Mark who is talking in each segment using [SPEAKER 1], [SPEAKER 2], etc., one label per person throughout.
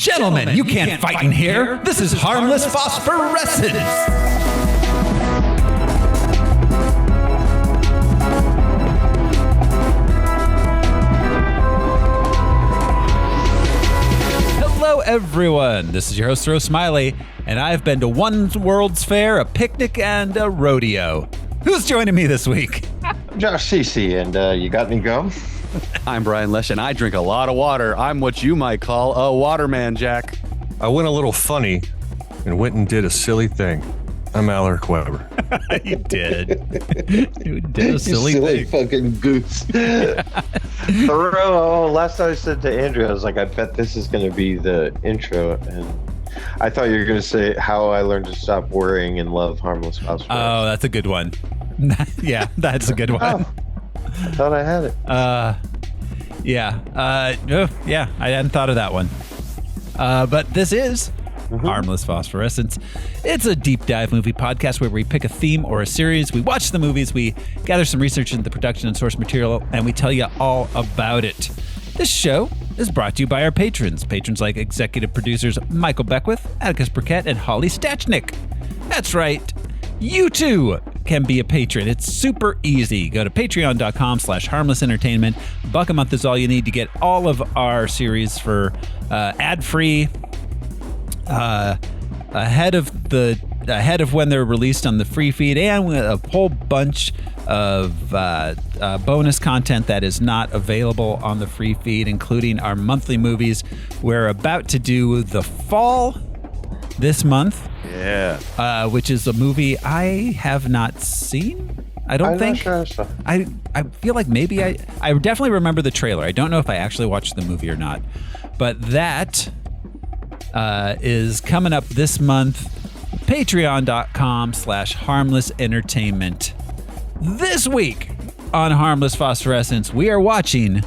[SPEAKER 1] Gentlemen, you can't fight in here. This is Harmless Phosphorescence. Hello, everyone. This is your host, Thoreau Smiley, and I've been to one World's Fair, a picnic, and a rodeo. Who's joining me this week?
[SPEAKER 2] Josh Cece, and you got any gum?
[SPEAKER 3] I'm Brian Lesh, and I drink a lot of water. I'm what you might call a waterman, Jack.
[SPEAKER 4] I went a little funny and went and did a silly thing. I'm Alaric Weber.
[SPEAKER 1] You did. You did a silly thing.
[SPEAKER 2] Fucking goose. Thoreau, last time I said to Andrew, I was like, I bet this is going to be the intro. And I thought you were going to say how I learned to stop worrying and love Harmless Phosphorescence.
[SPEAKER 1] Oh, that's a good one. Yeah, that's a good one.
[SPEAKER 2] Oh, I thought I had it.
[SPEAKER 1] Yeah, I hadn't thought of that one. But this is Harmless Phosphorescence. It's a deep dive movie podcast where we pick a theme or a series, we watch the movies, we gather some research into the production and source material, and we tell you all about it. This show is brought to you by our patrons. Patrons like executive producers Michael Beckwith, Atticus Burkett, and Holly Stachnik. That's right. You too can be a patron. It's super easy. Go to patreon.com/harmlessentertainment. $1 a month is all you need to get all of our series for ad-free, ahead of when they're released on the free feed, and a whole bunch of bonus content that is not available on the free feed, including our monthly movies. We're about to do The Fall this month.
[SPEAKER 3] Yeah.
[SPEAKER 1] Which is a movie I have not seen. I'm not sure. I feel like maybe I definitely remember the trailer. I don't know if I actually watched the movie or not. But that is coming up this month. Patreon.com/harmlessentertainment. This week on Harmless Phosphorescence, we are watching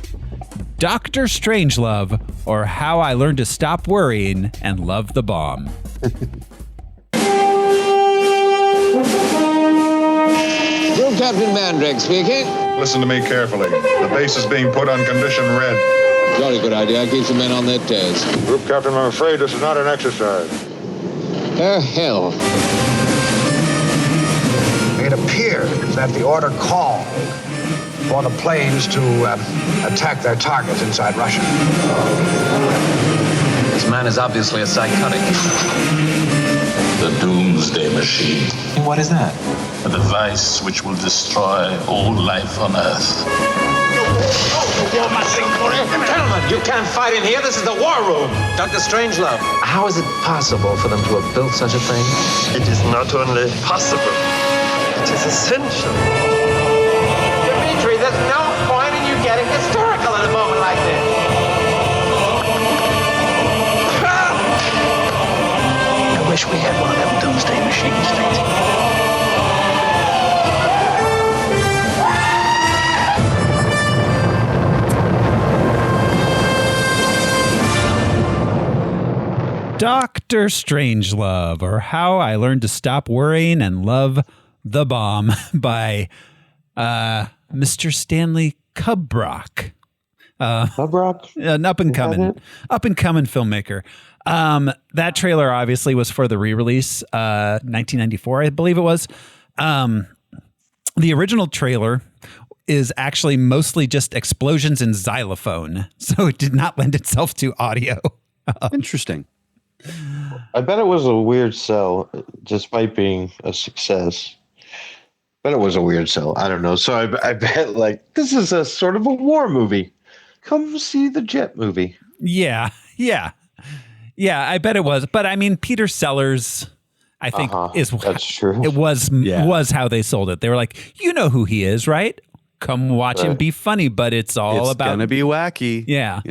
[SPEAKER 1] Dr. Strangelove, or How I Learned to Stop Worrying and Love the Bomb.
[SPEAKER 5] Group Captain Mandrake speaking.
[SPEAKER 6] Listen to me carefully. The base is being put on condition red.
[SPEAKER 5] Jolly good idea. Keeps the men on their toes.
[SPEAKER 6] Group Captain, I'm afraid this is not an exercise.
[SPEAKER 5] Hell.
[SPEAKER 7] It appeared that the order called for the planes to attack their targets inside Russia.
[SPEAKER 8] This man is obviously a psychotic.
[SPEAKER 9] The Doomsday Machine.
[SPEAKER 8] What is that?
[SPEAKER 9] A device which will destroy all life on Earth.
[SPEAKER 8] Gentlemen, you can't fight in here. This is the war room. Dr. Strangelove, how is it possible for them to have built such a thing?
[SPEAKER 10] It is not only possible, it is essential.
[SPEAKER 8] Dimitri, there's no point in you getting hysterical in a moment like this.
[SPEAKER 7] I wish we had one of them doomsday machines, Stacy.
[SPEAKER 1] Dr. Strangelove, or How I Learned to Stop Worrying and Love the Bomb by Mr. Stanley Kubrick.
[SPEAKER 2] Kubrick?
[SPEAKER 1] An up-and-coming filmmaker. That trailer obviously was for the re-release, 1994, I believe it was. The original trailer is actually mostly just explosions and xylophone, so it did not lend itself to audio.
[SPEAKER 3] Interesting.
[SPEAKER 2] I bet it was a weird sell, despite being a success. But it was a weird sell. I don't know. So I bet, like, this is a sort of a war movie. Come see the Jet movie.
[SPEAKER 1] Yeah, I bet it was. But I mean, Peter Sellers, I think,
[SPEAKER 2] that's true.
[SPEAKER 1] It was how they sold it. They were like, you know who he is, right? Come watch him be funny, but it's
[SPEAKER 3] gonna be wacky.
[SPEAKER 1] Yeah.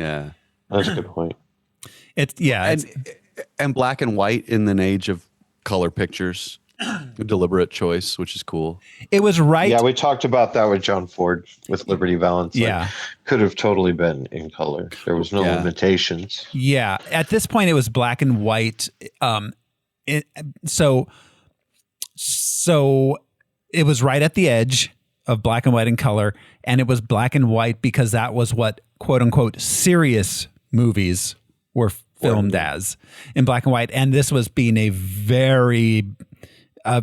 [SPEAKER 2] That's a good point.
[SPEAKER 3] And black and white in an age of color pictures. A deliberate choice, which is cool.
[SPEAKER 1] It was right.
[SPEAKER 2] Yeah, we talked about that with John Ford with Liberty Valance.
[SPEAKER 1] Yeah.
[SPEAKER 2] Could have totally been in color. There was no limitations.
[SPEAKER 1] Yeah. At this point, it was black and white. So it was right at the edge of black and white and color. And it was black and white because that was what, quote unquote, serious movies were filmed as in black and white. And this was being a very, I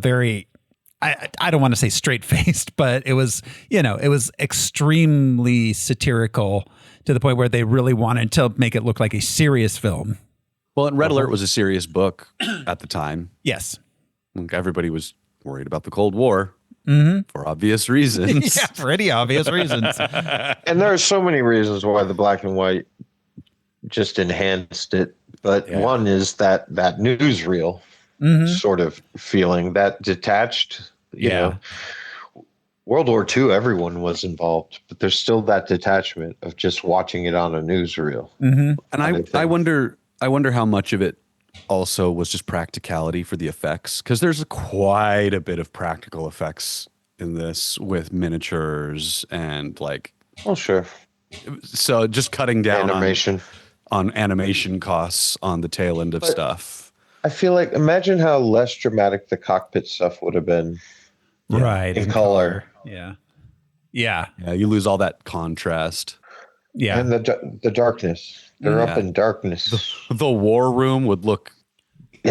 [SPEAKER 1] don't want to say straight faced, but it was, it was extremely satirical to the point where they really wanted to make it look like a serious film.
[SPEAKER 3] Well, and Red Alert was a serious book at the time.
[SPEAKER 1] Yes.
[SPEAKER 3] Everybody was worried about the Cold War for obvious reasons.
[SPEAKER 1] Yeah, pretty obvious reasons.
[SPEAKER 2] And there are so many reasons why the black and white just enhanced it. But one is that newsreel sort of feeling, that detached, you know. World War II, everyone was involved, but there's still that detachment of just watching it on a newsreel.
[SPEAKER 3] And I wonder how much of it also was just practicality for the effects, because there's quite a bit of practical effects in this with miniatures and
[SPEAKER 2] Oh, sure.
[SPEAKER 3] So just cutting down
[SPEAKER 2] animation
[SPEAKER 3] on animation costs on the tail end of stuff.
[SPEAKER 2] I feel like, imagine how less dramatic the cockpit stuff would have been.
[SPEAKER 1] Right.
[SPEAKER 2] In color.
[SPEAKER 1] Yeah.
[SPEAKER 3] Yeah, you lose all that contrast.
[SPEAKER 1] Yeah.
[SPEAKER 2] And the darkness. They're up in darkness.
[SPEAKER 3] The war room would look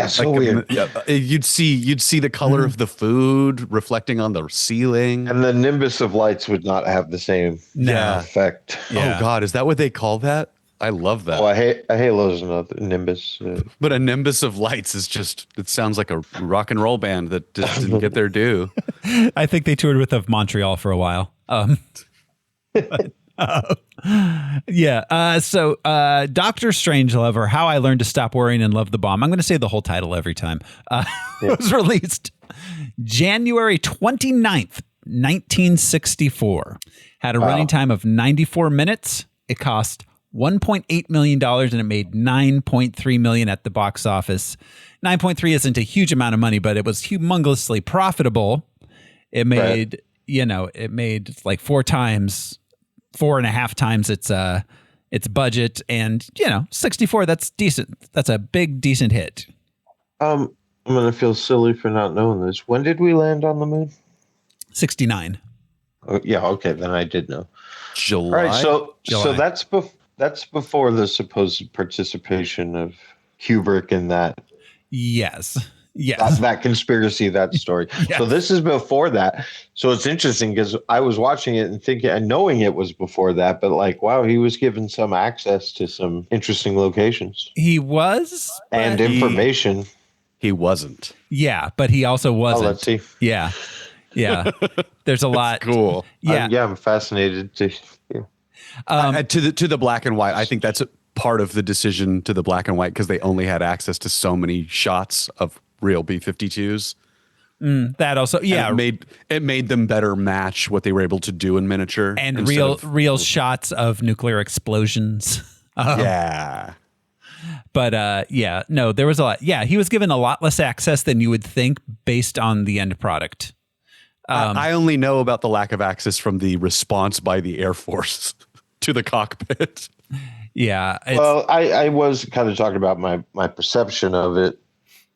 [SPEAKER 2] so weird.
[SPEAKER 3] You'd see the color of the food reflecting on the ceiling.
[SPEAKER 2] And the nimbus of lights would not have the same effect.
[SPEAKER 3] Yeah. Oh God, is that what they call that? I love that.
[SPEAKER 2] Oh, a halo's another nimbus.
[SPEAKER 3] But a nimbus of lights is just, it sounds like a rock and roll band that just didn't get their due.
[SPEAKER 1] I think they toured with Montreal for a while. So Dr. Strangelove, or How I Learned to Stop Worrying and Love the Bomb. I'm going to say the whole title every time. It was released January 29th, 1964. Had a running time of 94 minutes. It cost $1.8 million and it made $9.3 million at the box office. 9.3 isn't a huge amount of money, but it was humongously profitable. It made, it made like 4.5 times its budget, and 64. That's decent. That's a big, decent hit.
[SPEAKER 2] I'm gonna feel silly for not knowing this. When did we land on the moon?
[SPEAKER 1] 69.
[SPEAKER 2] Oh, yeah. Okay, then I did know.
[SPEAKER 3] July.
[SPEAKER 2] All right. So that's before the supposed participation of Kubrick in that.
[SPEAKER 1] Yes.
[SPEAKER 2] That conspiracy, that story.
[SPEAKER 1] Yes.
[SPEAKER 2] So this is before that. So it's interesting because I was watching it and thinking and knowing it was before that, but wow, he was given some access to some interesting locations.
[SPEAKER 1] He was,
[SPEAKER 2] and information.
[SPEAKER 3] He wasn't.
[SPEAKER 1] Yeah, but he also wasn't.
[SPEAKER 2] Oh, let's see.
[SPEAKER 1] Yeah. There's a lot.
[SPEAKER 3] Cool.
[SPEAKER 1] Yeah.
[SPEAKER 2] I'm fascinated to. Yeah.
[SPEAKER 3] To the black and white. I think that's part of the decision to the black and white because they only had access to so many shots of real B-52s.
[SPEAKER 1] That also,
[SPEAKER 3] it made them better match what they were able to do in miniature
[SPEAKER 1] and real shots of nuclear explosions.
[SPEAKER 3] Yeah.
[SPEAKER 1] But there was a lot. Yeah, he was given a lot less access than you would think based on the end product.
[SPEAKER 3] I only know about the lack of access from the response by the Air Force to the cockpit.
[SPEAKER 1] Yeah.
[SPEAKER 2] Well, I was kind of talking about my perception of it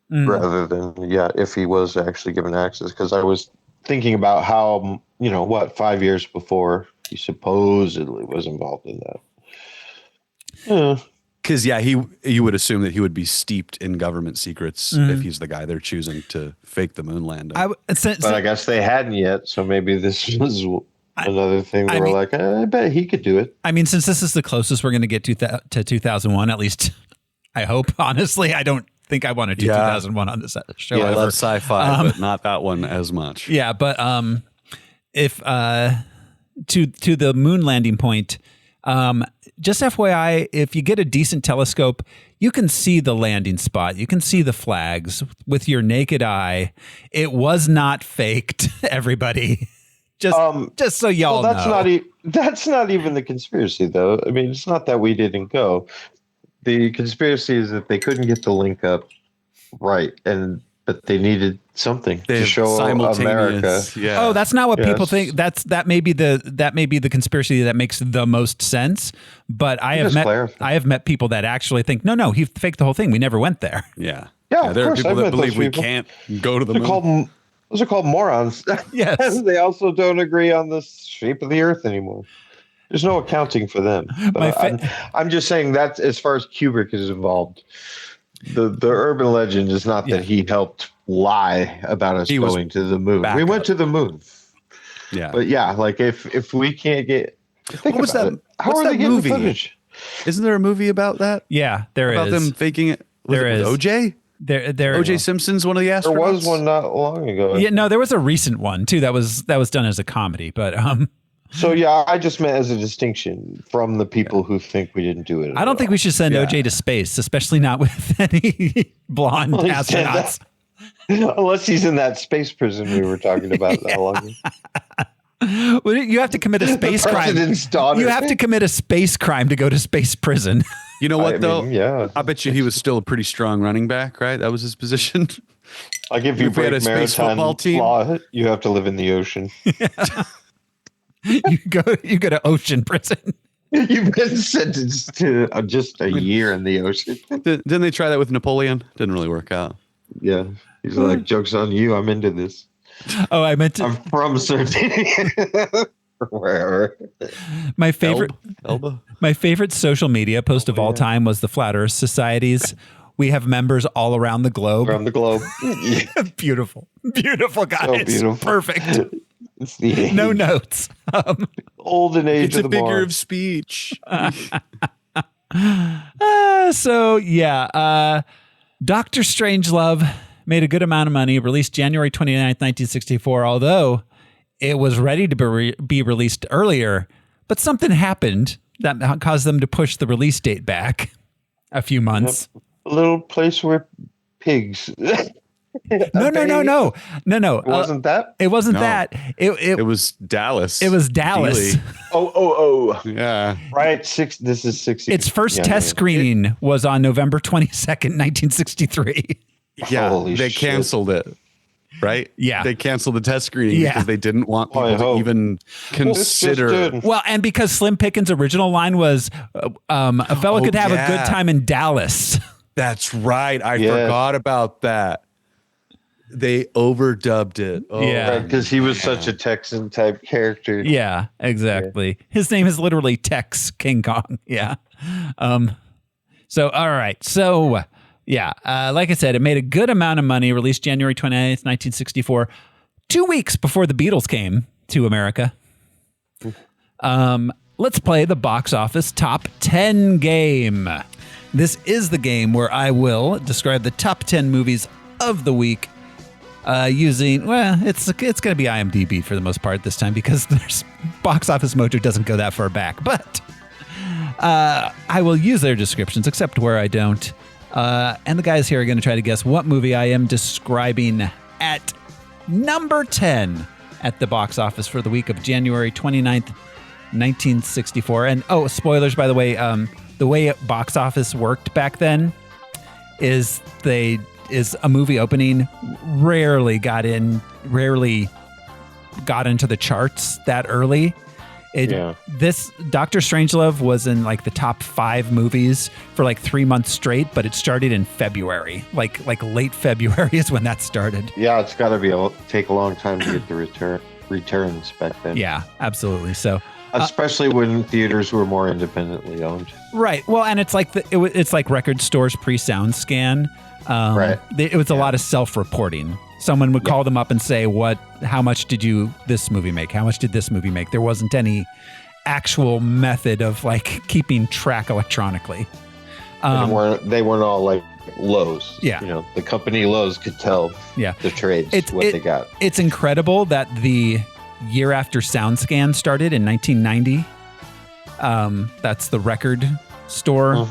[SPEAKER 2] rather than, if he was actually given access, because I was thinking about how, 5 years before he supposedly was involved in that. Yeah.
[SPEAKER 3] Because, you would assume that he would be steeped in government secrets if he's the guy they're choosing to fake the moon landing.
[SPEAKER 2] But I guess they hadn't yet, so maybe this was another thing they were like, I bet he could do it.
[SPEAKER 1] I mean, since this is the closest we're going to get to 2001, at least I hope, honestly, I don't think I want to do 2001 on this show.
[SPEAKER 3] I love sci-fi, but not that one as much.
[SPEAKER 1] Yeah, but if to the moon landing point, just FYI, if you get a decent telescope, you can see the landing spot. You can see the flags with your naked eye. It was not faked, everybody. Just so y'all know.
[SPEAKER 2] That's not even the conspiracy, though. I mean, it's not that we didn't go. The conspiracy is that they couldn't get the link up right, but they needed something to show America.
[SPEAKER 3] Yeah.
[SPEAKER 1] Oh, that's not what people think. That may be the conspiracy that makes the most sense. But I have met people that actually think no, he faked the whole thing. We never went there.
[SPEAKER 3] Yeah.
[SPEAKER 2] Yeah,
[SPEAKER 3] there are people that believe we can't go to the moon.
[SPEAKER 2] Those are called morons.
[SPEAKER 1] Yes.
[SPEAKER 2] They also don't agree on the shape of the Earth anymore. There's no accounting for them. But I'm just saying that as far as Kubrick is involved, the urban legend is not that he helped lie about us going to the moon. We went to the moon.
[SPEAKER 3] Yeah.
[SPEAKER 2] But yeah, like if we can't get
[SPEAKER 3] what was that?
[SPEAKER 2] How are they getting footage?
[SPEAKER 3] Isn't there a movie about that?
[SPEAKER 1] Yeah, there
[SPEAKER 3] about
[SPEAKER 1] is.
[SPEAKER 3] About them faking it. There is. OJ?
[SPEAKER 1] There
[SPEAKER 3] OJ Simpson's one of the astronauts.
[SPEAKER 2] There was one not long ago.
[SPEAKER 1] Yeah, no, there was a recent one too that was done as a comedy, but
[SPEAKER 2] So yeah, I just meant as a distinction from the people who think we didn't do it.
[SPEAKER 1] I don't think we should send OJ to space, especially not with any blonde astronauts.
[SPEAKER 2] Unless he's in that space prison we were talking about that long ago.
[SPEAKER 1] Well, you have to commit a space crime. You have to commit a space crime to go to space prison.
[SPEAKER 3] You know what,
[SPEAKER 2] yeah.
[SPEAKER 3] I bet you he was still a pretty strong running back, right? That was his position.
[SPEAKER 2] Like if you break maritime law, you have to live in the ocean.
[SPEAKER 1] You go to ocean prison.
[SPEAKER 2] You've been sentenced to just a year in the ocean.
[SPEAKER 3] Didn't they try that with Napoleon? Didn't really work out.
[SPEAKER 2] Yeah. He's like, joke's on you. I'm into this.
[SPEAKER 1] Oh, I meant to.
[SPEAKER 2] I'm from Sardinia. Wherever.
[SPEAKER 1] My favorite
[SPEAKER 3] Elba.
[SPEAKER 1] My favorite social media post of all time was the Flat Earth Societies. We have members all around the globe.
[SPEAKER 2] Around the globe.
[SPEAKER 1] Beautiful. Beautiful, guys. So beautiful. Perfect.
[SPEAKER 2] It's the age.
[SPEAKER 1] No notes.
[SPEAKER 2] Olden age
[SPEAKER 3] it's
[SPEAKER 2] of
[SPEAKER 3] a
[SPEAKER 2] the
[SPEAKER 3] figure of speech.
[SPEAKER 1] Dr. Strangelove made a good amount of money, released January 29th, 1964, although it was ready to be released earlier, but something happened that caused them to push the release date back a few months.
[SPEAKER 2] A little place where pigs.
[SPEAKER 1] No. It
[SPEAKER 2] wasn't that?
[SPEAKER 1] It wasn't that.
[SPEAKER 3] It was Dallas.
[SPEAKER 1] It was Dallas.
[SPEAKER 2] Dealey. Oh.
[SPEAKER 3] Yeah.
[SPEAKER 2] Right. This is 60.
[SPEAKER 1] Its first test screening was on November 22nd, 1963.
[SPEAKER 3] Yeah.
[SPEAKER 2] Holy
[SPEAKER 3] they
[SPEAKER 2] shit.
[SPEAKER 3] canceled it. Right?
[SPEAKER 1] Yeah.
[SPEAKER 3] They canceled the test screening because they didn't want people to even consider.
[SPEAKER 1] Well, and because Slim Pickens' original line was, a fella could have a good time in Dallas.
[SPEAKER 3] That's right. I forgot about that. They overdubbed it. Oh,
[SPEAKER 1] yeah.
[SPEAKER 2] Because he was such a Texan type character.
[SPEAKER 1] Yeah, exactly. His name is literally Tex King Kong. Yeah. So, all right. So, yeah, like I said, it made a good amount of money, released January 29th, 1964, 2 weeks before the Beatles came to America. Let's play the box office top 10 game. This is the game where I will describe the top 10 movies of the week using, it's going to be IMDb for the most part this time because there's Box Office Mojo doesn't go that far back, but I will use their descriptions except where I don't. And the guys here are going to try to guess what movie I am describing at number 10 at the box office for the week of January 29th, 1964. And spoilers, by the way box office worked back then is a movie opening rarely got into the charts that early. This Dr. Strangelove was in like the top 5 movies for like 3 months straight, but it started in February, like late February is when that started.
[SPEAKER 2] Yeah, it's got to take a long time to get the returns back then.
[SPEAKER 1] Yeah, absolutely. So,
[SPEAKER 2] especially when theaters were more independently owned.
[SPEAKER 1] Right. Well, and it's like it's like record stores pre-sound scan.
[SPEAKER 2] Right.
[SPEAKER 1] It was a lot of self-reporting. Someone would call them up and say, how much did this movie make? How much did this movie make? There wasn't any actual method of like keeping track electronically.
[SPEAKER 2] They weren't all like Lowe's.
[SPEAKER 1] Yeah.
[SPEAKER 2] The company Lowe's could tell the trades they got.
[SPEAKER 1] It's incredible that the year after SoundScan started in 1990, that's the record store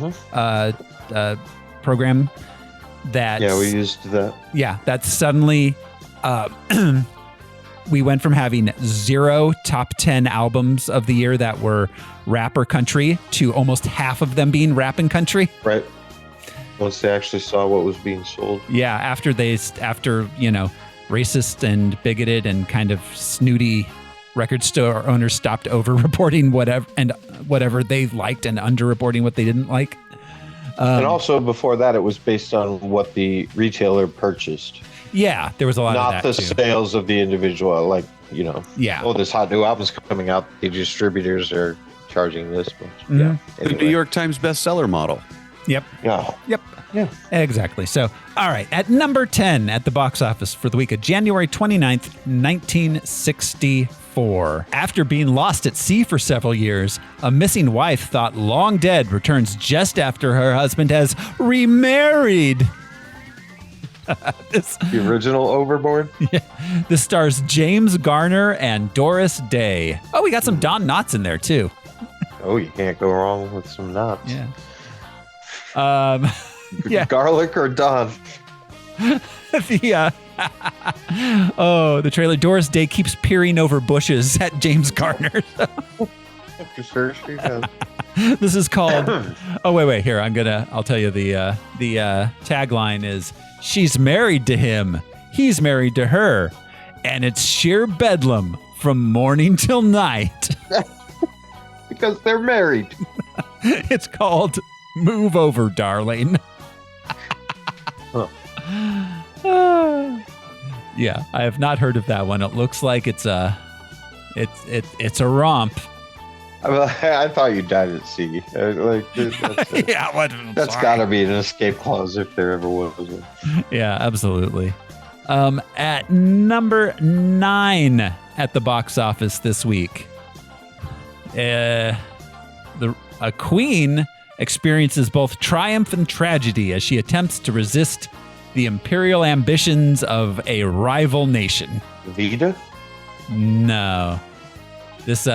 [SPEAKER 1] program.
[SPEAKER 2] We used that.
[SPEAKER 1] Yeah, that's suddenly we went from having 0 top 10 albums of the year that were rap or country to almost half of them being rap and country.
[SPEAKER 2] Right. Once they actually saw what was being sold.
[SPEAKER 1] Yeah, after racist and bigoted and kind of snooty record store owners stopped over-reporting whatever they liked and under-reporting what they didn't like.
[SPEAKER 2] And also before that, it was based on what the retailer purchased.
[SPEAKER 1] Yeah, there was a lot of that,
[SPEAKER 2] not the sales of the individual. Like,
[SPEAKER 1] Yeah.
[SPEAKER 2] this hot new album's coming out. The distributors are charging this much.
[SPEAKER 1] Mhm.
[SPEAKER 2] Yeah.
[SPEAKER 3] The New York Times bestseller model.
[SPEAKER 1] Yep.
[SPEAKER 2] Yeah.
[SPEAKER 1] Yep.
[SPEAKER 2] Yeah.
[SPEAKER 1] Exactly. So, all right. At number 10 at the box office for the week of January 29th, 1964. After being lost at sea for several years, a missing wife thought long dead returns just after her husband has remarried.
[SPEAKER 2] The original Overboard?
[SPEAKER 1] Yeah. This stars James Garner and Doris Day. Oh, we got some Don Knotts in there, too.
[SPEAKER 2] Oh, you can't go wrong with some nuts.
[SPEAKER 1] Yeah. Yeah.
[SPEAKER 2] Garlic or Don?
[SPEAKER 1] The trailer. Doris Day keeps peering over bushes at James Garner.
[SPEAKER 2] Sure she does.
[SPEAKER 1] This is called. Oh wait. Here I'll tell you the tagline is: she's married to him, he's married to her, and it's sheer bedlam from morning till night.
[SPEAKER 2] Because they're married.
[SPEAKER 1] It's called Move Over, Darling. Yeah, I have not heard of that one. It looks like it's a romp.
[SPEAKER 2] I thought you died at sea.
[SPEAKER 1] Yeah,
[SPEAKER 2] that's got to be an escape clause if there ever was one.
[SPEAKER 1] Yeah, absolutely. At number 9 at the box office this week, a queen experiences both triumph and tragedy as she attempts to resist the imperial ambitions of a rival nation.
[SPEAKER 2] Vita?
[SPEAKER 1] No. This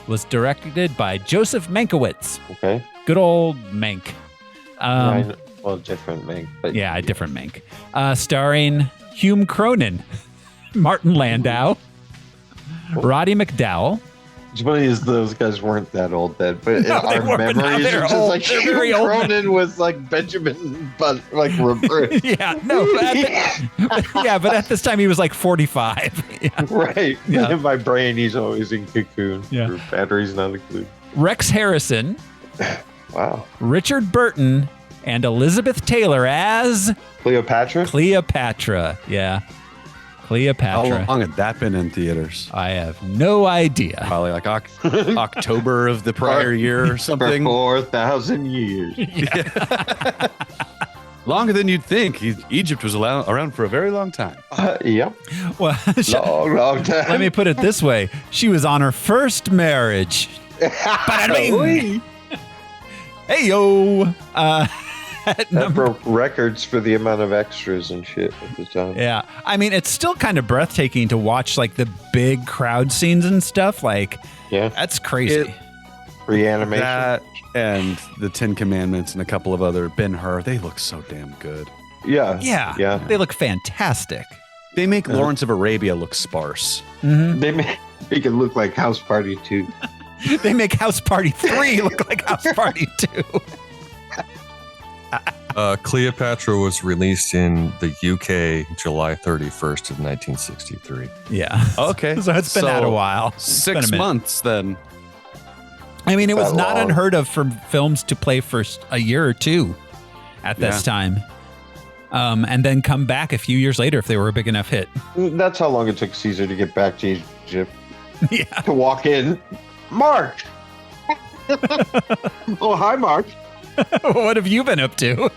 [SPEAKER 1] was directed by Joseph Mankiewicz.
[SPEAKER 2] Okay.
[SPEAKER 1] Good old Mank.
[SPEAKER 2] Different Mank. But
[SPEAKER 1] yeah, a different Mank. Starring Hume Cronin, Martin Landau, Roddy McDowell.
[SPEAKER 2] It's funny is those guys weren't that old then, but in our memories,
[SPEAKER 1] they're
[SPEAKER 2] it's just
[SPEAKER 1] old.
[SPEAKER 2] like
[SPEAKER 1] They're very old.
[SPEAKER 2] Cronin was like Benjamin, but like reversed.
[SPEAKER 1] Yeah, no, but at this time he was like 45. Yeah.
[SPEAKER 2] Right.
[SPEAKER 1] Yeah.
[SPEAKER 2] In my brain, he's always in cocoon.
[SPEAKER 1] Yeah.
[SPEAKER 2] Or batteries not included.
[SPEAKER 1] Rex Harrison,
[SPEAKER 2] Wow.
[SPEAKER 1] Richard Burton, and Elizabeth Taylor as Cleopatra. Yeah. Cleopatra.
[SPEAKER 3] How long had that been in theaters?
[SPEAKER 1] I have no idea.
[SPEAKER 3] Probably like October of the prior year or something.
[SPEAKER 2] For 4,000 years.
[SPEAKER 1] Yeah.
[SPEAKER 3] Longer than you'd think. Egypt was around for a very long time.
[SPEAKER 2] Yep.
[SPEAKER 1] Well,
[SPEAKER 2] long time.
[SPEAKER 1] let me put it this way. She was on her first marriage. Hey, yo.
[SPEAKER 2] That broke records for the amount of extras and shit at the time.
[SPEAKER 1] Yeah. I mean, it's still kind of breathtaking to watch like the big crowd scenes and stuff. Like,
[SPEAKER 2] yeah,
[SPEAKER 1] that's crazy.
[SPEAKER 2] Reanimation.
[SPEAKER 3] That and the 10 Commandments and a couple of other Ben-Hur, they look so damn good.
[SPEAKER 2] Yeah.
[SPEAKER 1] Yeah. They look fantastic.
[SPEAKER 3] They make Lawrence of Arabia look sparse.
[SPEAKER 1] Mm-hmm.
[SPEAKER 2] They make it look like House Party 2.
[SPEAKER 1] They make House Party 3 look like House Party 2.
[SPEAKER 4] Cleopatra was released in the UK July 31st of 1963.
[SPEAKER 1] Yeah.
[SPEAKER 3] Okay.
[SPEAKER 1] So it's been out a while.
[SPEAKER 3] 6 months then.
[SPEAKER 1] I mean, it was
[SPEAKER 2] That
[SPEAKER 1] not
[SPEAKER 2] long.
[SPEAKER 1] unheard of for films to play for a year or two at this time. And then come back a few years later if they were a big enough hit.
[SPEAKER 2] That's how long it took Caesar to get back to Egypt.
[SPEAKER 1] Yeah.
[SPEAKER 2] To walk in. Mark! Oh, hi, Mark.
[SPEAKER 1] What have you been up to?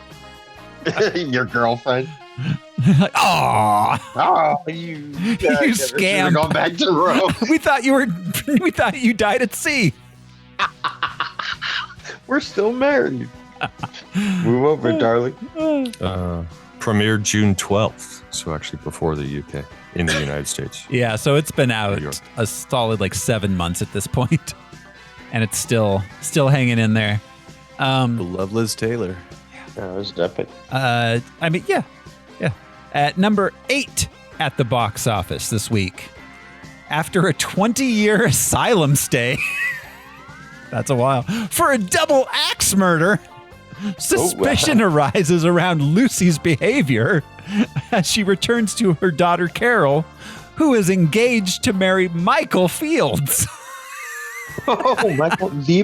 [SPEAKER 2] Your girlfriend.
[SPEAKER 1] Aw.
[SPEAKER 2] Oh, you
[SPEAKER 1] scammed.
[SPEAKER 2] Gone back to Rome.
[SPEAKER 1] We thought you died at sea.
[SPEAKER 2] We're still married. Move over, darling.
[SPEAKER 4] Premiered June 12th, so actually before the UK in the United States.
[SPEAKER 1] Yeah, so it's been out a solid like 7 months at this point, and it's still hanging in there.
[SPEAKER 3] Love Liz Taylor.
[SPEAKER 2] Yeah, it was epic.
[SPEAKER 1] I mean, yeah. At number 8 at the box office this week, after a 20-year asylum stay, that's a while, for a double axe murder, suspicion arises around Lucy's behavior as she returns to her daughter Carol, who is engaged to marry Michael Fields.
[SPEAKER 2] Oh, Michael Fields.
[SPEAKER 1] The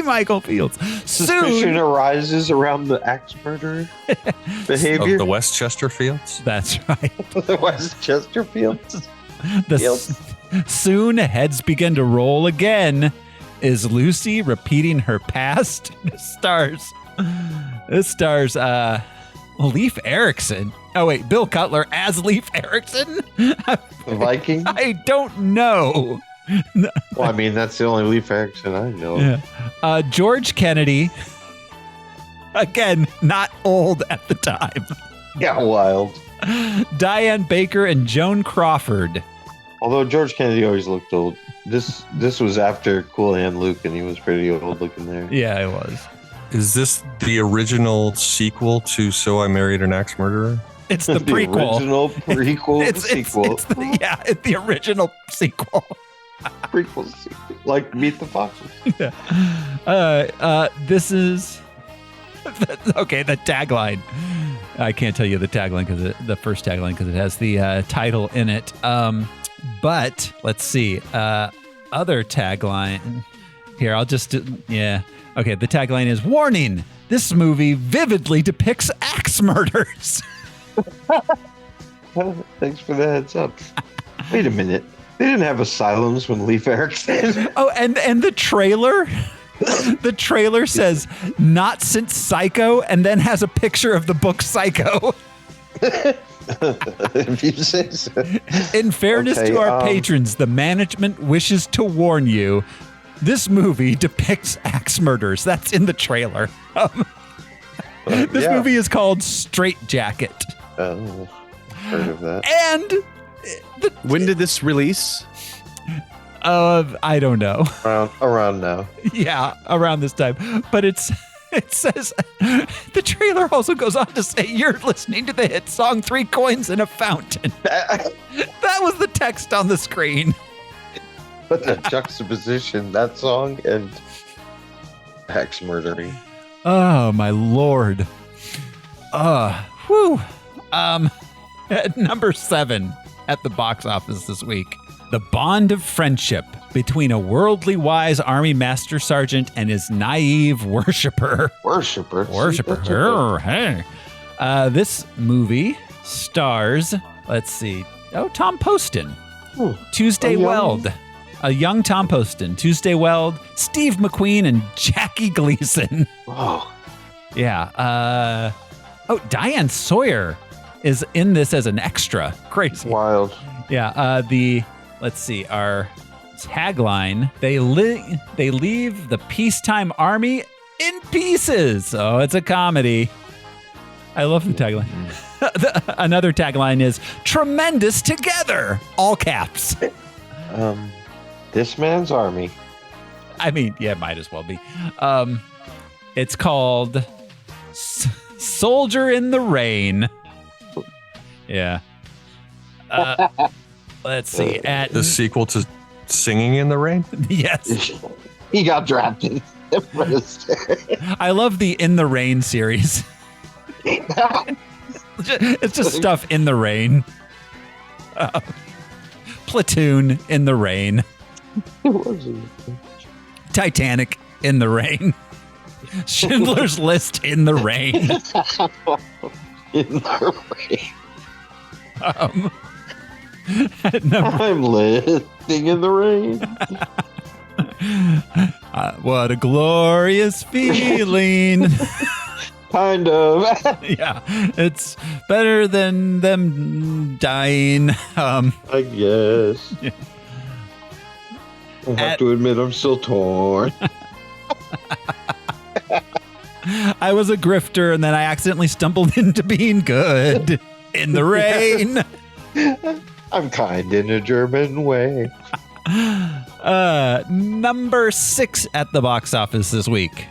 [SPEAKER 1] Michael Fields.
[SPEAKER 2] Suspicion arises around the axe murderer behavior.
[SPEAKER 4] Of the Westchester Fields?
[SPEAKER 1] That's right.
[SPEAKER 2] The Westchester Fields.
[SPEAKER 1] Soon heads begin to roll again Is Lucy repeating her past? This stars Leif Erikson. Oh, wait, Bill Cutler as Leif Erikson?
[SPEAKER 2] The Viking?
[SPEAKER 1] I don't know.
[SPEAKER 2] Well, I mean, that's the only Leif Erikson I know.
[SPEAKER 1] Yeah. George Kennedy. Again, not old at the time.
[SPEAKER 2] Yeah, wild.
[SPEAKER 1] Diane Baker and Joan Crawford.
[SPEAKER 2] Although George Kennedy always looked old. This was after Cool Hand Luke, and he was pretty old looking there.
[SPEAKER 1] Yeah, it was.
[SPEAKER 4] Is this the original sequel to So I Married an Axe Murderer?
[SPEAKER 1] It's the prequel.
[SPEAKER 2] Original prequel sequel.
[SPEAKER 1] It's the original sequel.
[SPEAKER 2] Prequel sequel. Like Meet the Foxes.
[SPEAKER 1] Yeah. This is... Okay, the tagline. I can't tell you the tagline the first tagline because it has the title in it. But let's see. Other tagline. Here, I'll just yeah. Okay, the tagline is warning. This movie vividly depicts axe murders.
[SPEAKER 2] Thanks for the heads up. Wait a minute. They didn't have asylums when Leif Erikson.
[SPEAKER 1] Oh, and the trailer. The trailer says "not since Psycho" and then has a picture of the book Psycho.
[SPEAKER 2] If you say so.
[SPEAKER 1] In fairness to our patrons, the management wishes to warn you. This movie depicts axe murders. That's in the trailer. This movie is called Straight Jacket.
[SPEAKER 2] Oh, heard of that.
[SPEAKER 1] And
[SPEAKER 3] when did this release?
[SPEAKER 1] I don't know.
[SPEAKER 2] Around now.
[SPEAKER 1] Yeah, around this time. But it says, the trailer also goes on to say, you're listening to the hit song 3 Coins in a Fountain. That was the text on the screen.
[SPEAKER 2] But the juxtaposition, that song and axe murdering.
[SPEAKER 1] Oh, my Lord. Whew. At number 7 at the box office this week. The bond of friendship between a worldly wise army master sergeant and his naive worshiper.
[SPEAKER 2] Worshiper.
[SPEAKER 1] Hey. This movie stars, let's see, Tom Poston. Tuesday Weld. A young Tom Poston. Tuesday Weld, Steve McQueen, and Jackie Gleason.
[SPEAKER 2] Oh.
[SPEAKER 1] Yeah. Diane Sawyer is in this as an extra. Crazy.
[SPEAKER 2] Wild.
[SPEAKER 1] Yeah. Let's see, our tagline, they leave the peacetime army in pieces. Oh, it's a comedy. I love the tagline. Another tagline is tremendous together, all caps.
[SPEAKER 2] This man's army.
[SPEAKER 1] I mean, yeah, it might as well be. It's called Soldier in the Rain. Yeah. Let's see. At
[SPEAKER 4] the sequel to Singing in the Rain?
[SPEAKER 1] Yes.
[SPEAKER 2] He got drafted.
[SPEAKER 1] I love the In the Rain series. It's just stuff in the rain. Platoon in the rain. Titanic in the rain. Schindler's List in the rain.
[SPEAKER 2] In the rain.
[SPEAKER 1] I'm
[SPEAKER 2] living in the rain.
[SPEAKER 1] What a glorious feeling.
[SPEAKER 2] Kind of.
[SPEAKER 1] Yeah, it's better than them dying.
[SPEAKER 2] I guess. Yeah. I have to admit, I'm still torn.
[SPEAKER 1] I was a grifter, and then I accidentally stumbled into being good in the rain.
[SPEAKER 2] I'm kind in a German way.
[SPEAKER 1] Number 6 at the box office this week.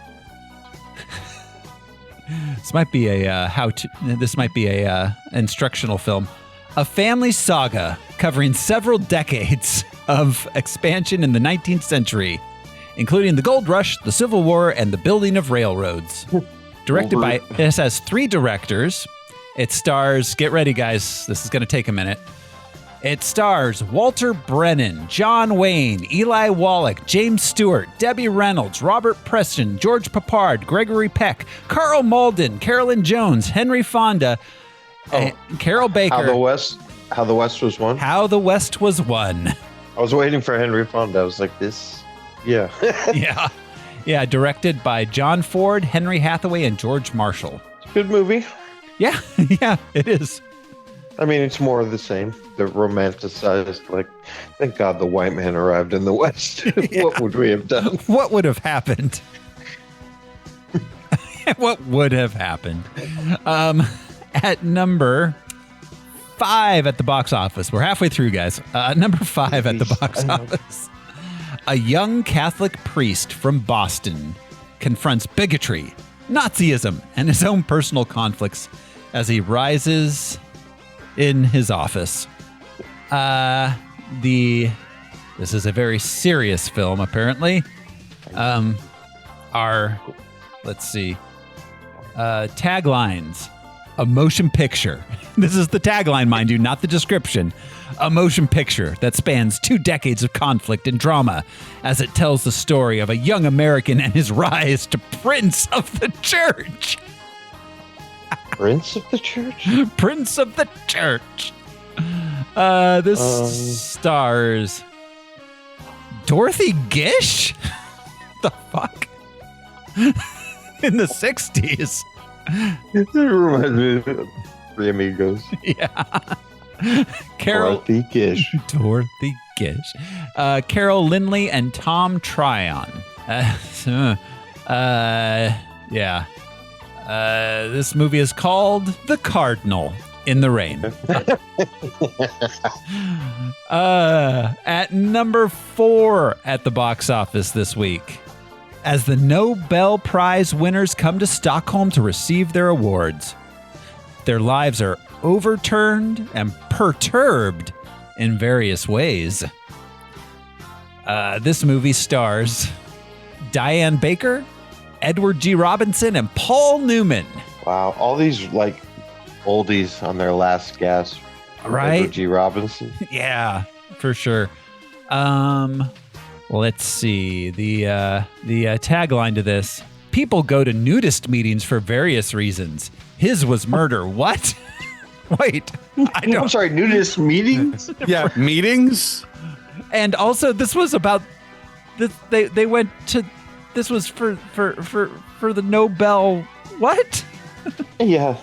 [SPEAKER 1] This might be a instructional film. A family saga covering several decades of expansion in the 19th century, including the Gold Rush, the Civil War, and the building of railroads. Directed by, it has 3 directors. It stars, get ready guys, this is going to take a minute. It stars Walter Brennan, John Wayne, Eli Wallach, James Stewart, Debbie Reynolds, Robert Preston, George Papard, Gregory Peck, Carl Malden, Carolyn Jones, Henry Fonda, and Carol Baker.
[SPEAKER 2] How the West was won?
[SPEAKER 1] How the West was won.
[SPEAKER 2] I was waiting for Henry Fonda. I was like, this Yeah.
[SPEAKER 1] Yeah, directed by John Ford, Henry Hathaway, and George Marshall.
[SPEAKER 2] It's a good movie.
[SPEAKER 1] Yeah, yeah, it is.
[SPEAKER 2] I mean, it's more of the same. The romanticized, like, thank God the white man arrived in the West. What would we have done?
[SPEAKER 1] What would have happened? What would have happened? At number 5 at the box office. We're halfway through, guys. Number 5 at the box office. A young Catholic priest from Boston confronts bigotry, Nazism, and his own personal conflicts as he rises in his office. This is a very serious film, apparently. Let's see. Taglines. A motion picture. This is the tagline, mind you, not the description. A motion picture that spans 2 decades of conflict and drama as it tells the story of a young American and his rise to Prince of the Church.
[SPEAKER 2] Prince of the Church?
[SPEAKER 1] Prince of the Church. This stars Dorothy Gish? The fuck? In the 60s.
[SPEAKER 2] It reminds me of Three Amigos.
[SPEAKER 1] Yeah.
[SPEAKER 2] Dorothy Gish.
[SPEAKER 1] Dorothy Gish. Carol Lindley and Tom Tryon. Yeah. This movie is called The Cardinal in the Rain. At number 4 at the box office this week, as the Nobel Prize winners come to Stockholm to receive their awards, their lives are overturned and perturbed in various ways. This movie stars Diane Baker, Edward G. Robinson, and Paul Newman.
[SPEAKER 2] Wow, all these like oldies on their last gasp.
[SPEAKER 1] Right?
[SPEAKER 2] Edward G. Robinson.
[SPEAKER 1] Yeah, for sure. Let's see. The tagline to this: people go to nudist meetings for various reasons. His was murder. What? Wait,
[SPEAKER 2] I'm sorry, nudist meetings?
[SPEAKER 3] Yeah, meetings?
[SPEAKER 1] And also, this was about this. They went to. This was for the Nobel. What?
[SPEAKER 2] Yeah.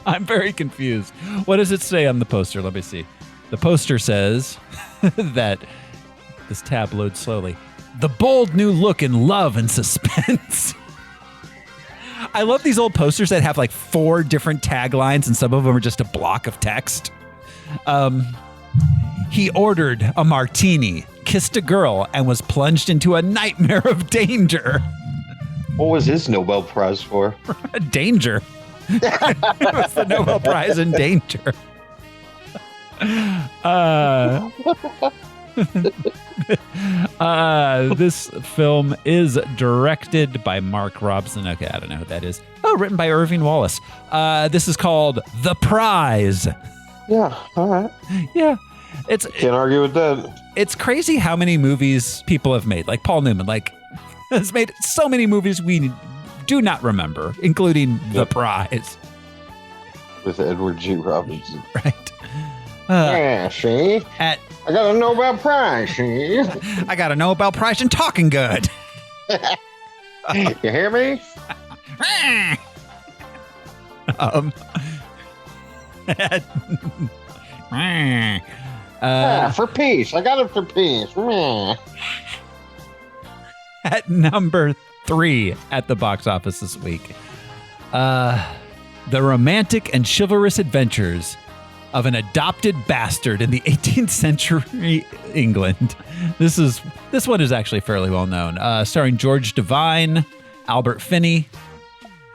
[SPEAKER 1] I'm very confused. What does it say on the poster? Let me see. The poster says that this tab loads slowly. The bold new look in love and suspense. I love these old posters that have like 4 different taglines and some of them are just a block of text. He ordered a martini, kissed a girl, and was plunged into a nightmare of danger.
[SPEAKER 2] What was his Nobel Prize for?
[SPEAKER 1] Danger. It was the Nobel Prize in danger. This film is directed by Mark Robson. Okay, I don't know who that is. Oh, written by Irving Wallace. This is called The Prize.
[SPEAKER 2] Yeah, all right.
[SPEAKER 1] Yeah.
[SPEAKER 2] Can't argue with that.
[SPEAKER 1] It's crazy how many movies people have made. Like Paul Newman, has made so many movies we do not remember, including The Prize.
[SPEAKER 2] With Edward G. Robinson.
[SPEAKER 1] Right.
[SPEAKER 2] Yeah, see? I got a Nobel Prize, see?
[SPEAKER 1] I got a Nobel Prize in talking good.
[SPEAKER 2] You hear me? For peace. I got it for peace.
[SPEAKER 1] At number 3 at the box office this week, the romantic and chivalrous adventures of an adopted bastard in the 18th century England. This one is actually fairly well known. Starring George Devine, Albert Finney.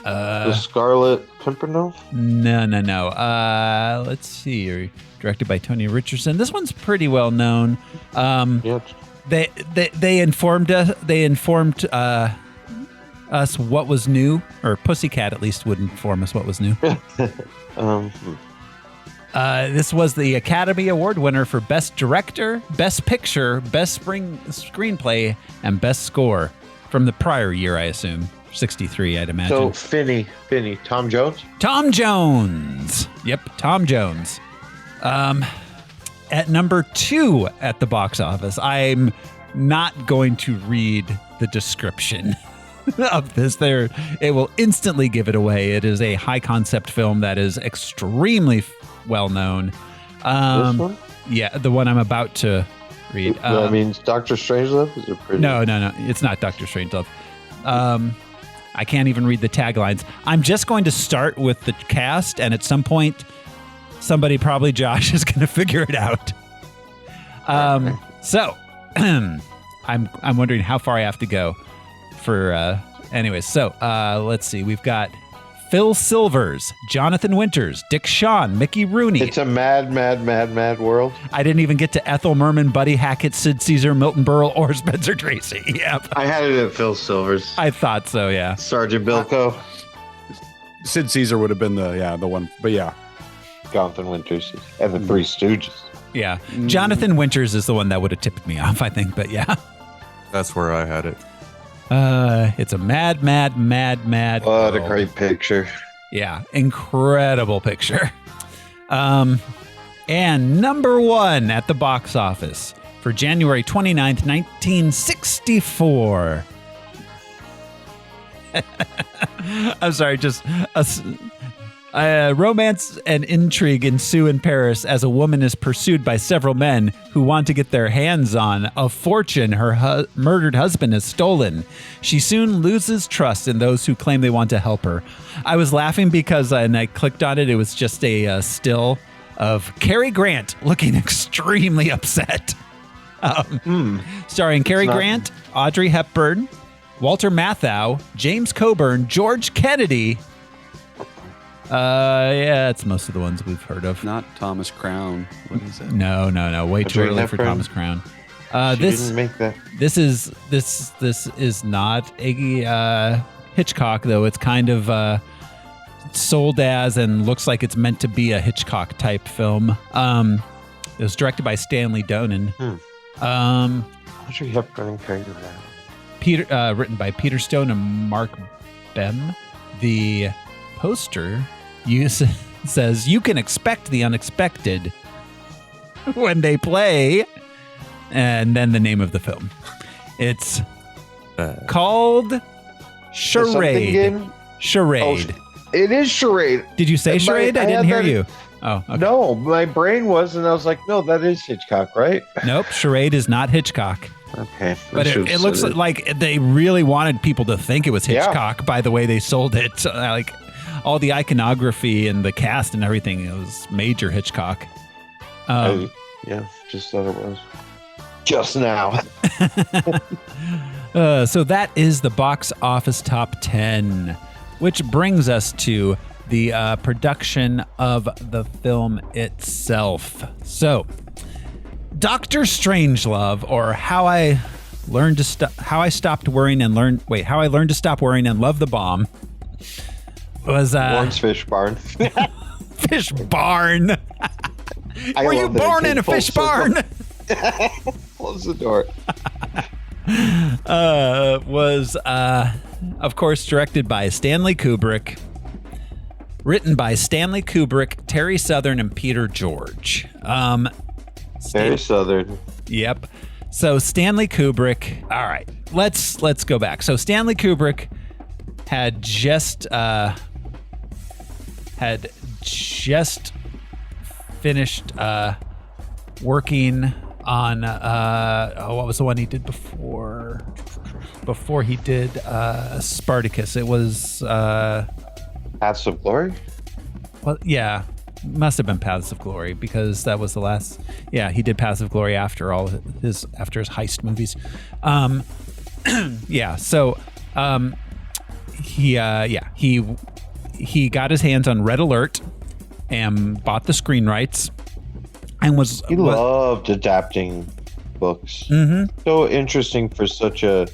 [SPEAKER 2] The Scarlet Pimpernel?
[SPEAKER 1] No. Let's see. Directed by Tony Richardson. This one's pretty well known.
[SPEAKER 2] Yeah.
[SPEAKER 1] They informed us. They informed us what was new, or Pussycat at least would inform us what was new. This was the Academy Award winner for Best Director, Best Picture, Best Screenplay, and Best Score from the prior year, I assume. 63, I'd imagine.
[SPEAKER 2] So Finney, Tom Jones?
[SPEAKER 1] Tom Jones. Yep, Tom Jones. At number 2 at the box office, I'm not going to read the description of this. It will instantly give it away. It is a high concept film that is extremely well known.
[SPEAKER 2] This one?
[SPEAKER 1] Yeah, the one I'm about to read.
[SPEAKER 2] I mean, Dr. Strangelove is a pretty.
[SPEAKER 1] No, it's not Dr. Strangelove. I can't even read the taglines. I'm just going to start with the cast, and at some point, somebody, probably Josh, is going to figure it out. So, I'm wondering how far I have to go for. Anyways, so let's see. We've got Phil Silvers, Jonathan Winters, Dick Shawn, Mickey Rooney.
[SPEAKER 2] It's a mad world.
[SPEAKER 1] I didn't even get to Ethel Merman, Buddy Hackett, Sid Caesar, Milton Berle, or Spencer Tracy. Yep.
[SPEAKER 2] I had it at Phil Silvers.
[SPEAKER 1] I thought so, yeah.
[SPEAKER 2] Sergeant Bilko.
[SPEAKER 3] Sid Caesar would have been the one, but yeah.
[SPEAKER 2] Jonathan Winters and the Three Stooges.
[SPEAKER 1] Yeah. Jonathan Winters is the one that would have tipped me off, I think, but yeah.
[SPEAKER 4] That's where I had it.
[SPEAKER 1] It's a mad
[SPEAKER 2] What
[SPEAKER 1] world.
[SPEAKER 2] a great picture.
[SPEAKER 1] Yeah, incredible picture. And number one at the box office for January 29th, 1964. I'm sorry, just romance and intrigue ensue in Paris as a woman is pursued by several men who want to get their hands on a fortune her murdered husband has stolen. She soon loses trust in those who claim they want to help her. I was laughing because, and I clicked on it, it was just a still of Cary Grant looking extremely upset. Starring Cary Grant, Audrey Hepburn, Walter Matthau, James Coburn, George Kennedy. Yeah, it's most of the ones we've heard of.
[SPEAKER 3] Not Thomas Crown. What is it?
[SPEAKER 1] No. Way too early for Thomas Crown. This
[SPEAKER 2] didn't make that.
[SPEAKER 1] This is not a Hitchcock, though. It's kind of sold as and looks like it's meant to be a Hitchcock type film. It was directed by Stanley Donen.
[SPEAKER 2] Audrey Hepburn and Cary Grant.
[SPEAKER 1] Written by Peter Stone and Mark Bem. The poster says you can expect the unexpected when they play, and then the name of the film. It's called Charade. Charade.
[SPEAKER 2] Oh, it is Charade.
[SPEAKER 1] Did you say Charade? I didn't hear you. Oh, okay.
[SPEAKER 2] No, my brain was, and I was like, no, that is Hitchcock, right?
[SPEAKER 1] Nope, Charade is not Hitchcock.
[SPEAKER 2] Okay.
[SPEAKER 1] But it looks like they really wanted people to think it was Hitchcock by the way they sold it. Like all the iconography and the cast and everything, it was major Hitchcock.
[SPEAKER 2] Just thought it was. Just now.
[SPEAKER 1] So that is the box office top 10, which brings us to the production of the film itself. So, Dr. Strangelove, or How I Learned to Stop Worrying and Love the Bomb, was
[SPEAKER 2] Warren's Fish Barn.
[SPEAKER 1] Fish barn. Were you born in a fish barn?
[SPEAKER 2] Close the door.
[SPEAKER 1] Was of course directed by Stanley Kubrick, written by Stanley Kubrick, Terry Southern, and Peter George.
[SPEAKER 2] Terry Southern.
[SPEAKER 1] Yep. So Stanley Kubrick. All right, let's go back. So Stanley Kubrick had just finished working on what was the one he did before he did Spartacus? It was
[SPEAKER 2] Paths of Glory?
[SPEAKER 1] Well, yeah, must have been Paths of Glory because that was the last. Yeah, he did Paths of Glory after his heist movies. Yeah, so he got his hands on Red Alert and bought the screen rights and
[SPEAKER 2] he loved adapting books.
[SPEAKER 1] Mm-hmm.
[SPEAKER 2] So interesting for such a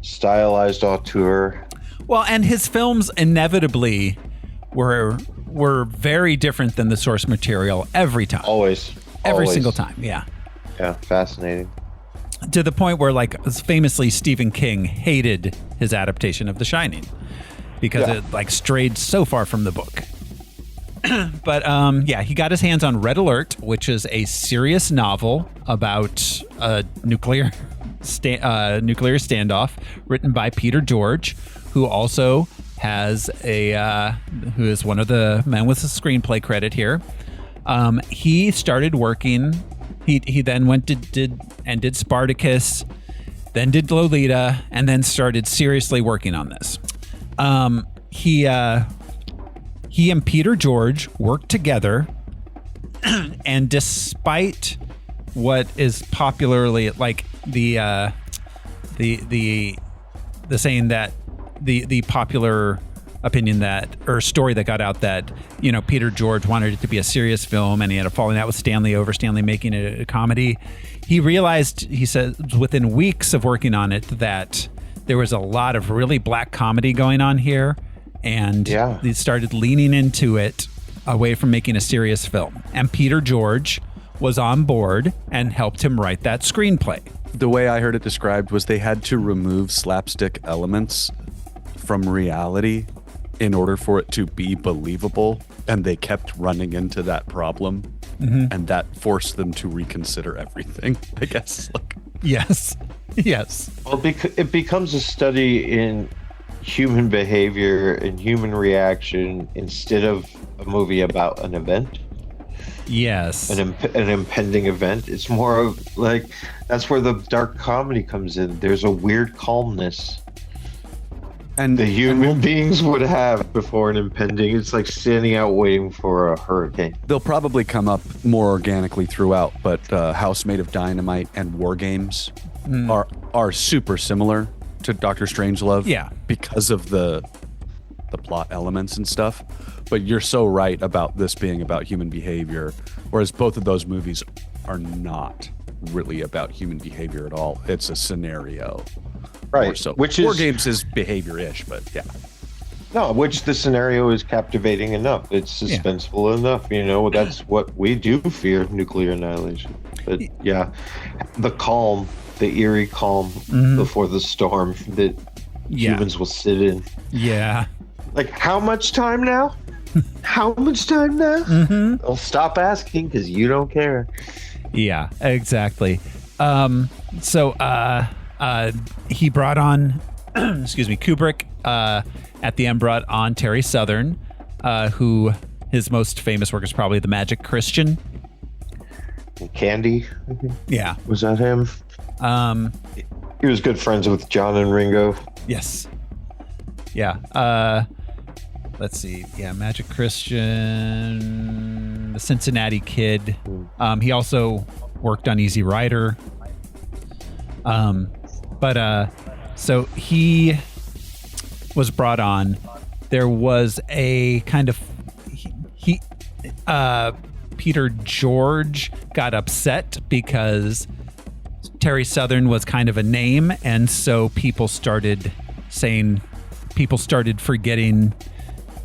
[SPEAKER 2] stylized auteur.
[SPEAKER 1] Well, and his films inevitably were very different than the source material every time. Every single time. Yeah.
[SPEAKER 2] Yeah, fascinating.
[SPEAKER 1] To the point where, like, famously, Stephen King hated his adaptation of The Shining because it strayed so far from the book. But he got his hands on Red Alert, which is a serious novel about a nuclear Nuclear Standoff, written by Peter George, who also has who is one of the men with a screenplay credit here. He started working. He then went to did Spartacus, then did Lolita, and then started seriously working on this. He and Peter George worked together, and despite what is popularly like the saying that the popular opinion that, or story that got out, that, you know, Peter George wanted it to be a serious film and he had a falling out with Stanley over Stanley making it a comedy. He realized, he said, within weeks of working on it, that there was a lot of really black comedy going on here, and he started leaning into it away from making a serious film. And Peter George was on board and helped him write that screenplay.
[SPEAKER 3] The way I heard it described was they had to remove slapstick elements from reality in order for it to be believable, and they kept running into that problem, and that forced them to reconsider everything, I guess.
[SPEAKER 1] Yes.
[SPEAKER 2] Well, it becomes a study in human behavior and human reaction instead of a movie about an event.
[SPEAKER 1] Yes.
[SPEAKER 2] An impending event. It's more of like, that's where the dark comedy comes in. There's a weird calmness and the human beings would have before an impending. It's like standing out waiting for a hurricane.
[SPEAKER 3] They'll probably come up more organically throughout, but House Made of Dynamite and War Games are super similar to Dr. Strangelove.
[SPEAKER 1] Yeah.
[SPEAKER 3] Because of the plot elements and stuff. But you're so right about this being about human behavior, whereas both of those movies are not really about human behavior at all. It's a scenario.
[SPEAKER 2] Right.
[SPEAKER 3] So
[SPEAKER 2] which
[SPEAKER 3] War Games is behavior-ish, but yeah.
[SPEAKER 2] No, which the scenario is captivating enough. It's suspenseful enough, you know. That's what we do fear, nuclear annihilation. But yeah, the calm, the eerie calm before the storm that humans will sit in.
[SPEAKER 1] Yeah.
[SPEAKER 2] Like, how much time now? How much time now? I'll stop asking because you don't care.
[SPEAKER 1] Yeah, exactly. So he brought on, Kubrick at the end brought on Terry Southern, who his most famous work is probably The Magic Christian.
[SPEAKER 2] Candy.
[SPEAKER 1] Yeah.
[SPEAKER 2] Was that him? He was good friends with John and Ringo.
[SPEAKER 1] Yes. Yeah. Let's see. Yeah, Magic Christian, The Cincinnati Kid. He also worked on Easy Rider. So he was brought on. There was a kind of Peter George got upset because Terry Southern was kind of a name, and so people started forgetting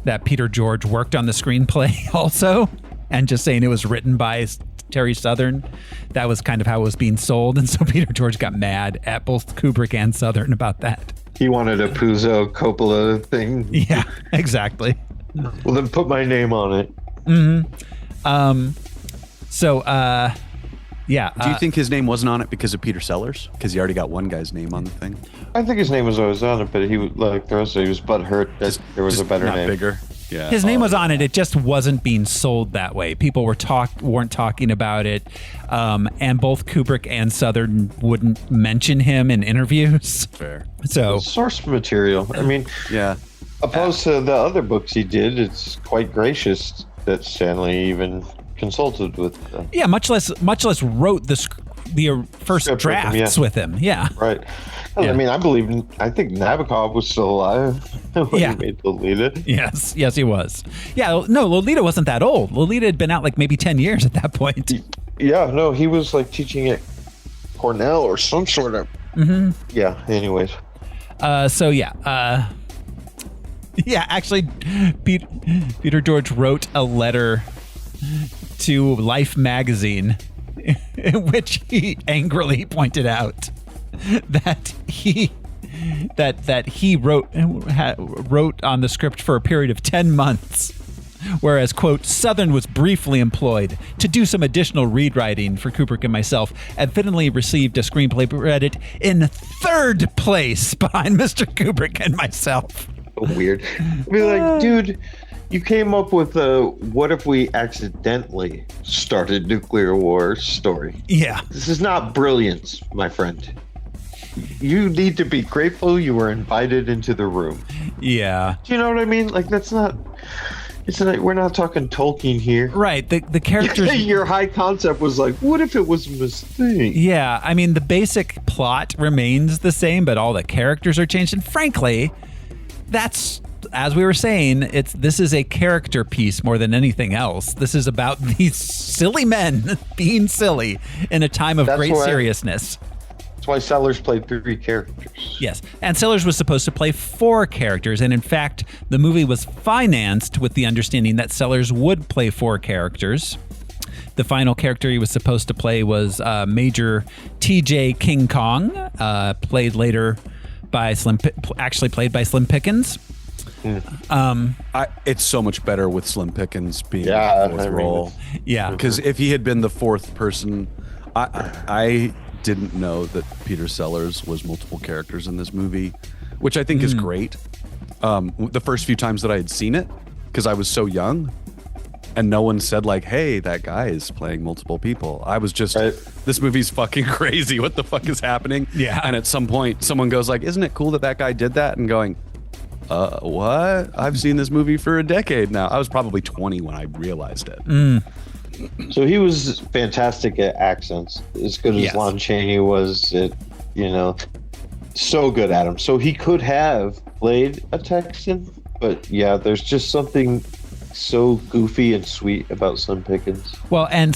[SPEAKER 1] that Peter George worked on the screenplay also, and just saying it was written by Terry Southern. That was kind of how it was being sold, and so Peter George got mad at both Kubrick and Southern about that.
[SPEAKER 2] He wanted a Puzo Coppola thing.
[SPEAKER 1] Yeah, exactly.
[SPEAKER 2] Well, then put my name on it.
[SPEAKER 1] Yeah.
[SPEAKER 3] Do you think his name wasn't on it because of Peter Sellers? Because he already got one guy's name on the thing?
[SPEAKER 2] I think his name was always on it, but he was like the rest of it, he was butthurt that there was a better name.
[SPEAKER 3] Bigger. Yeah.
[SPEAKER 1] His name was on it. It just wasn't being sold that way. People weren't talking about it, and both Kubrick and Southern wouldn't mention him in interviews.
[SPEAKER 3] Fair.
[SPEAKER 1] So
[SPEAKER 2] source material. I mean,
[SPEAKER 3] yeah.
[SPEAKER 2] Opposed to the other books he did, it's quite gracious that Stanley even consulted with.
[SPEAKER 1] Yeah, much less wrote the first drafts with him. Yeah.
[SPEAKER 2] Right. Well, I mean, I think Nabokov was still alive when he made Lolita.
[SPEAKER 1] Yes, he was. Yeah, no, Lolita wasn't that old. Lolita had been out like maybe 10 years at that point.
[SPEAKER 2] Yeah, no, he was like teaching at Cornell or some sort of. Yeah, anyways. Actually, Peter George wrote a letter to Life magazine in which he angrily pointed out that he wrote on the script for a period of 10 months
[SPEAKER 1] Whereas, quote, Southern was briefly employed to do some additional read writing for Kubrick and myself, and fittingly received a screenplay credit in third place behind Mr. Kubrick and myself.
[SPEAKER 2] Weird. I'd be like, dude, you came up with a what if we accidentally started nuclear war story.
[SPEAKER 1] Yeah.
[SPEAKER 2] This is not brilliance, my friend. You need to be grateful you were invited into the room.
[SPEAKER 1] Yeah.
[SPEAKER 2] Do you know what I mean? Like, that's not... we're not talking Tolkien here.
[SPEAKER 1] Right. The characters...
[SPEAKER 2] Your high concept was like, what if it was a mistake?
[SPEAKER 1] Yeah. I mean, the basic plot remains the same, but all the characters are changed. And frankly, that's... As we were saying, this is a character piece more than anything else. This is about these silly men being silly in a time of great seriousness.
[SPEAKER 2] That's why Sellers played 3 characters.
[SPEAKER 1] Yes, and Sellers was supposed to play 4 characters, and in fact, the movie was financed with the understanding that Sellers would play 4 characters. The final character he was supposed to play was Major T.J. King Kong, played by Slim Pickens.
[SPEAKER 3] It's so much better with Slim Pickens being
[SPEAKER 2] the
[SPEAKER 3] fourth role.
[SPEAKER 1] Yeah,
[SPEAKER 3] because if he had been the 4th person, I didn't know that Peter Sellers was multiple characters in this movie, which I think is great. The first few times that I had seen it, because I was so young, and no one said like, "Hey, that guy is playing multiple people." I was just, this movie's fucking crazy. What the fuck is happening?
[SPEAKER 1] Yeah.
[SPEAKER 3] And at some point, someone goes like, "Isn't it cool that guy did that?" And going, what? I've seen this movie for a decade now. I was probably 20 when I realized it.
[SPEAKER 2] So he was fantastic at accents, as good as Lon Chaney was at, so good at them. So he could have played a Texan, but yeah, there's just something so goofy and sweet about Slim Pickens.
[SPEAKER 1] Well, and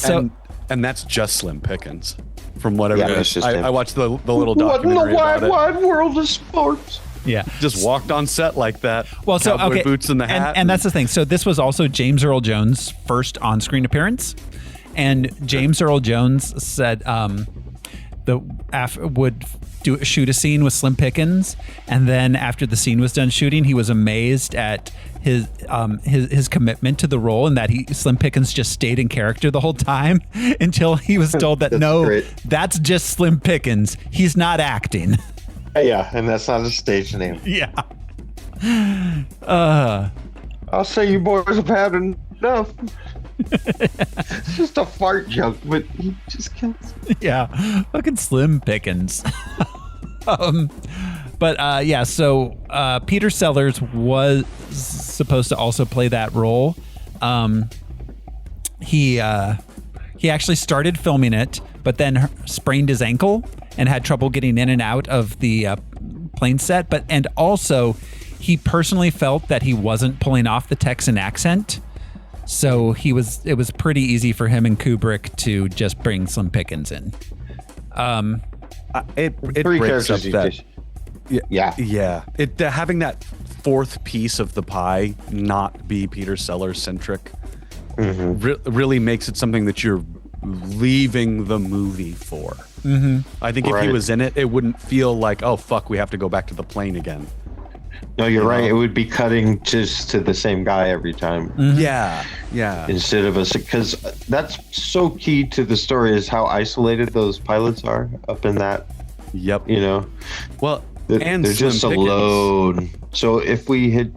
[SPEAKER 3] that's just Slim Pickens. From whatever I watched the little
[SPEAKER 2] What in
[SPEAKER 3] documentary
[SPEAKER 2] the
[SPEAKER 3] about
[SPEAKER 2] wide world of sports?
[SPEAKER 1] Yeah,
[SPEAKER 3] just walked on set like that.
[SPEAKER 1] Well, so
[SPEAKER 3] cowboy boots and the hat,
[SPEAKER 1] and that's the thing. So this was also James Earl Jones' first on-screen appearance, and James Earl Jones said would shoot a scene with Slim Pickens, and then after the scene was done shooting, he was amazed at his commitment to the role, and that Slim Pickens just stayed in character the whole time until he was told that that's just Slim Pickens. He's not acting.
[SPEAKER 2] Yeah, and that's not a stage name.
[SPEAKER 1] Yeah.
[SPEAKER 2] I'll say you boys have had enough. It's just a fart joke, but he just kills.
[SPEAKER 1] Yeah, fucking Slim Pickens. So Peter Sellers was supposed to also play that role. He actually started filming it, but then sprained his ankle and had trouble getting in and out of the plane set. And also, he personally felt that he wasn't pulling off the Texan accent. So it was pretty easy for him and Kubrick to just bring Slim Pickens in.
[SPEAKER 3] It
[SPEAKER 2] 3
[SPEAKER 3] breaks up
[SPEAKER 2] characters.
[SPEAKER 3] Yeah. Having that 4th piece of the pie not be Peter Sellers centric really makes it something that you're leaving the movie for. I think if he was in it, it wouldn't feel like, oh fuck, we have to go back to the plane again.
[SPEAKER 2] No, you're right. It would be cutting just to the same guy every time.
[SPEAKER 3] Yeah.
[SPEAKER 2] Instead of because that's so key to the story is how isolated those pilots are up in that.
[SPEAKER 3] Yep.
[SPEAKER 2] Well, they're just alone. So if we had,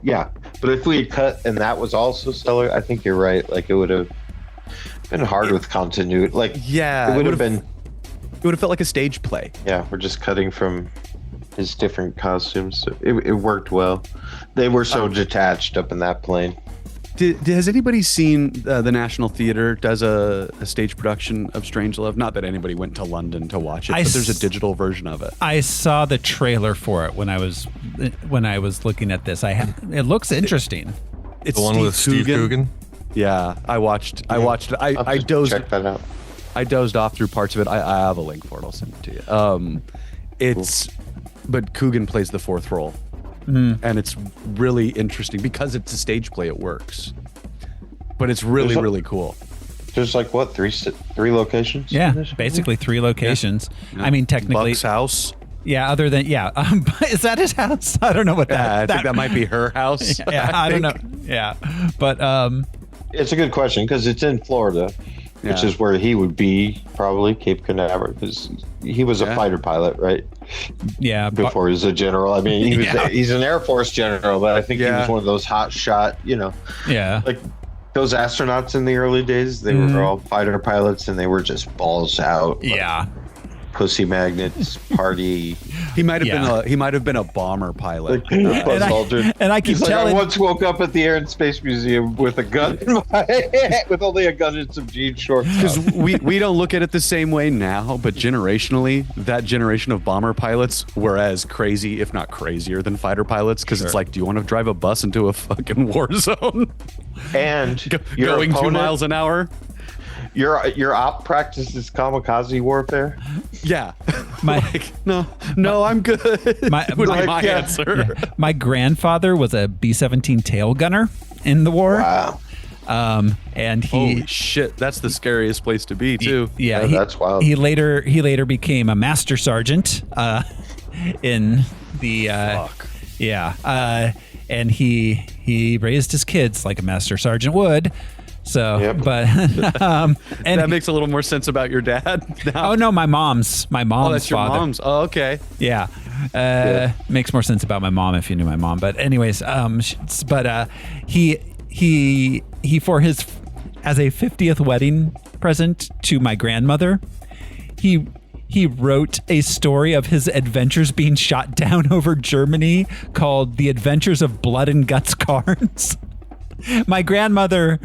[SPEAKER 2] but if we had cut and that was also Stellar, I think you're right. Like it would have been hard with continuity. Like it would have been.
[SPEAKER 3] It would have felt like a stage play.
[SPEAKER 2] Yeah, we're just cutting from his different costumes. It worked well. They were so detached up in that plane.
[SPEAKER 3] Has anybody seen the National Theatre does a stage production of Strangelove? Not that anybody went to London to watch it, but there's a digital version of it.
[SPEAKER 1] I saw the trailer for it when I was looking at this. It looks interesting.
[SPEAKER 3] It's
[SPEAKER 4] the one with Steve Coogan.
[SPEAKER 3] Yeah, I watched it. I dozed.
[SPEAKER 2] Check that out.
[SPEAKER 3] I dozed off through parts of it. I have a link for it. I'll send it to you. But Coogan plays the 4th role, and it's really interesting because it's a stage play. It works, but it's really cool.
[SPEAKER 2] There's like what three locations?
[SPEAKER 1] Yeah, basically 3 locations. Yeah. I mean, technically,
[SPEAKER 3] Buck's house.
[SPEAKER 1] Yeah, other than is that his house? I don't know what that.
[SPEAKER 3] I think that might be her house.
[SPEAKER 1] Yeah, I don't know. Yeah, but
[SPEAKER 2] It's a good question because it's in Florida, which is where he would be, probably Cape Canaveral, because he was a fighter pilot, right?
[SPEAKER 1] Yeah.
[SPEAKER 2] Before he was a general. I mean, he's an Air Force general, but I think he was one of those hot shot,
[SPEAKER 1] Yeah.
[SPEAKER 2] like those astronauts in the early days. They were all fighter pilots, and they were just balls out.
[SPEAKER 1] Yeah.
[SPEAKER 2] Pussy magnets, party.
[SPEAKER 3] He might have been a bomber pilot.
[SPEAKER 2] And
[SPEAKER 1] I keep telling.
[SPEAKER 2] I once woke up at the Air and Space Museum with a gun in my hand, with only a gun and some jean shorts.
[SPEAKER 3] Because we don't look at it the same way now, but generationally, that generation of bomber pilots were as crazy, if not crazier, than fighter pilots. Because it's like, do you want to drive a bus into a fucking war zone?
[SPEAKER 2] And
[SPEAKER 3] going 2 miles an hour?
[SPEAKER 2] Your op practices kamikaze warfare?
[SPEAKER 3] Yeah. No, I'm good. Would be my answer.
[SPEAKER 1] Yeah. My grandfather was a B-17 tail gunner in the war.
[SPEAKER 2] Wow.
[SPEAKER 1] And
[SPEAKER 3] holy shit, that's the scariest place to be too.
[SPEAKER 2] That's wild.
[SPEAKER 1] He later became a master sergeant in the and he raised his kids like a master sergeant would. So, but
[SPEAKER 3] and that makes a little more sense about your dad now.
[SPEAKER 1] Oh no, my mom's
[SPEAKER 3] Oh, that's
[SPEAKER 1] father.
[SPEAKER 3] your mom's. Oh, okay.
[SPEAKER 1] Yeah. Makes more sense about my mom if you knew my mom. But anyways, he for his as a 50th wedding present to my grandmother, he wrote a story of his adventures being shot down over Germany called The Adventures of Blood and Guts Cards. My grandmother,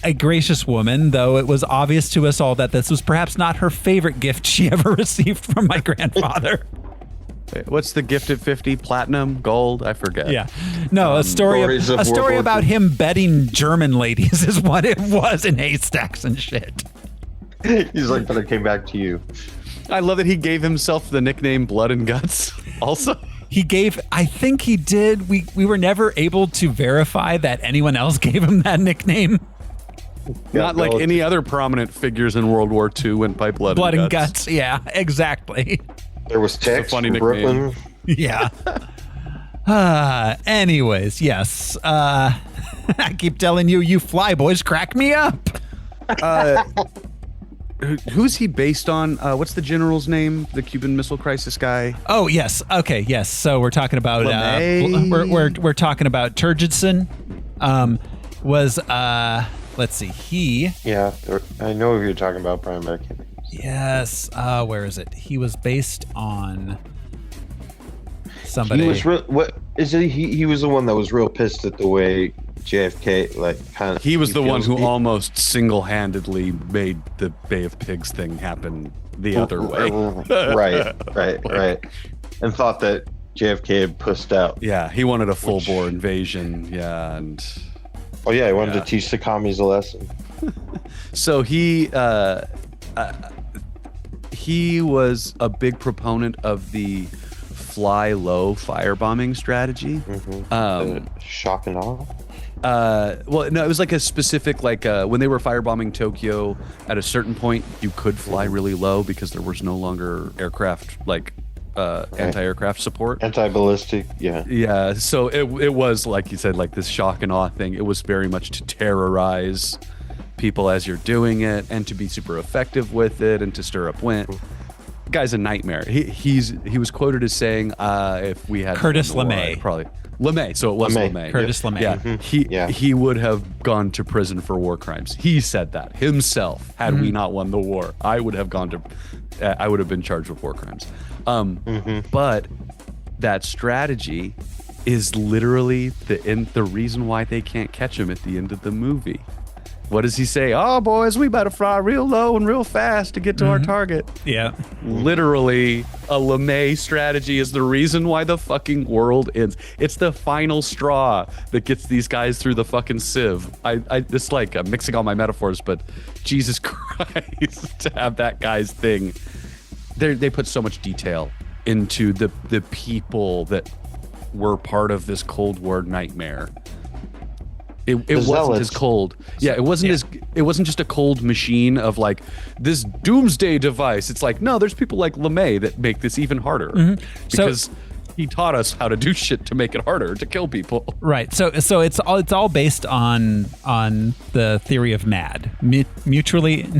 [SPEAKER 1] a gracious woman, though it was obvious to us all that this was perhaps not her favorite gift she ever received from my grandfather.
[SPEAKER 3] What's the gift at 50? Platinum? Gold? I forget.
[SPEAKER 1] Yeah. No, a story about him betting German ladies is what it was in haystacks and shit.
[SPEAKER 2] He's like, but it came back to you.
[SPEAKER 3] I love that he gave himself the nickname Blood and Guts also.
[SPEAKER 1] I think he did. We were never able to verify that anyone else gave him that nickname.
[SPEAKER 3] Not like any other prominent figures in World War II went by Blood and
[SPEAKER 1] Guts. Yeah, exactly.
[SPEAKER 2] There was Tex
[SPEAKER 3] funny
[SPEAKER 2] from Brooklyn.
[SPEAKER 1] Yeah. Anyways, yes. I keep telling you flyboys crack me up.
[SPEAKER 3] Who's he based on? What's the general's name? The Cuban Missile Crisis guy?
[SPEAKER 1] Oh, yes. Okay, yes. So we're talking about we're talking about Turgidson. Let's see.
[SPEAKER 2] I know who you're talking about, Brian, but I can't.
[SPEAKER 1] Yes. Where is it? He was based on somebody.
[SPEAKER 2] He was he was the one that was real pissed at the way JFK
[SPEAKER 3] he was the one who almost single-handedly made the Bay of Pigs thing happen the other way.
[SPEAKER 2] Right. And thought that JFK had pushed out.
[SPEAKER 3] Yeah, he wanted a full-bore invasion. Yeah, and
[SPEAKER 2] he wanted to teach the commies a lesson.
[SPEAKER 3] So he was a big proponent of the fly low firebombing strategy.
[SPEAKER 2] Shock and awe.
[SPEAKER 3] Well, no, it was like a specific, when they were firebombing Tokyo, at a certain point, you could fly really low because there was no longer aircraft, anti-aircraft support.
[SPEAKER 2] Anti-ballistic, yeah.
[SPEAKER 3] Yeah, so it was, like you said, like this shock and awe thing. It was very much to terrorize people as you're doing it and to be super effective with it and to stir up wind. The guy's a nightmare. He was quoted as saying, if we had
[SPEAKER 1] Curtis LeMay.
[SPEAKER 3] Probably LeMay, so it was LeMay.
[SPEAKER 1] Curtis LeMay.
[SPEAKER 3] Yeah, he would have gone to prison for war crimes. He said that himself. Had we not won the war, I would have been charged with war crimes. But that strategy is literally the reason why they can't catch him at the end of the movie. What does he say? Oh, boys, we better fly real low and real fast to get to our target.
[SPEAKER 1] Yeah.
[SPEAKER 3] Literally, a LeMay strategy is the reason why the fucking world ends. It's the final straw that gets these guys through the fucking sieve. It's like I'm mixing all my metaphors, but Jesus Christ, to have that guy's thing. They put so much detail into the people that were part of this Cold War nightmare. It wasn't as cold. Yeah, it wasn't just a cold machine of like this doomsday device. It's like, no, there's people like LeMay that make this even harder. Because He taught us how to do shit to make it harder to kill people.
[SPEAKER 1] Right. So it's all based on the theory of MAD, mutually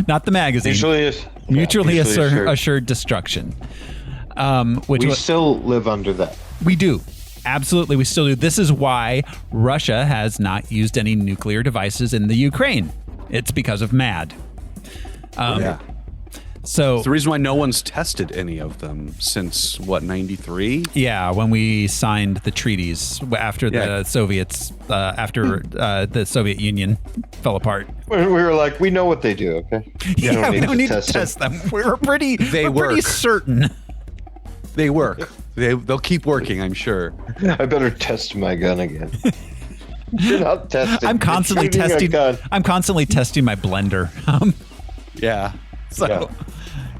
[SPEAKER 1] not the magazine. Mutually assured destruction. Which
[SPEAKER 2] we still live under that.
[SPEAKER 1] We do. Absolutely, we still do. This is why Russia has not used any nuclear devices in the Ukraine. It's because of MAD. So
[SPEAKER 3] it's the reason why no one's tested any of them since, what, 93?
[SPEAKER 1] Yeah, when we signed the treaties after the Soviets, the Soviet Union fell apart.
[SPEAKER 2] We were like, we know what they do, okay?
[SPEAKER 1] We don't need to test them. We're pretty certain.
[SPEAKER 3] They work. They'll keep working, I'm sure.
[SPEAKER 2] I better test my gun again. You're not testing.
[SPEAKER 1] I'm constantly testing my blender.
[SPEAKER 3] Yeah.
[SPEAKER 1] So,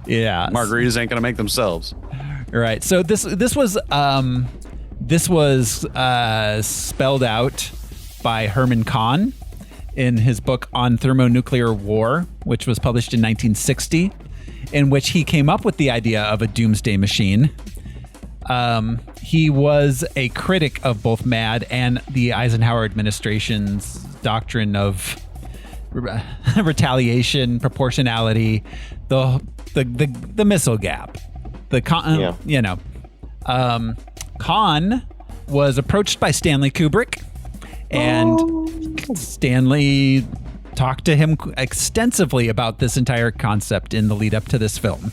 [SPEAKER 1] yeah.
[SPEAKER 3] Margaritas ain't gonna make themselves.
[SPEAKER 1] Right. So this was spelled out by Herman Kahn in his book on thermonuclear war, which was published in 1960, in which he came up with the idea of a doomsday machine. He was a critic of both MAD and the Eisenhower administration's doctrine of retaliation, proportionality, the missile gap. Kahn was approached by Stanley Kubrick, and Stanley talked to him extensively about this entire concept in the lead up to this film.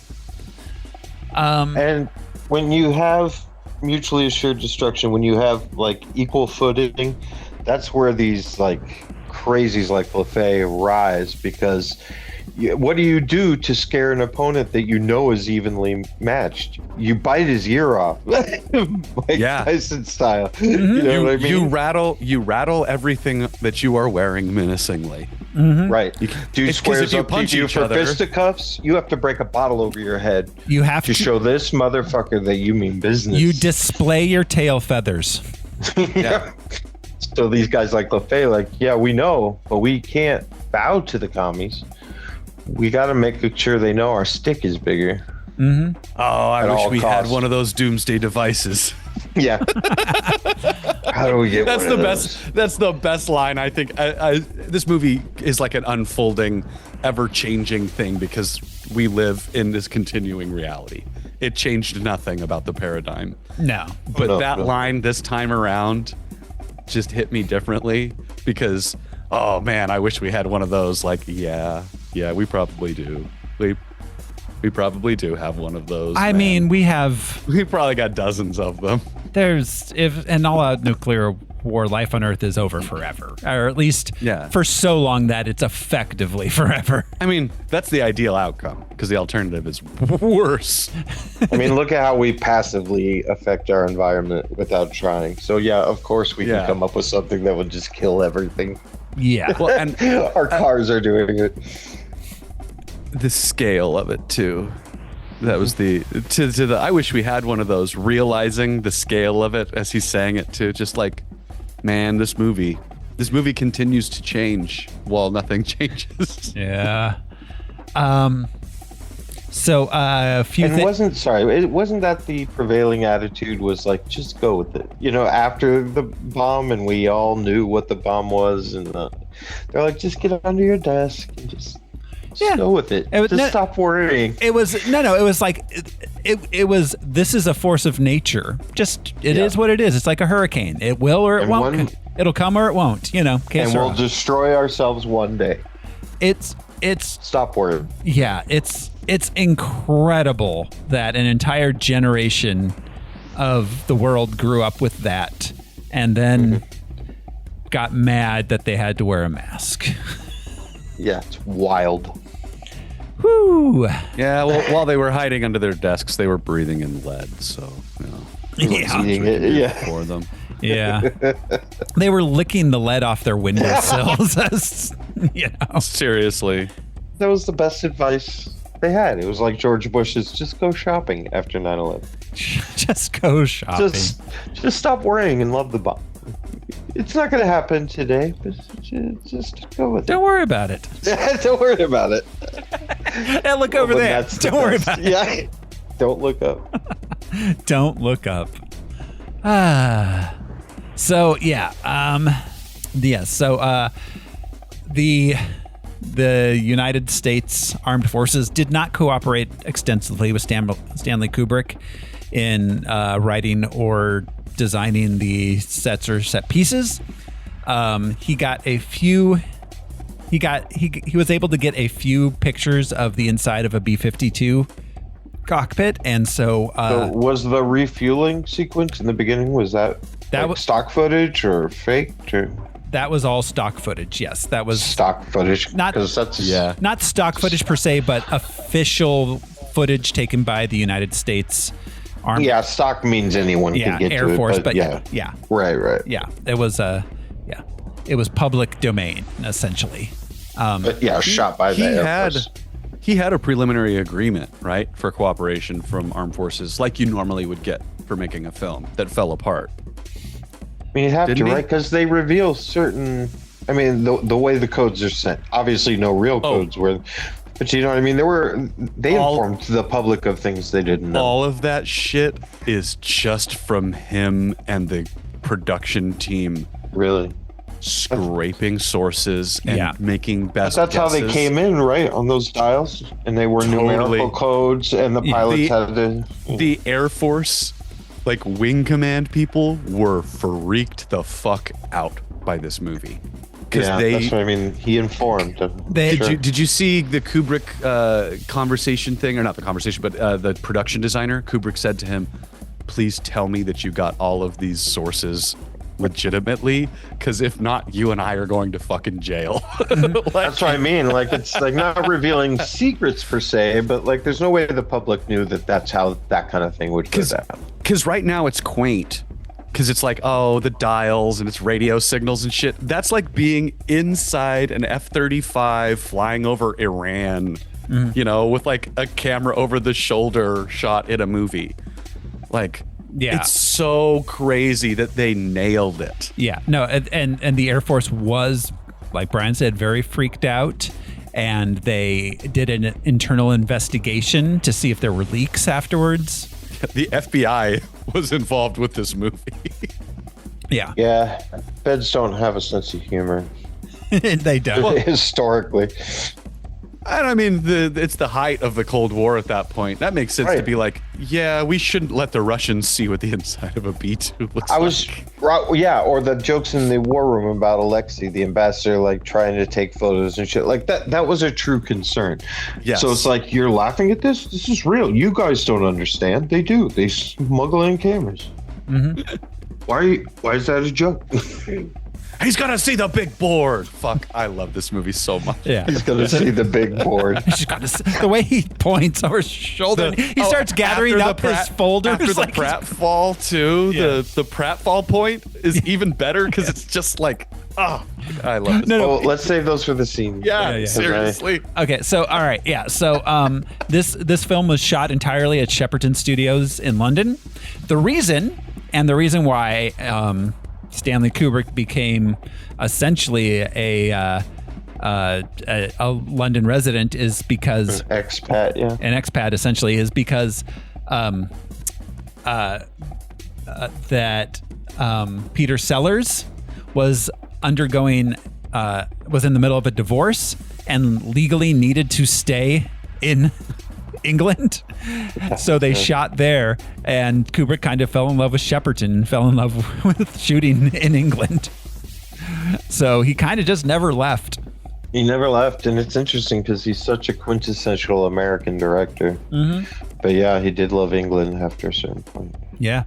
[SPEAKER 2] And when you have mutually assured destruction, when you have like equal footing, that's where these like crazies like LaFay rise, because what do you do to scare an opponent that you know is evenly matched? You bite his ear off, Tyson style. You know what I mean?
[SPEAKER 3] You rattle everything that you are wearing menacingly.
[SPEAKER 1] Mm-hmm.
[SPEAKER 2] Right. Do squares up to you for fisticuffs? You have to break a bottle over your head.
[SPEAKER 1] You have to
[SPEAKER 2] show this motherfucker that you mean business.
[SPEAKER 1] You display your tail feathers.
[SPEAKER 2] Yeah. So these guys like LaFay, like, yeah, we know, but we can't bow to the commies. We got to make sure they know our stick is bigger.
[SPEAKER 1] Mm-hmm.
[SPEAKER 3] Oh, I wish we had one of those doomsday devices.
[SPEAKER 2] Yeah. How do we get
[SPEAKER 3] that's
[SPEAKER 2] one
[SPEAKER 3] the
[SPEAKER 2] of
[SPEAKER 3] best
[SPEAKER 2] those?
[SPEAKER 3] That's the best line, I think. This movie is like an unfolding, ever-changing thing because we live in this continuing reality. It changed nothing about the paradigm.
[SPEAKER 1] No.
[SPEAKER 3] But that line this time around just hit me differently because, oh man, I wish we had one of those. Like, yeah, we probably do. We probably do have one of those.
[SPEAKER 1] I mean, we probably
[SPEAKER 3] got dozens of them.
[SPEAKER 1] There's if an all-out nuclear war, life on Earth is over forever, or at least for so long that it's effectively forever.
[SPEAKER 3] I mean, that's the ideal outcome because the alternative is worse.
[SPEAKER 2] I mean, look at how we passively affect our environment without trying. So yeah, of course we can come up with something that would just kill everything.
[SPEAKER 1] Yeah.
[SPEAKER 3] Well, and
[SPEAKER 2] our cars are doing it.
[SPEAKER 3] The scale of it too. That was the I wish we had one of those, realizing the scale of it as he's saying it too. Just like, man, this movie continues to change while nothing changes.
[SPEAKER 1] Yeah. So a few
[SPEAKER 2] things. It wasn't that the prevailing attitude was like, just go with it. You know, after the bomb, and we all knew what the bomb was, and they're like, just get under your desk and just go with it. Stop worrying.
[SPEAKER 1] It was It was like it was. This is a force of nature. It is what it is. It's like a hurricane. It will or it won't. It'll come or it won't. You know.
[SPEAKER 2] And we'll destroy ourselves one day.
[SPEAKER 1] It's
[SPEAKER 2] stop worrying.
[SPEAKER 1] Yeah. It's incredible that an entire generation of the world grew up with that, and then got mad that they had to wear a mask.
[SPEAKER 2] Yeah, it's wild.
[SPEAKER 1] Whew.
[SPEAKER 3] Yeah, well, while they were hiding under their desks, they were breathing in lead, so, for them.
[SPEAKER 1] Yeah. They were licking the lead off their windowsills.
[SPEAKER 3] Seriously.
[SPEAKER 2] That was the best advice they had. It was like George Bush's, just go shopping after 9/11.
[SPEAKER 1] Just go shopping.
[SPEAKER 2] Just stop worrying and love the bomb. It's not going to happen today, but just go with it.
[SPEAKER 1] Don't worry about it.
[SPEAKER 2] Don't worry about it.
[SPEAKER 1] Hey, look over there. Don't worry about it.
[SPEAKER 2] Yeah. Don't look up.
[SPEAKER 1] Don't look up. So yeah, the United States Armed Forces did not cooperate extensively with Stanley Kubrick in writing or designing the sets or set pieces. He was able to get a few pictures of the inside of a B-52 cockpit, and so
[SPEAKER 2] was the refueling sequence in the beginning, was that was stock footage or faked, or
[SPEAKER 1] that was all stock footage? Yes, that was
[SPEAKER 2] stock footage.
[SPEAKER 1] Not stock footage per se, but official footage taken by the United States Army.
[SPEAKER 2] Yeah, stock means anyone can get
[SPEAKER 1] Air
[SPEAKER 2] to
[SPEAKER 1] Force,
[SPEAKER 2] it,
[SPEAKER 1] but yeah,
[SPEAKER 2] right.
[SPEAKER 1] Yeah, it was it was public domain essentially.
[SPEAKER 2] But yeah, shot by the Air Force.
[SPEAKER 3] He had a preliminary agreement, right, for cooperation from armed forces, like you normally would get for making a film that fell apart.
[SPEAKER 2] I mean, you have to, right? Because they reveal certain. I mean, the way the codes are sent. Obviously, no real codes were, but you know what I mean. They informed the public of things they didn't know.
[SPEAKER 3] All of that shit is just from him and the production team.
[SPEAKER 2] Really.
[SPEAKER 3] Scraping sources and making best
[SPEAKER 2] That's
[SPEAKER 3] guesses.
[SPEAKER 2] how they came in, right, on those dials, and they were numerical codes, and the pilots had to.
[SPEAKER 3] The Air Force, like wing command people, were freaked the fuck out by this movie because
[SPEAKER 2] that's what I mean. He informed them.
[SPEAKER 3] Did you see the Kubrick conversation thing, or not the conversation, but the production designer? Kubrick said to him, "Please tell me that you got all of these sources legitimately, because if not, you and I are going to fucking jail."
[SPEAKER 2] That's what I mean. Like, it's like not revealing secrets per se, but like there's no way the public knew that that's how that kind of thing would go down.
[SPEAKER 3] Because right now it's quaint, because it's like, oh, the dials and it's radio signals and shit. That's like being inside an F-35 flying over Iran, you know, with like a camera over the shoulder shot in a movie. Like, it's so crazy that they nailed it.
[SPEAKER 1] Yeah, no, and the Air Force was, like Brian said, very freaked out, and they did an internal investigation to see if there were leaks afterwards.
[SPEAKER 3] The FBI was involved with this movie.
[SPEAKER 2] Yeah, feds don't have a sense of humor.
[SPEAKER 1] They don't.
[SPEAKER 2] Historically.
[SPEAKER 3] And I mean, it's the height of the Cold War at that point. That makes sense to be like, yeah, we shouldn't let the Russians see what the inside of a B-2 looks like.
[SPEAKER 2] Or the jokes in the war room about Alexei, the ambassador, like trying to take photos and shit. Like that was a true concern.
[SPEAKER 3] Yes.
[SPEAKER 2] So it's like, you're laughing at this? This is real. You guys don't understand. They do. They smuggle in cameras. Why is that a joke?
[SPEAKER 3] He's gonna see the big board. Fuck, I love this movie so much.
[SPEAKER 1] Yeah,
[SPEAKER 2] he's gonna see the big board.
[SPEAKER 1] He's gonna see, the way he points over his shoulder. He starts gathering up his folders.
[SPEAKER 3] After the pratfall too, the pratfall point is even better because it's just like, oh, I love this.
[SPEAKER 2] No, let's save those for the scene.
[SPEAKER 3] Yeah, seriously.
[SPEAKER 1] Okay, so all right, so this film was shot entirely at Shepperton Studios in London. The reason why Stanley Kubrick became essentially a London resident is because
[SPEAKER 2] an expat
[SPEAKER 1] essentially is because that Peter Sellers was undergoing was in the middle of a divorce and legally needed to stay in England, so they shot there, and Kubrick kind of fell in love with Shepperton and fell in love with shooting in England, so he kind of just never left.
[SPEAKER 2] He never left, and it's interesting because he's such a quintessential American director. But yeah, he did love England after a certain point.
[SPEAKER 1] Yeah,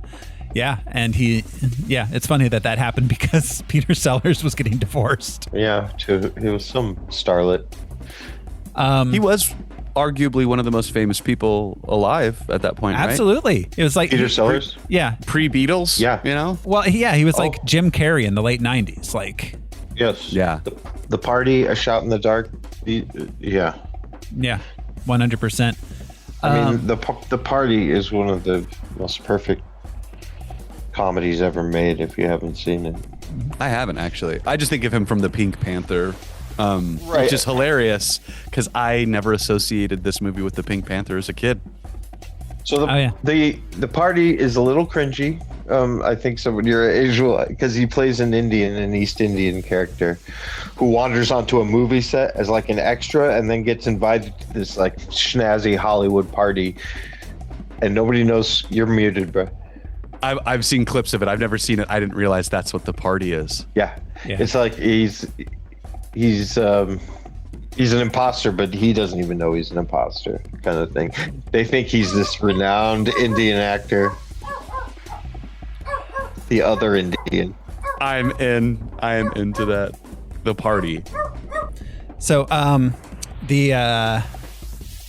[SPEAKER 1] and it's funny that happened because Peter Sellers was getting divorced.
[SPEAKER 2] Yeah, he was some starlet.
[SPEAKER 3] He was arguably one of the most famous people alive at that point.
[SPEAKER 1] Absolutely.
[SPEAKER 3] Right?
[SPEAKER 1] It was like
[SPEAKER 2] Peter Sellers.
[SPEAKER 3] Pre-Beatles.
[SPEAKER 2] Yeah,
[SPEAKER 3] you know.
[SPEAKER 1] Well, he was like Jim Carrey in the late '90s. Like,
[SPEAKER 2] yes,
[SPEAKER 3] yeah.
[SPEAKER 2] The Party, A Shot in the Dark. Yeah,
[SPEAKER 1] 100%.
[SPEAKER 2] I mean, the Party is one of the most perfect comedies ever made. If you haven't seen it,
[SPEAKER 3] I haven't actually. I just think of him from the Pink Panther.
[SPEAKER 2] Right.
[SPEAKER 3] Which is hilarious because I never associated this movie with the Pink Panther as a kid.
[SPEAKER 2] So the party is a little cringy. I think someone your age will, because he plays an East Indian character who wanders onto a movie set as like an extra and then gets invited to this like snazzy Hollywood party, and nobody knows. You're muted, bro.
[SPEAKER 3] I've seen clips of it. I've never seen it. I didn't realize that's what the party is.
[SPEAKER 2] Yeah. It's like he's an imposter, but he doesn't even know he's an imposter, kind of thing. They think he's this renowned Indian actor, the other Indian.
[SPEAKER 3] I am into that. The party.
[SPEAKER 1] So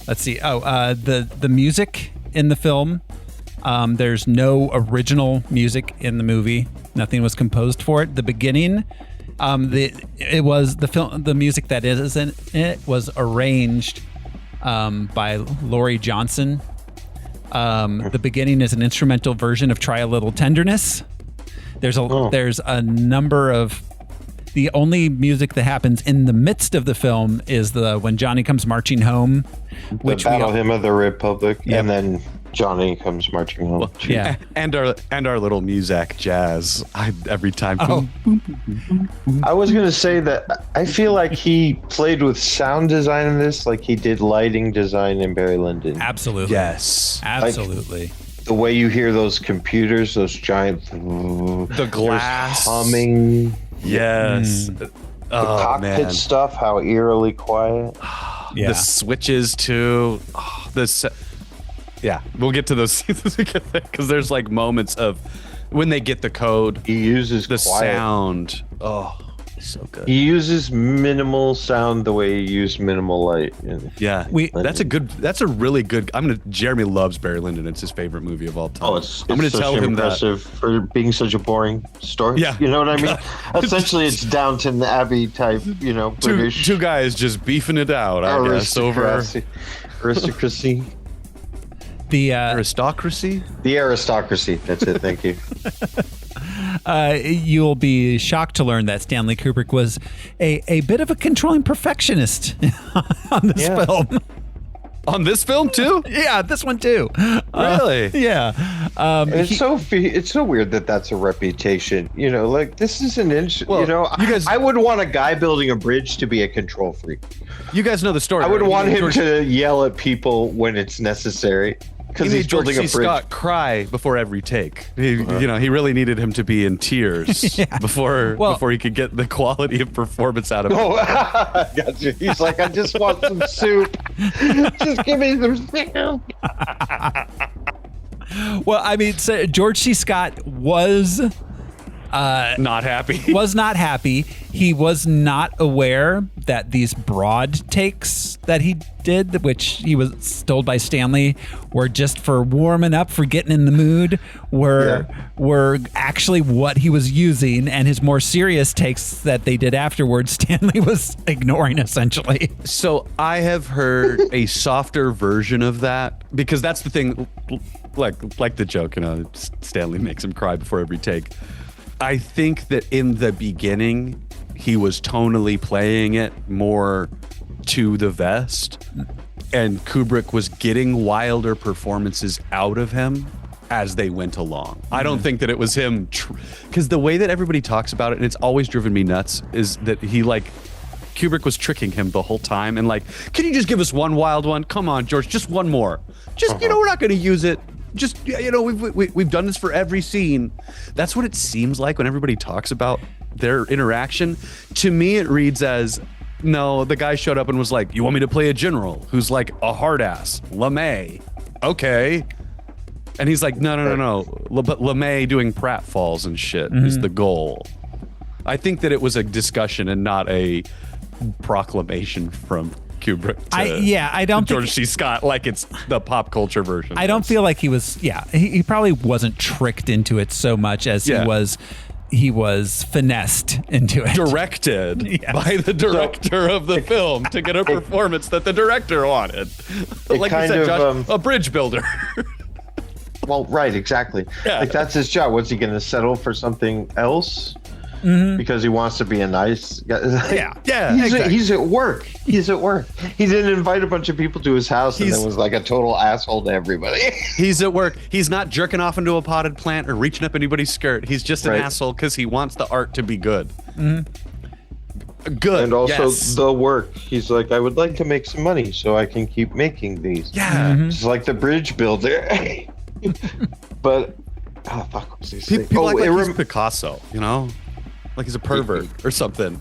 [SPEAKER 1] let's see. The music in the film. There's no original music in the movie. Nothing was composed for it. The beginning, the music that is in it was arranged by Laurie Johnson. The beginning is an instrumental version of "Try a Little Tenderness." There's a number of. The only music that happens in the midst of the film is when Johnny comes marching home, which
[SPEAKER 2] the Battle Hymn of the Republic,
[SPEAKER 1] Yep.
[SPEAKER 2] and then Johnny comes marching home.
[SPEAKER 1] Well, yeah,
[SPEAKER 3] and our little Muzak jazz. Every time.
[SPEAKER 1] Oh.
[SPEAKER 2] I was gonna say that I feel like he played with sound design in this, like he did lighting design in Barry Lyndon.
[SPEAKER 1] Absolutely.
[SPEAKER 3] Yes.
[SPEAKER 1] Absolutely.
[SPEAKER 2] Like, the way you hear those computers, those giant,
[SPEAKER 3] the glass
[SPEAKER 2] humming.
[SPEAKER 3] Yes.
[SPEAKER 2] The cockpit stuff, how eerily quiet.
[SPEAKER 3] The switches too. Yeah, we'll get to those scenes as we get there, because there's like moments of when they get the code.
[SPEAKER 2] He uses
[SPEAKER 3] the
[SPEAKER 2] quiet
[SPEAKER 3] sound. Oh, so good.
[SPEAKER 2] He uses minimal sound the way he used minimal light.
[SPEAKER 3] Yeah, that's a really good. Jeremy loves Barry Lyndon. It's his favorite movie of all time.
[SPEAKER 2] I'm going to tell him impressive for being such a boring story. Yeah, you know what I mean. Essentially, it's Downton Abbey type. British
[SPEAKER 3] two guys just beefing it out. I guess over
[SPEAKER 2] aristocracy.
[SPEAKER 1] The
[SPEAKER 3] aristocracy.
[SPEAKER 2] The aristocracy. That's it. Thank you.
[SPEAKER 1] You'll be shocked to learn that Stanley Kubrick was a bit of a controlling perfectionist on this film.
[SPEAKER 3] On this film too?
[SPEAKER 1] Yeah, this one too.
[SPEAKER 3] Really?
[SPEAKER 1] Yeah.
[SPEAKER 2] It's so weird that that's a reputation. Like this is an inch.
[SPEAKER 3] Well, you guys,
[SPEAKER 2] I would want a guy building a bridge to be a control freak.
[SPEAKER 3] You guys know the story.
[SPEAKER 2] I would want him to yell at people when it's necessary. Because he's building a bridge.
[SPEAKER 3] Scott cry before every take. He really needed him to be in tears before he could get the quality of performance out of him.
[SPEAKER 2] Gotcha. He's like, I just want some soup. Just give me some soup.
[SPEAKER 1] Well, I mean, so George C. Scott was
[SPEAKER 3] not happy.
[SPEAKER 1] Was not happy. He was not aware that these broad takes that he did, which he was told by Stanley were just for warming up, for getting in the mood, were actually what he was using, and his more serious takes that they did afterwards, Stanley was ignoring essentially.
[SPEAKER 3] So I have heard a softer version of that, because that's the thing, like the joke, Stanley makes him cry before every take. I think that in the beginning, he was tonally playing it more to the vest, and Kubrick was getting wilder performances out of him as they went along. I don't think that it was him, because the way that everybody talks about it, and it's always driven me nuts, is that Kubrick was tricking him the whole time, and can you just give us one wild one? Come on, George, just one more. Just, we're not going to use it. Just, we've done this for every scene. That's what it seems like when everybody talks about their interaction. To me, it reads as, no, the guy showed up and was like, you want me to play a general who's like a hard ass, LeMay. Okay. And he's like, no. But LeMay doing pratfalls and shit is the goal. I think that it was a discussion and not a proclamation from Kubrick
[SPEAKER 1] I don't
[SPEAKER 3] George
[SPEAKER 1] think
[SPEAKER 3] C. Scott, like it's the pop culture version.
[SPEAKER 1] I don't feel like he was. He probably wasn't tricked into it so much as he was finessed into it.
[SPEAKER 3] Directed by the director of the film to get a performance that the director wanted. Like you said, Josh, a bridge builder.
[SPEAKER 2] Well, right, exactly. Yeah. Like that's his job. Was he going to settle for something else? because he wants to be a nice guy.
[SPEAKER 3] Yeah.
[SPEAKER 2] He's at work. He didn't invite a bunch of people to his house and then was like a total asshole to everybody.
[SPEAKER 3] He's at work. He's not jerking off into a potted plant or reaching up anybody's skirt. He's just an asshole because he wants the art to be good. Good.
[SPEAKER 2] And also the work. He's like, I would like to make some money so I can keep making these.
[SPEAKER 3] Yeah.
[SPEAKER 2] It's like the bridge builder. But fuck, what's he saying?
[SPEAKER 3] People like he's Picasso, you know? Like he's a pervert or something.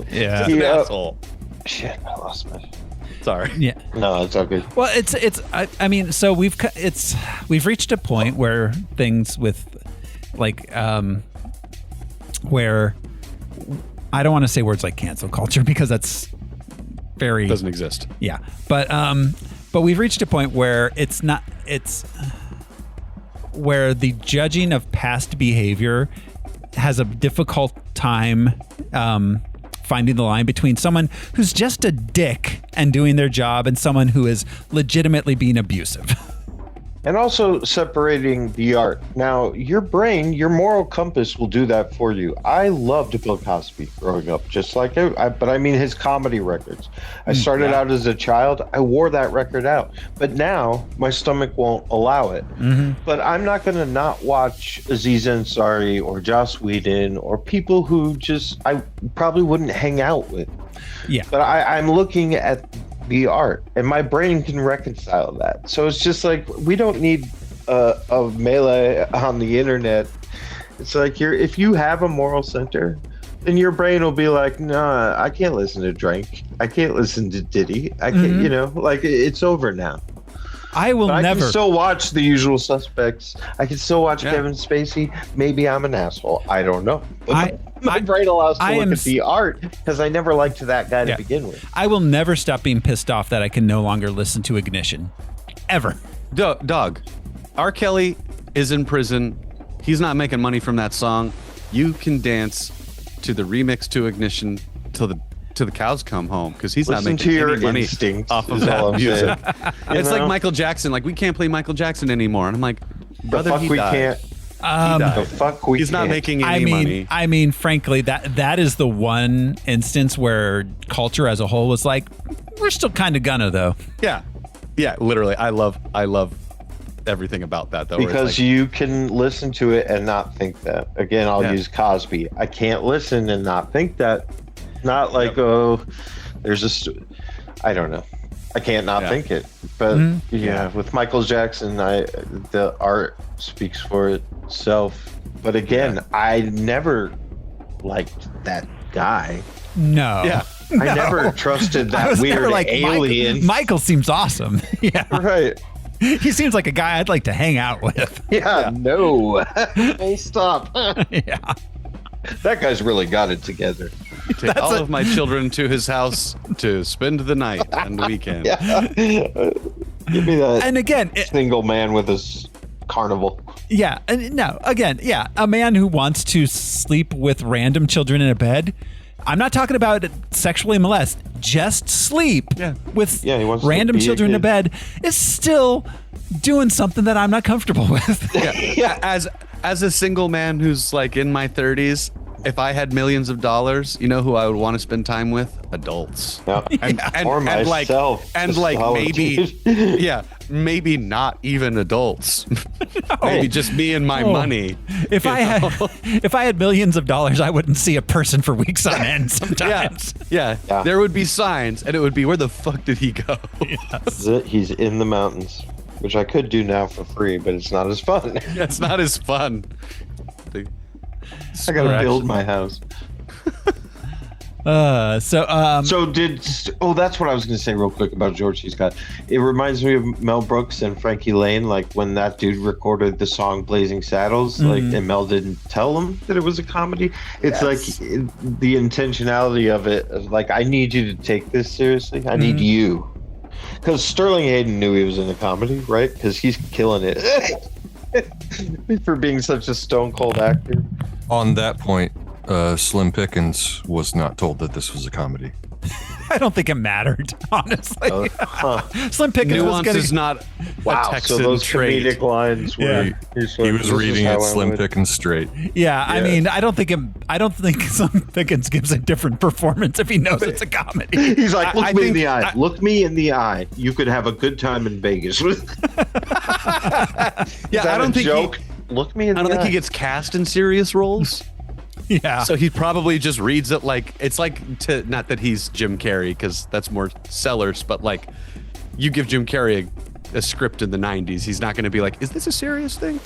[SPEAKER 1] Yeah.
[SPEAKER 3] He's an asshole.
[SPEAKER 2] Shit, I lost my.
[SPEAKER 3] Sorry.
[SPEAKER 1] Yeah.
[SPEAKER 2] No, it's all good.
[SPEAKER 1] Well, I mean, so we've reached a point where things with like where I don't want to say words like cancel culture because that's very
[SPEAKER 3] doesn't exist.
[SPEAKER 1] Yeah. But we've reached a point where where the judging of past behavior has a difficult time finding the line between someone who's just a dick and doing their job and someone who is legitimately being abusive.
[SPEAKER 2] And also separating the art. Now, your brain, your moral compass will do that for you. I loved Bill Cosby growing up, just like but I mean his comedy records. I started out as a child. I wore that record out. But now my stomach won't allow it. But I'm not going to not watch Aziz Ansari or Joss Whedon or people who I probably wouldn't hang out with.
[SPEAKER 1] Yeah.
[SPEAKER 2] But I'm looking at the art, and my brain can reconcile that. So it's just like we don't need a melee on the internet. It's like if you have a moral center, then your brain will be like, nah, I can't listen to Drake. I can't listen to Diddy. I can't, like it's over now.
[SPEAKER 1] I can
[SPEAKER 2] still watch The Usual Suspects. I can still watch Kevin Spacey. Maybe I'm an asshole. I don't know. But my brain allows to look at the art because I never liked that guy to begin with.
[SPEAKER 1] I will never stop being pissed off that I can no longer listen to Ignition. Ever.
[SPEAKER 3] Dog, R. Kelly is in prison. He's not making money from that song. You can dance to the remix to Ignition till the cows come home because he's not making any money off of that music. It's like Michael Jackson. Like, we can't play Michael Jackson anymore. And I'm like, brother, he died. He's not making any money.
[SPEAKER 1] I mean, frankly, that is the one instance where culture as a whole was like, we're still kind of gonna though.
[SPEAKER 3] Yeah, literally. I love everything about that though.
[SPEAKER 2] Because you can listen to it and not think that. Again, I'll use Cosby. I can't listen and not think that. Not like, there's I don't know. I can't not think it. But with Michael Jackson, the art speaks for itself. But again, I never liked that guy.
[SPEAKER 1] No.
[SPEAKER 2] Yeah. I never trusted that weird alien.
[SPEAKER 1] Michael seems awesome. Yeah.
[SPEAKER 2] Right.
[SPEAKER 1] He seems like a guy I'd like to hang out with.
[SPEAKER 2] Yeah. No. Hey, stop.
[SPEAKER 1] Yeah.
[SPEAKER 2] That guy's really got it together.
[SPEAKER 3] Take all of my children to his house to spend the night and the weekend.
[SPEAKER 2] Yeah. Give me that.
[SPEAKER 1] And again,
[SPEAKER 2] single man with his carnival.
[SPEAKER 1] Yeah. And no, again, a man who wants to sleep with random children in a bed. I'm not talking about sexually molest. Just sleep with random children in a bed is still doing something that I'm not comfortable with.
[SPEAKER 3] As a single man who's like in my 30s, if I had millions of dollars, you know who I would want to spend time with? Adults.
[SPEAKER 2] Yeah. Or myself.
[SPEAKER 3] And maybe not even adults. Maybe just me and my money.
[SPEAKER 1] If I had millions of dollars, I wouldn't see a person for weeks on end sometimes.
[SPEAKER 3] Yeah. There would be signs and it would be, where the fuck did he go?
[SPEAKER 2] He's in the mountains, which I could do now for free, but it's not as fun.
[SPEAKER 3] It's not as fun.
[SPEAKER 2] I gotta build my house.
[SPEAKER 1] That's what I
[SPEAKER 2] was gonna say real quick about George C. Scott. It reminds me of Mel Brooks and Frankie Lane, like when that dude recorded the song Blazing Saddles, and Mel didn't tell him that it was a comedy. It's like the intentionality of it, like, I need you to take this seriously. I need you. Because Sterling Hayden knew he was in a comedy, right? Because he's killing it for being such a stone cold actor.
[SPEAKER 4] On that point, Slim Pickens was not told that this was a comedy.
[SPEAKER 1] I don't think it mattered, honestly. Slim Pickens
[SPEAKER 3] Nuance
[SPEAKER 1] was
[SPEAKER 3] is not
[SPEAKER 2] Wow,
[SPEAKER 3] a Texan
[SPEAKER 2] so those
[SPEAKER 3] trait.
[SPEAKER 2] comedic lines were.
[SPEAKER 4] He was reading it Slim Pickens straight.
[SPEAKER 1] Yeah, I mean, I don't think Slim Pickens gives a different performance if he knows it's a comedy.
[SPEAKER 2] He's like, look me in the eye. Look me in the eye. You could have a good time in Vegas.
[SPEAKER 3] Yeah, I don't think
[SPEAKER 2] joke. Look me in the eye.
[SPEAKER 3] I don't think he gets cast in serious roles.
[SPEAKER 1] Yeah.
[SPEAKER 3] So he probably just reads it like it's like not that he's Jim Carrey because that's more Sellers, but like you give Jim Carrey a script in the 90s, he's not going to be like, is this a serious thing?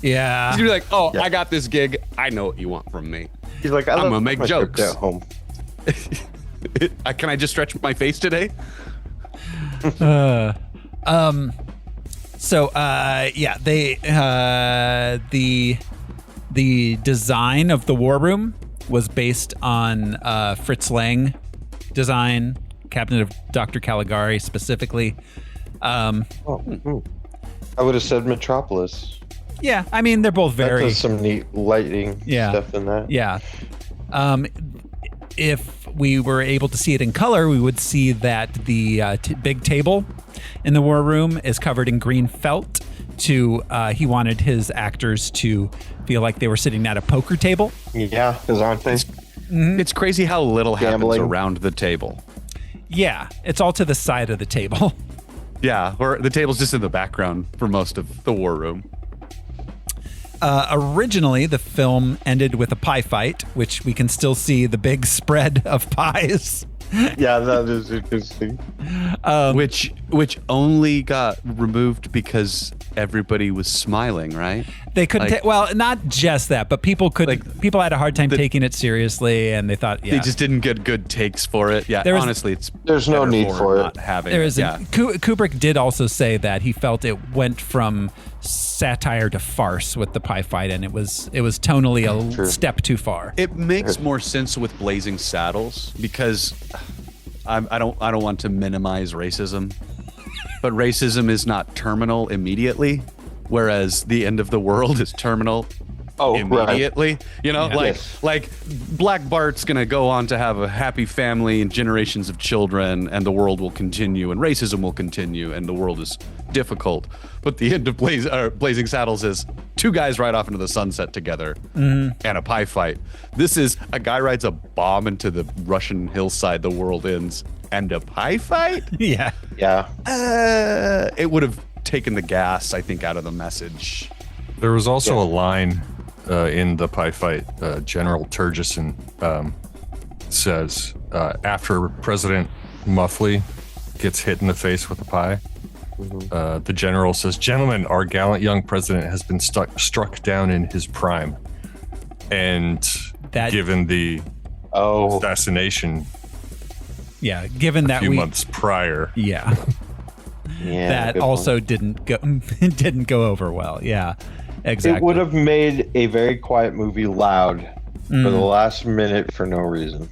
[SPEAKER 1] Yeah.
[SPEAKER 3] He's going to be like, oh, I got this gig. I know what you want from me.
[SPEAKER 2] He's like,
[SPEAKER 3] I'm going to make jokes.
[SPEAKER 2] At home.
[SPEAKER 3] Can I just stretch my face today?
[SPEAKER 1] The design of the War Room was based on Fritz Lang design, Cabinet of Dr. Caligari specifically.
[SPEAKER 2] I would have said Metropolis.
[SPEAKER 1] Yeah, I mean, they're both very...
[SPEAKER 2] There's some neat lighting stuff in that.
[SPEAKER 1] Yeah. If we were able to see it in color, we would see that the big table in the War Room is covered in green felt. He wanted his actors to feel like they were sitting at a poker table.
[SPEAKER 2] Yeah, because aren't they?
[SPEAKER 3] It's crazy how little
[SPEAKER 2] Gambling.
[SPEAKER 3] happens around the table.
[SPEAKER 1] Yeah, it's all to the side of the table.
[SPEAKER 3] Yeah, or the table's just in the background for most of the War Room.
[SPEAKER 1] Originally, the film ended with a pie fight, which we can still see the big spread of pies.
[SPEAKER 2] Yeah, that is interesting.
[SPEAKER 3] Which only got removed because everybody was smiling, right?
[SPEAKER 1] They couldn't. Well, not just that, but people could. People had a hard time taking it seriously, and they thought,
[SPEAKER 3] they just didn't get good takes for it. Yeah, honestly,
[SPEAKER 2] there's no need for it.
[SPEAKER 3] Not having
[SPEAKER 1] there
[SPEAKER 3] it.
[SPEAKER 1] isn't.
[SPEAKER 3] Yeah.
[SPEAKER 1] Kubrick did also say that he felt it went from satire to farce with the pie fight, and it was tonally a step too far.
[SPEAKER 3] It makes more sense with Blazing Saddles because I don't want to minimize racism, but racism is not terminal immediately, whereas the end of the world is terminal immediately. Right. You know, like Black Bart's gonna go on to have a happy family and generations of children, and the world will continue, and racism will continue, and the world is difficult. But the end of Blazing Saddles is two guys ride off into the sunset together and a pie fight. This is a guy rides a bomb into the Russian hillside, the world ends, and a pie fight?
[SPEAKER 1] Yeah.
[SPEAKER 2] Yeah.
[SPEAKER 3] It would have taken the gas, I think, out of the message.
[SPEAKER 4] There was also a line in the pie fight. General Turgison says, after President Muffley gets hit in the face with a pie, the general says, "Gentlemen, our gallant young president has been struck down in his prime." And given the assassination,
[SPEAKER 1] given that
[SPEAKER 4] a few months prior,
[SPEAKER 1] that also didn't go over well. Yeah, exactly.
[SPEAKER 2] It would have made a very quiet movie loud for the last minute for no reason.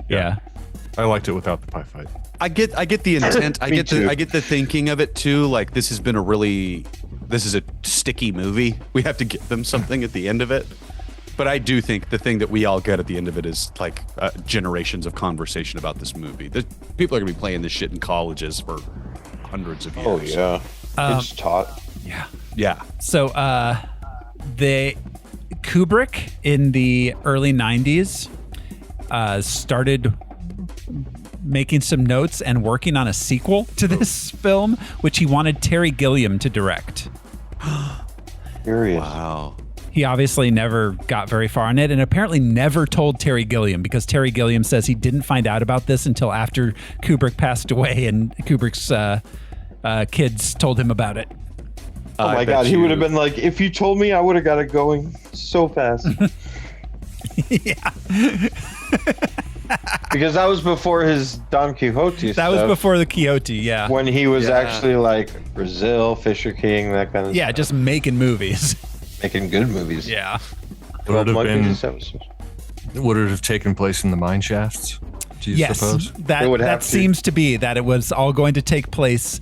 [SPEAKER 1] Yeah.
[SPEAKER 4] I liked it without the pie fight.
[SPEAKER 3] I get the intent. I get the thinking of it too. Like this is a sticky movie. We have to give them something at the end of it. But I do think the thing that we all get at the end of it is like generations of conversation about this movie. People are gonna be playing this shit in colleges for hundreds of years.
[SPEAKER 2] Oh yeah, it's taught.
[SPEAKER 3] Yeah.
[SPEAKER 1] So Kubrick in the early 90s started making some notes and working on a sequel to this film, which he wanted Terry Gilliam to direct.
[SPEAKER 2] Curious.
[SPEAKER 3] Wow.
[SPEAKER 1] He obviously never got very far on it, and apparently never told Terry Gilliam, because Terry Gilliam says he didn't find out about this until after Kubrick passed away, and Kubrick's kids told him about it.
[SPEAKER 2] Oh my God, he would have been like, if you told me, I would have got it going so fast.
[SPEAKER 1] Yeah.
[SPEAKER 2] Because that was before his Don Quixote
[SPEAKER 1] That was before the Quixote, yeah.
[SPEAKER 2] When he was actually like Brazil, Fisher King, that kind of stuff.
[SPEAKER 1] Yeah, just making movies.
[SPEAKER 2] Making good movies.
[SPEAKER 1] Yeah.
[SPEAKER 4] Would it have taken place in the mine shafts? Do you suppose?
[SPEAKER 1] That seems to be that it was all going to take place.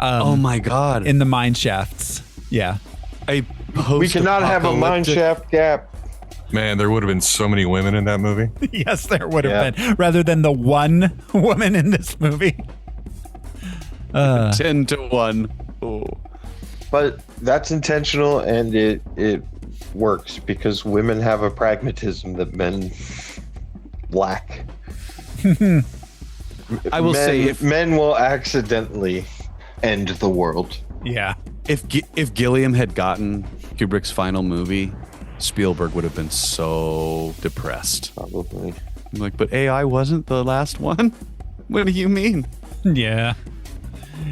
[SPEAKER 3] Oh my God!
[SPEAKER 1] In the mine shafts. Yeah.
[SPEAKER 2] We cannot have a mine shaft gap.
[SPEAKER 4] Man, there would have been so many women in that movie.
[SPEAKER 1] Yes, there would have been, rather than the one woman in this movie.
[SPEAKER 3] 10 to 1. Oh.
[SPEAKER 2] But that's intentional, and it works because women have a pragmatism that men lack.
[SPEAKER 3] I will say, if
[SPEAKER 2] men will accidentally end the world.
[SPEAKER 1] Yeah.
[SPEAKER 3] If Gilliam had gotten Kubrick's final movie, Spielberg would have been so depressed.
[SPEAKER 2] Probably.
[SPEAKER 3] I'm like, but AI wasn't the last one? What do you mean?
[SPEAKER 1] Yeah.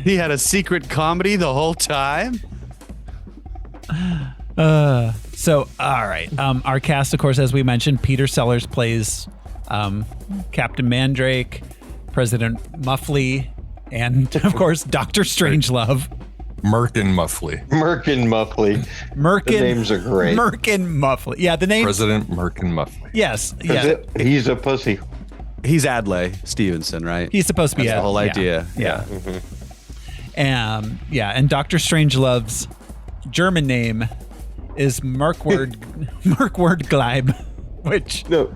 [SPEAKER 3] He had a secret comedy the whole time?
[SPEAKER 1] So, all right. Our cast, of course, as we mentioned, Peter Sellers plays Captain Mandrake, President Muffley, and, of course, Dr. Strangelove.
[SPEAKER 4] Merkin Muffley.
[SPEAKER 1] Merkin.
[SPEAKER 2] The names are great.
[SPEAKER 1] Merkin Muffley. Yeah, the name.
[SPEAKER 4] President Merkin Muffley.
[SPEAKER 1] Yes. Yeah.
[SPEAKER 2] He's a pussy.
[SPEAKER 3] He's Adlai Stevenson, right?
[SPEAKER 1] He's supposed to be
[SPEAKER 3] That's the whole idea.
[SPEAKER 1] Yeah. And Dr. Strangelove's German name is Merkword Gleib, which
[SPEAKER 2] No.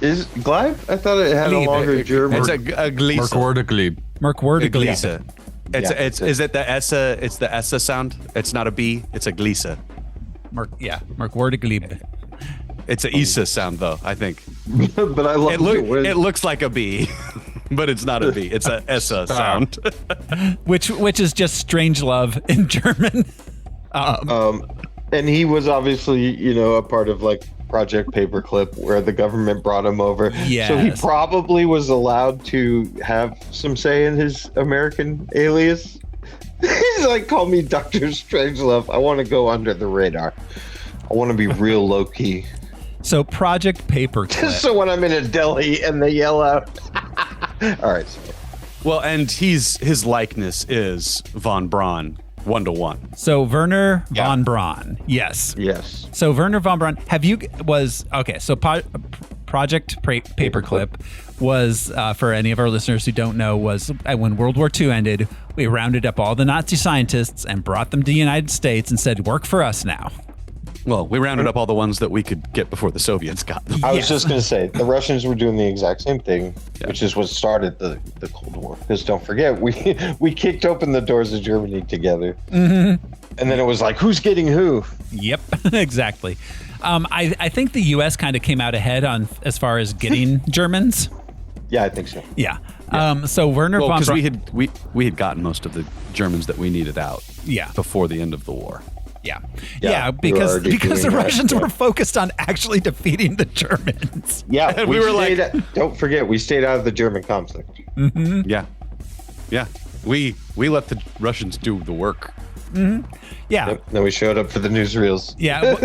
[SPEAKER 2] Is Gleib? I thought it had a longer German.
[SPEAKER 3] It's a Gliese.
[SPEAKER 1] Merkword
[SPEAKER 3] Gliese. Is it the Essa? It's the Essa sound. It's not a B. It's a Gliese.
[SPEAKER 1] Merkword Gleib.
[SPEAKER 3] It's a Issa sound though, I think.
[SPEAKER 2] But I love
[SPEAKER 3] it looks like a B, but it's not a B. It's a Essa sound.
[SPEAKER 1] which is just Strangelove in German.
[SPEAKER 2] And he was obviously, a part of like Project Paperclip, where the government brought him over.
[SPEAKER 1] Yes.
[SPEAKER 2] So he probably was allowed to have some say in his American alias. He's like, call me Dr. Strangelove. I want to go under the radar. I want to be real low key.
[SPEAKER 1] So Project Paperclip.
[SPEAKER 2] Just so when I'm in a deli and they yell out. All right. Sorry.
[SPEAKER 3] Well, and his likeness is Von Braun 1-to-1.
[SPEAKER 1] So Werner von Braun. Yes. So Werner von Braun. So Project Paperclip was, for any of our listeners who don't know, was when World War II ended, we rounded up all the Nazi scientists and brought them to the United States and said, work for us now.
[SPEAKER 3] Well, we rounded up all the ones that we could get before the Soviets got them.
[SPEAKER 2] I was just going to say, the Russians were doing the exact same thing, which is what started the Cold War. Because don't forget, we kicked open the doors of Germany together. Mm-hmm. And then it was like, who's getting who?
[SPEAKER 1] Yep, exactly. I think the U.S. kind of came out ahead on as far as getting Germans.
[SPEAKER 2] Yeah, I think so.
[SPEAKER 1] Yeah. So Werner von Braun.
[SPEAKER 3] Because we had gotten most of the Germans that we needed out.
[SPEAKER 1] Yeah.
[SPEAKER 3] Before the end of the war.
[SPEAKER 1] Yeah, because the Russians were focused on actually defeating the Germans.
[SPEAKER 2] Yeah,
[SPEAKER 1] and we were like,
[SPEAKER 2] don't forget, we stayed out of the German conflict.
[SPEAKER 1] Mm-hmm.
[SPEAKER 3] Yeah. We let the Russians do the work.
[SPEAKER 1] Mm-hmm. Yeah.
[SPEAKER 2] Yep. Then we showed up for the newsreels.
[SPEAKER 1] Yeah.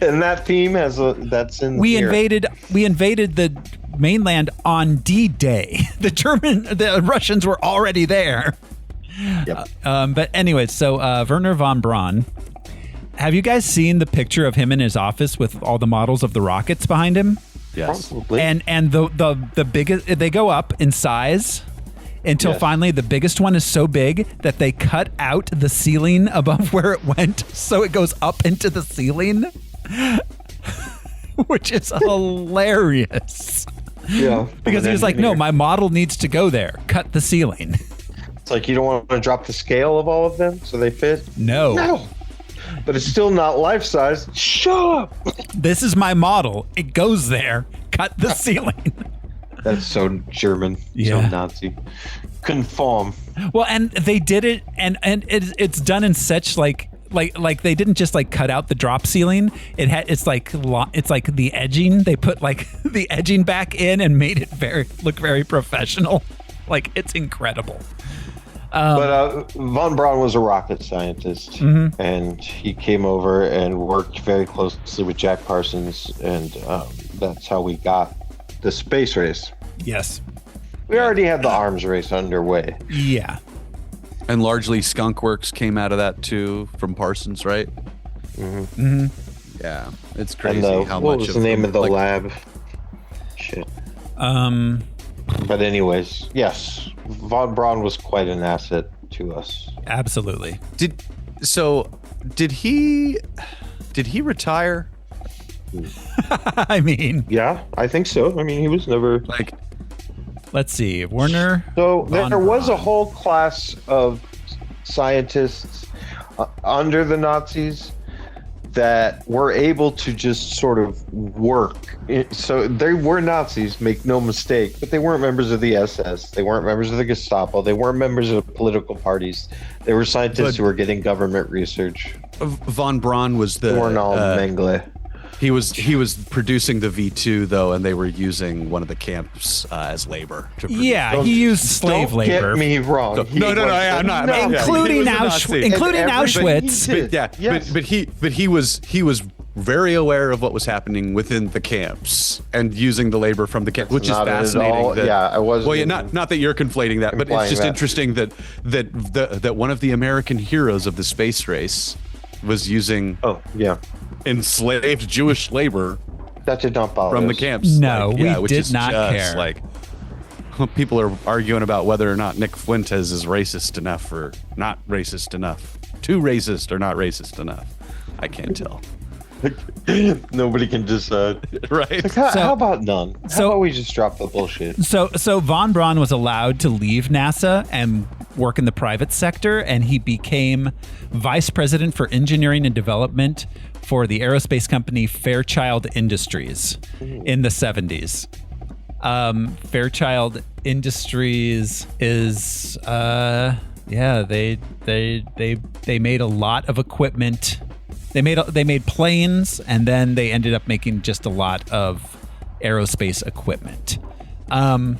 [SPEAKER 2] And that theme that's in.
[SPEAKER 1] We invaded the mainland on D-Day. The Russians were already there.
[SPEAKER 2] Yep.
[SPEAKER 1] But anyways, so Werner von Braun. Have you guys seen the picture of him in his office with all the models of the rockets behind him?
[SPEAKER 3] Yes.
[SPEAKER 2] Probably.
[SPEAKER 1] And the biggest, they go up in size until finally the biggest one is so big that they cut out the ceiling above where it went, so it goes up into the ceiling, which is hilarious.
[SPEAKER 2] Yeah.
[SPEAKER 1] Because he was like, no, my model needs to go there. Cut the ceiling.
[SPEAKER 2] It's like, you don't want to drop the scale of all of them so they fit?
[SPEAKER 1] No.
[SPEAKER 2] But it's still not life size. Shut up.
[SPEAKER 1] This is my model. It goes there. Cut the ceiling.
[SPEAKER 2] That's so German. So Nazi. Conform.
[SPEAKER 1] Well, and they did it, and it's done in such like they didn't just like cut out the drop ceiling. It's like the edging. They put like the edging back in and made it look very professional. Like, it's incredible.
[SPEAKER 2] But von Braun was a rocket scientist, and he came over and worked very closely with Jack Parsons, and that's how we got the space race.
[SPEAKER 1] Yes.
[SPEAKER 2] We already had the arms race underway.
[SPEAKER 1] Yeah.
[SPEAKER 3] And largely Skunk Works came out of that too, from Parsons, right?
[SPEAKER 2] Mm-hmm.
[SPEAKER 1] Mm-hmm.
[SPEAKER 3] Yeah. It's crazy how much
[SPEAKER 2] what was the name of the lab? Shit. But anyways, yes, von Braun was quite an asset to us.
[SPEAKER 1] Absolutely.
[SPEAKER 3] Did he retire?
[SPEAKER 1] I mean,
[SPEAKER 2] Yeah, I think so. I mean, he was never
[SPEAKER 3] Like,
[SPEAKER 1] let's see, Werner.
[SPEAKER 2] So
[SPEAKER 1] von
[SPEAKER 2] there was a
[SPEAKER 1] Braun.
[SPEAKER 2] whole class of scientists under the Nazis that were able to just sort of work. So they were Nazis, make no mistake, but they weren't members of the SS. They weren't members of the Gestapo. They weren't members of political parties. They were scientists who were getting government research.
[SPEAKER 3] Von Braun was the
[SPEAKER 2] They weren't all Mengele.
[SPEAKER 3] he was producing the V2 though, and they were using one of the camps as labor. To produce.
[SPEAKER 1] Yeah, he used slave
[SPEAKER 2] Don't
[SPEAKER 1] labor.
[SPEAKER 2] Get me wrong.
[SPEAKER 3] No, I'm not.
[SPEAKER 1] Including
[SPEAKER 3] Yeah, he was a Nazi.
[SPEAKER 1] including
[SPEAKER 2] And everybody
[SPEAKER 1] Auschwitz.
[SPEAKER 2] did.
[SPEAKER 3] But, yeah,
[SPEAKER 2] Yes.
[SPEAKER 3] but he was very aware of what was happening within the camps and using the labor from the camp, which is
[SPEAKER 2] Not at
[SPEAKER 3] fascinating.
[SPEAKER 2] all- yeah, I wasn't
[SPEAKER 3] Well, yeah, not that you're conflating that, but it's
[SPEAKER 2] implying
[SPEAKER 3] just
[SPEAKER 2] that.
[SPEAKER 3] interesting that one of the American heroes of the space race was using
[SPEAKER 2] Oh, yeah.
[SPEAKER 3] enslaved Jewish labor
[SPEAKER 2] That did not bother
[SPEAKER 3] from the
[SPEAKER 2] us.
[SPEAKER 3] camps.
[SPEAKER 1] No, we
[SPEAKER 3] which
[SPEAKER 1] did
[SPEAKER 3] is
[SPEAKER 1] not
[SPEAKER 3] just
[SPEAKER 1] care.
[SPEAKER 3] Like, people are arguing about whether or not Nick Fuentes is racist enough or not racist enough. Too racist or not racist enough. I can't tell.
[SPEAKER 2] Nobody can decide.
[SPEAKER 3] Right?
[SPEAKER 2] Like, how about none? How
[SPEAKER 1] So-
[SPEAKER 2] about we just drop the bullshit?
[SPEAKER 1] So von Braun was allowed to leave NASA and work in the private sector, and he became vice president for engineering and development for the aerospace company Fairchild Industries in the 70s. Fairchild Industries is they made a lot of equipment. They made planes, and then they ended up making just a lot of aerospace equipment.
[SPEAKER 2] And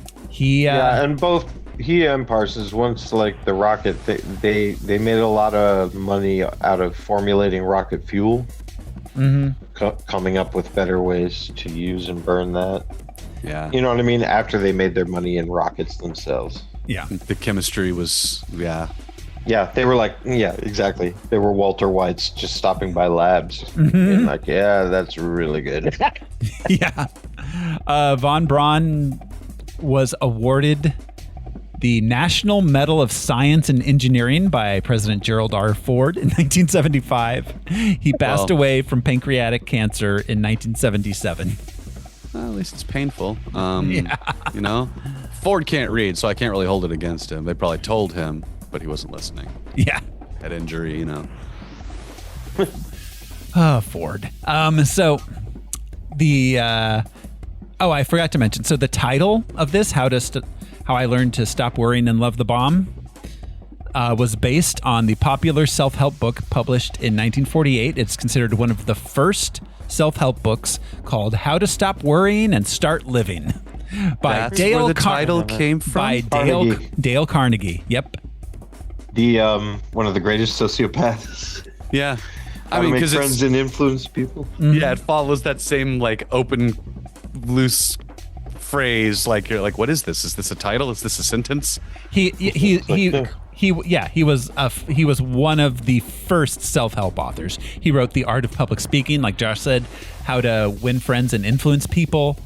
[SPEAKER 2] both he and Parsons, once like the rocket, they made a lot of money out of formulating rocket fuel, coming up with better ways to use and burn that.
[SPEAKER 3] Yeah.
[SPEAKER 2] You know what I mean? After they made their money in rockets themselves.
[SPEAKER 1] Yeah.
[SPEAKER 3] The chemistry was, yeah.
[SPEAKER 2] Yeah, they were like, yeah, exactly. They were Walter Whites just stopping by labs. And like, yeah, that's really good.
[SPEAKER 1] Yeah. Von Braun was awarded the National Medal of Science and Engineering by President Gerald R. Ford in 1975. He passed away from pancreatic cancer in 1977.
[SPEAKER 3] Well, at least it's painful. You know, Ford can't read, so I can't really hold it against him. They probably told him, but he wasn't listening.
[SPEAKER 1] Yeah.
[SPEAKER 3] Head injury, you know.
[SPEAKER 1] Ford. So the I forgot to mention. So the title of this, How I Learned to Stop Worrying and Love the Bomb, was based on the popular self-help book published in 1948. It's considered one of the first self-help books, called How to Stop Worrying and Start Living by
[SPEAKER 3] That's
[SPEAKER 1] Dale
[SPEAKER 3] where the title came from?
[SPEAKER 1] By
[SPEAKER 2] Carnegie.
[SPEAKER 1] Dale Carnegie. Yep.
[SPEAKER 2] The one of the greatest sociopaths.
[SPEAKER 3] Yeah.
[SPEAKER 2] How to make friends and influence people.
[SPEAKER 3] Yeah, it follows that same like open, loose phrase. Like you're like, what is this? Is this a title? Is this a sentence?
[SPEAKER 1] He was one of the first self-help authors. He wrote The Art of Public Speaking, like Josh said, How to Win Friends and Influence People.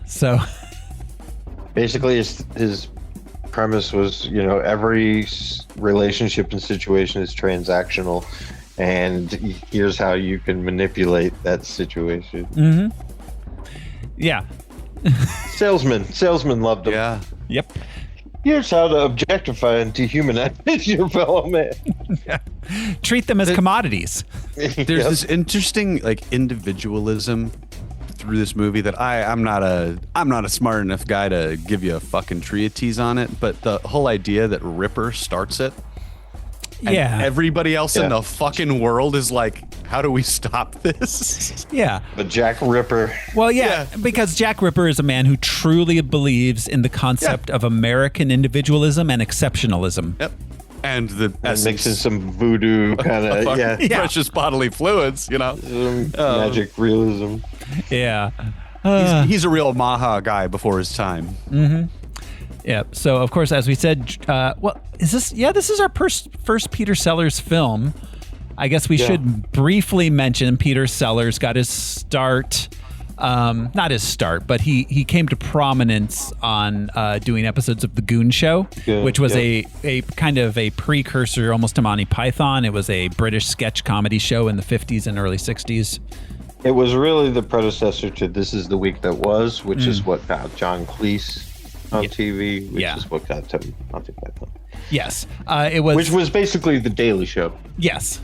[SPEAKER 1] So
[SPEAKER 2] Basically, his premise was, every relationship and situation is transactional, and here's how you can manipulate that situation.
[SPEAKER 1] Yeah.
[SPEAKER 2] Salesmen loved him.
[SPEAKER 3] Yeah.
[SPEAKER 1] Yep.
[SPEAKER 2] Here's how to objectify and dehumanize your fellow man.
[SPEAKER 1] Treat them as commodities.
[SPEAKER 3] There's
[SPEAKER 2] Yep.
[SPEAKER 3] this interesting like individualism through this movie that I'm not a smart enough guy to give you a fucking treatise on it, but the whole idea that Ripper starts it, and
[SPEAKER 1] Yeah.
[SPEAKER 3] everybody else in
[SPEAKER 2] Yeah.
[SPEAKER 3] the fucking world is like, how do we stop this?
[SPEAKER 1] Yeah.
[SPEAKER 2] But Jack Ripper.
[SPEAKER 1] Well, yeah, because Jack Ripper is a man who truly believes in the concept of American individualism and exceptionalism.
[SPEAKER 3] Yep. And the
[SPEAKER 2] And
[SPEAKER 3] essence
[SPEAKER 2] mixing some voodoo kind of,
[SPEAKER 3] of precious bodily fluids,
[SPEAKER 2] magic realism.
[SPEAKER 1] Yeah.
[SPEAKER 3] He's a real Maha guy before his time.
[SPEAKER 1] Yeah. So, of course, as we said, this is our first Peter Sellers film. I guess we should briefly mention Peter Sellers got his start Not his start, but he came to prominence on doing episodes of The Goon Show, which was a kind of a precursor almost to Monty Python. It was a British sketch comedy show in the 50s and early 60s.
[SPEAKER 2] It was really the predecessor to This Is the Week That Was, which is what got John Cleese on TV, which is what got Tim Monty Python.
[SPEAKER 1] Yes. Which
[SPEAKER 2] was basically The Daily Show.
[SPEAKER 1] Yes,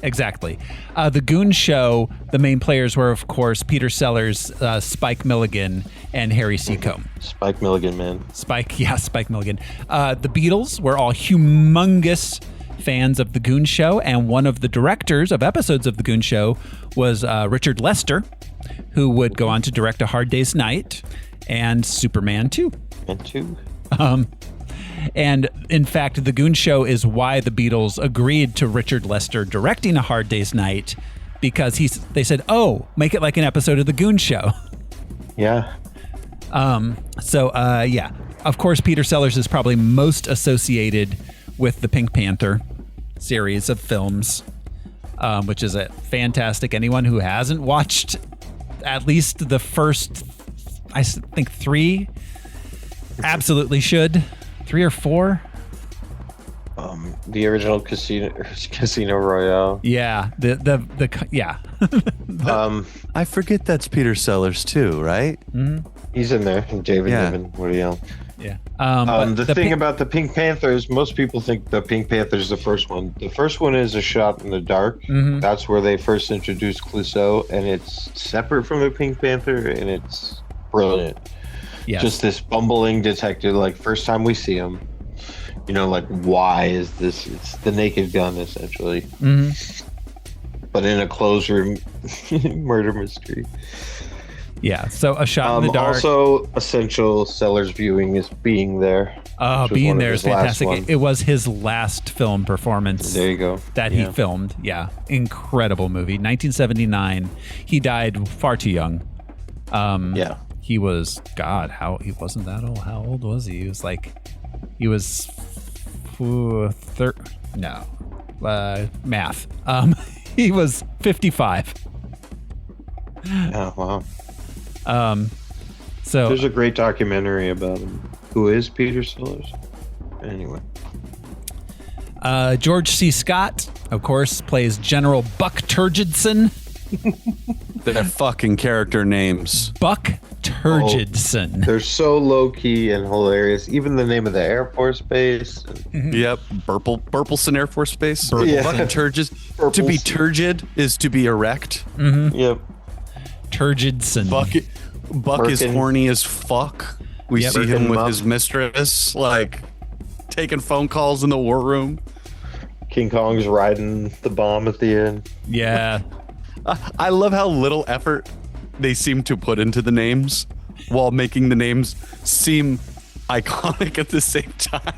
[SPEAKER 1] exactly. The Goon Show, the main players were, of course, Peter Sellers, Spike Milligan, and Harry Seacombe.
[SPEAKER 2] Spike Milligan, man.
[SPEAKER 1] Spike Milligan. The Beatles were all humongous fans of The Goon Show, and one of the directors of episodes of The Goon Show was Richard Lester, who would go on to direct A Hard Day's Night and Superman 2. And in fact, The Goon Show is why the Beatles agreed to Richard Lester directing A Hard Day's Night, because they said, "Oh, make it like an episode of The Goon Show."
[SPEAKER 2] Yeah.
[SPEAKER 1] Of course, Peter Sellers is probably most associated with the Pink Panther series of films, which is a fantastic. Anyone who hasn't watched at least the first, I think 3, absolutely should. 3 or 4.
[SPEAKER 2] The original Casino Royale.
[SPEAKER 1] Yeah. Yeah.
[SPEAKER 3] I forget that's Peter Sellers too, right?
[SPEAKER 2] Mm-hmm. He's in there. David Niven, Woody Allen.
[SPEAKER 1] Yeah.
[SPEAKER 2] The thing about the Pink Panthers, most people think the Pink Panther's the first one. The first one is A Shot in the Dark.
[SPEAKER 1] Mm-hmm.
[SPEAKER 2] That's where they first introduced Clouseau, and it's separate from the Pink Panther, and it's brilliant.
[SPEAKER 1] Yes.
[SPEAKER 2] Just this bumbling detective, like first time we see him, like why is this? It's the Naked Gun essentially, but in a closed room murder mystery.
[SPEAKER 1] Yeah. So A Shot in the Dark.
[SPEAKER 2] Also, essential Sellers viewing is Being There.
[SPEAKER 1] Oh, Being There is fantastic. It was his last film performance.
[SPEAKER 2] There you go.
[SPEAKER 1] That he filmed. Yeah. Incredible movie. 1979. He died far too young. He was, he wasn't that old. How old was he? He was math. He was 55.
[SPEAKER 2] Oh, wow.
[SPEAKER 1] So
[SPEAKER 2] there's a great documentary about him. Who is Peter Sellers? Anyway.
[SPEAKER 1] George C. Scott, of course, plays General Buck Turgidson.
[SPEAKER 3] Their fucking character names.
[SPEAKER 1] Buck Turgidson.
[SPEAKER 2] They're so low key and hilarious. Even the name of the Air Force Base.
[SPEAKER 3] Yep, Burpleson Air Force Base.
[SPEAKER 2] Buck
[SPEAKER 3] Turgid. To be turgid is to be erect.
[SPEAKER 1] Mm-hmm.
[SPEAKER 2] Yep.
[SPEAKER 1] Turgidson.
[SPEAKER 3] Buck is horny as fuck. We see him with his mistress, taking phone calls in the war room.
[SPEAKER 2] King Kong's riding the bomb at the end.
[SPEAKER 1] Yeah.
[SPEAKER 3] I love how little effort they seem to put into the names while making the names seem iconic at the same time.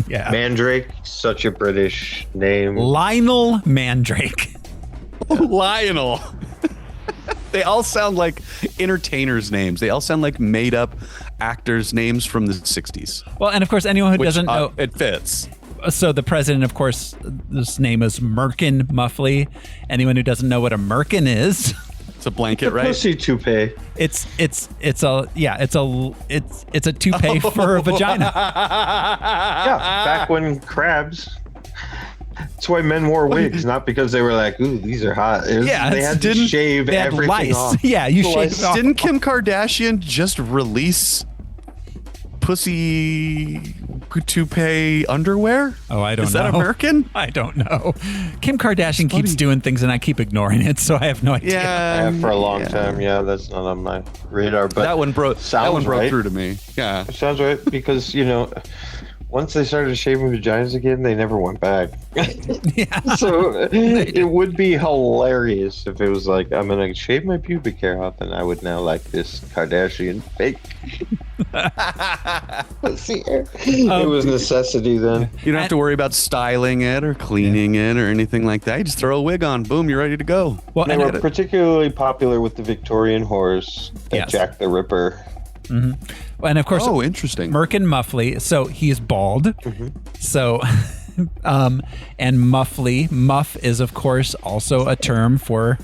[SPEAKER 1] Yeah.
[SPEAKER 2] Mandrake, such a British name.
[SPEAKER 1] Lionel Mandrake.
[SPEAKER 3] Lionel. They all sound like entertainers' names. They all sound like made-up actors' names from the 60s.
[SPEAKER 1] Well, and of course, anyone who doesn't know...
[SPEAKER 3] It fits.
[SPEAKER 1] So the president, of course, his name is Merkin Muffley. Anyone who doesn't know what a Merkin is...
[SPEAKER 3] It's a blanket, right?
[SPEAKER 2] Pussy toupee.
[SPEAKER 1] It's a toupee for a vagina.
[SPEAKER 2] Yeah, back when crabs... That's why men wore wigs, not because they were like, "Ooh, these are hot." They had to shave everything off.
[SPEAKER 1] Yeah, you shaved off.
[SPEAKER 3] Didn't Kim Kardashian just release pussy toupee underwear?
[SPEAKER 1] Oh, I don't know.
[SPEAKER 3] Is that American?
[SPEAKER 1] I don't know. Kim Kardashian keeps doing things, and I keep ignoring it, so I have no idea.
[SPEAKER 2] Yeah, for a long time. Yeah, that's not on my radar. But
[SPEAKER 3] that one broke through to me. Yeah,
[SPEAKER 2] it sounds right because once they started shaving vaginas again, they never went back.
[SPEAKER 1] Yeah.
[SPEAKER 2] So it would be hilarious if it was like, I'm going to shave my pubic hair off, and I would now like this Kardashian fake. It was necessity then.
[SPEAKER 3] You don't have to worry about styling it or cleaning it or anything like that. You just throw a wig on, boom, you're ready to go.
[SPEAKER 2] Well, they were particularly popular with the Victorian horse, Jack the Ripper.
[SPEAKER 1] Mm-hmm. And of course,
[SPEAKER 3] interesting.
[SPEAKER 1] Merkin Muffley. So he's bald. Mm-hmm. So, and Muffley, muff is of course also a term for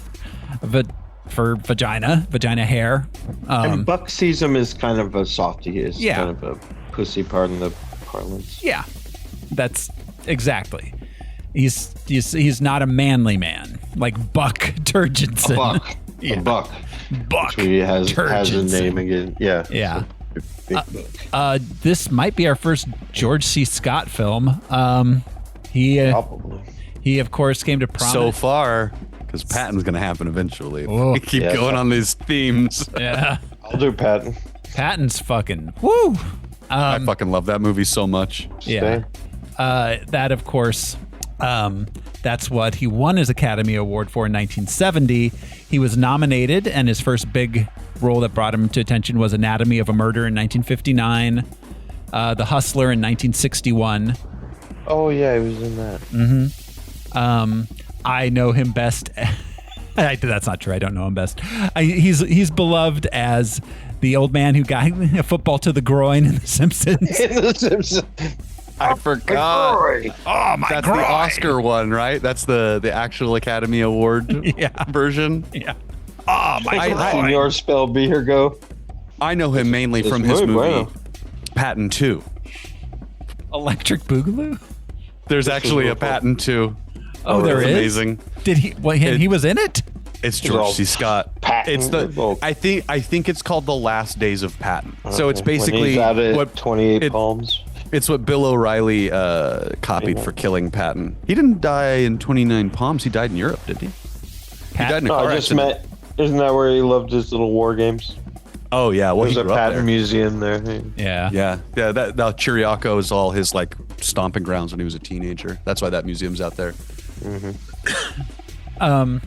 [SPEAKER 1] vagina hair.
[SPEAKER 2] And Buck sees him as kind of a softie. He's
[SPEAKER 1] Yeah.
[SPEAKER 2] kind of a pussy, pardon the parlance.
[SPEAKER 1] Yeah, that's exactly. He's not a manly man like Buck Turgidson.
[SPEAKER 2] A buck.
[SPEAKER 1] Yeah.
[SPEAKER 2] A buck.
[SPEAKER 1] Buck.
[SPEAKER 2] He has a
[SPEAKER 1] Turgidson.
[SPEAKER 2] name again. Yeah.
[SPEAKER 1] Yeah.
[SPEAKER 2] Big buck.
[SPEAKER 1] This might be our first George C. Scott film.
[SPEAKER 2] Probably.
[SPEAKER 1] He of course came to prominence.
[SPEAKER 3] So far, because Patton's going to happen eventually.
[SPEAKER 1] Whoa.
[SPEAKER 3] We keep going on these themes.
[SPEAKER 1] Yeah.
[SPEAKER 2] I'll do Patton.
[SPEAKER 1] Patton's fucking woo.
[SPEAKER 3] I fucking love that movie so much.
[SPEAKER 1] Yeah. That, of course, that's what he won his Academy Award for in 1970. He was nominated, and his first big role that brought him to attention was Anatomy of a Murder in 1959, The Hustler in 1961.
[SPEAKER 2] Oh, yeah, he was in that.
[SPEAKER 1] I know him best. That's not true. I don't know him best. He's beloved as the old man who got a football to the groin in The Simpsons.
[SPEAKER 2] In The Simpsons.
[SPEAKER 3] I forgot.
[SPEAKER 1] Oh, my
[SPEAKER 3] That's
[SPEAKER 1] groin.
[SPEAKER 3] the Oscar one, right? That's the actual Academy Award version.
[SPEAKER 1] Yeah. Oh, my groin.
[SPEAKER 2] Senor Spell be here go.
[SPEAKER 3] I know him mainly
[SPEAKER 2] It's
[SPEAKER 3] from his
[SPEAKER 2] muy
[SPEAKER 3] movie
[SPEAKER 2] bueno.
[SPEAKER 3] Patton 2.
[SPEAKER 1] Electric Boogaloo?
[SPEAKER 3] There's actually a Patton 2.
[SPEAKER 1] Oh, there
[SPEAKER 3] It's
[SPEAKER 1] is?
[SPEAKER 3] amazing.
[SPEAKER 1] Did he? Well, he was in it?
[SPEAKER 3] It's
[SPEAKER 2] all
[SPEAKER 3] George C. Scott.
[SPEAKER 2] Patton.
[SPEAKER 3] It's I think it's called The Last Days of Patton. So it's
[SPEAKER 2] When
[SPEAKER 3] basically
[SPEAKER 2] he's out at
[SPEAKER 3] what
[SPEAKER 2] 28 palms.
[SPEAKER 3] It's what Bill O'Reilly copied for killing Patton. He didn't die in 29 Palms. He died in Europe, did he? He died in a
[SPEAKER 2] No,
[SPEAKER 3] car
[SPEAKER 2] I just
[SPEAKER 3] accident.
[SPEAKER 2] meant. Isn't that where he loved his little war games?
[SPEAKER 3] Oh yeah, well
[SPEAKER 2] There's
[SPEAKER 3] he
[SPEAKER 2] a
[SPEAKER 3] grew up there.
[SPEAKER 2] Patton museum there.
[SPEAKER 1] Yeah.
[SPEAKER 3] Yeah. That Chiriaco is all his like stomping grounds when he was a teenager. That's why that museum's out there.
[SPEAKER 4] Patton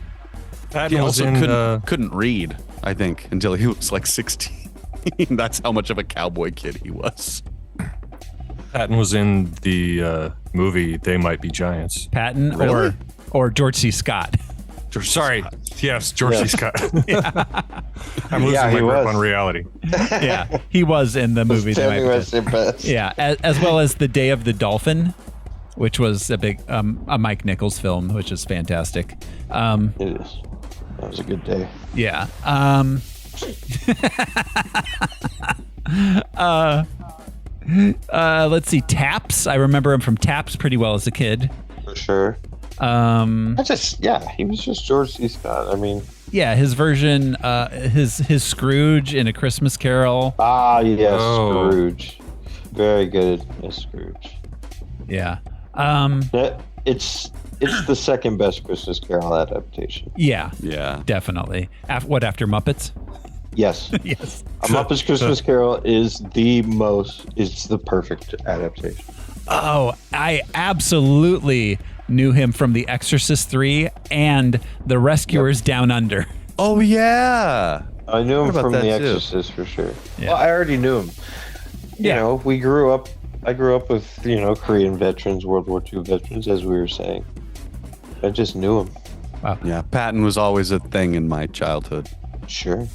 [SPEAKER 3] He
[SPEAKER 4] was
[SPEAKER 3] also
[SPEAKER 4] in
[SPEAKER 3] couldn't read, I think, until he was like 16. That's how much of a cowboy kid he was.
[SPEAKER 4] Patton was in the movie They Might Be Giants.
[SPEAKER 1] Patton
[SPEAKER 3] Really?
[SPEAKER 1] or George C. Scott.
[SPEAKER 4] Sorry, yes, George C. Scott. I'm losing
[SPEAKER 2] Yeah,
[SPEAKER 4] my
[SPEAKER 2] he
[SPEAKER 4] grip
[SPEAKER 2] was.
[SPEAKER 4] on reality.
[SPEAKER 1] Yeah, he was in the movie. They
[SPEAKER 2] Standing
[SPEAKER 1] Might Be
[SPEAKER 2] rest in best.
[SPEAKER 1] Yeah, as well as The Day of the Dolphin, which was a big a Mike Nichols film, which is fantastic.
[SPEAKER 2] It is. That was a good day.
[SPEAKER 1] Yeah. Let's see, Taps. I remember him from Taps pretty well as a kid.
[SPEAKER 2] For sure. He was just George C. Scott. I mean,
[SPEAKER 1] Yeah, his version, his Scrooge in A Christmas Carol.
[SPEAKER 2] ah, yes,
[SPEAKER 4] Oh.
[SPEAKER 2] Scrooge. Very good as Scrooge.
[SPEAKER 1] Yeah.
[SPEAKER 2] It's the second best Christmas Carol adaptation.
[SPEAKER 1] Yeah,
[SPEAKER 3] Yeah.
[SPEAKER 1] definitely. After Muppets?
[SPEAKER 2] Yes.
[SPEAKER 1] Yes.
[SPEAKER 2] A Muppet's Christmas Carol is it's the perfect adaptation.
[SPEAKER 1] Oh, I absolutely knew him from The Exorcist 3 and The Rescuers Down Under.
[SPEAKER 3] Oh yeah.
[SPEAKER 2] I knew him
[SPEAKER 3] about
[SPEAKER 2] from
[SPEAKER 3] that
[SPEAKER 2] The
[SPEAKER 3] too?
[SPEAKER 2] Exorcist for sure.
[SPEAKER 1] Yeah.
[SPEAKER 2] Well, I already knew him. You know, I grew up with, Korean veterans, World War II veterans, as we were saying. I just knew him.
[SPEAKER 3] Yeah. Patton was always a thing in my childhood.
[SPEAKER 2] Sure.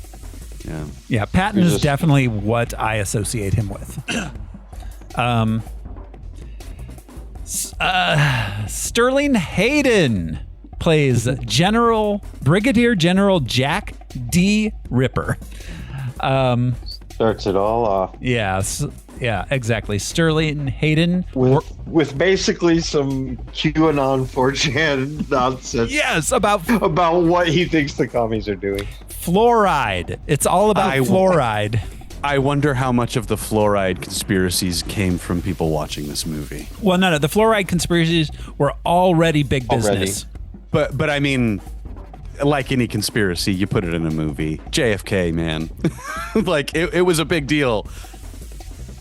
[SPEAKER 3] Yeah.
[SPEAKER 1] Yeah, Patton
[SPEAKER 2] He's
[SPEAKER 1] is
[SPEAKER 2] just-
[SPEAKER 1] definitely what I associate him with. Sterling Hayden plays Brigadier General Jack D. Ripper.
[SPEAKER 2] Starts it all off
[SPEAKER 1] Yeah, exactly. Sterling Hayden.
[SPEAKER 2] with basically some QAnon 4chan nonsense.
[SPEAKER 1] Yes, about
[SPEAKER 2] What he thinks the commies are doing.
[SPEAKER 1] fluoride. It's all about fluoride.
[SPEAKER 3] I wonder how much of the fluoride conspiracies came from people watching this movie.
[SPEAKER 1] Well, no. The fluoride conspiracies were already big business.
[SPEAKER 3] But I mean, like any conspiracy, you put it in a movie. JFK, man. Like, it was a big deal.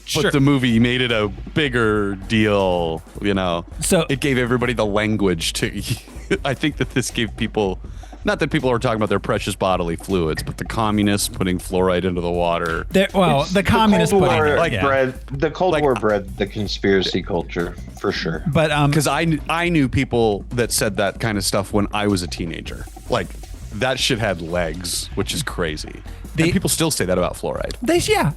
[SPEAKER 1] Sure.
[SPEAKER 3] But the movie made it a bigger deal,
[SPEAKER 1] So-
[SPEAKER 3] it gave everybody the language to... I think that this gave people... Not that people are talking about their precious bodily fluids, but the communists putting fluoride into the water.
[SPEAKER 1] The communists
[SPEAKER 2] Cold
[SPEAKER 1] putting
[SPEAKER 2] War,
[SPEAKER 1] it,
[SPEAKER 2] the Cold War bred the conspiracy culture for sure.
[SPEAKER 1] But
[SPEAKER 3] Because I knew people that said that kind of stuff when I was a teenager. Like, that shit had legs, which is crazy. And people still say that about fluoride.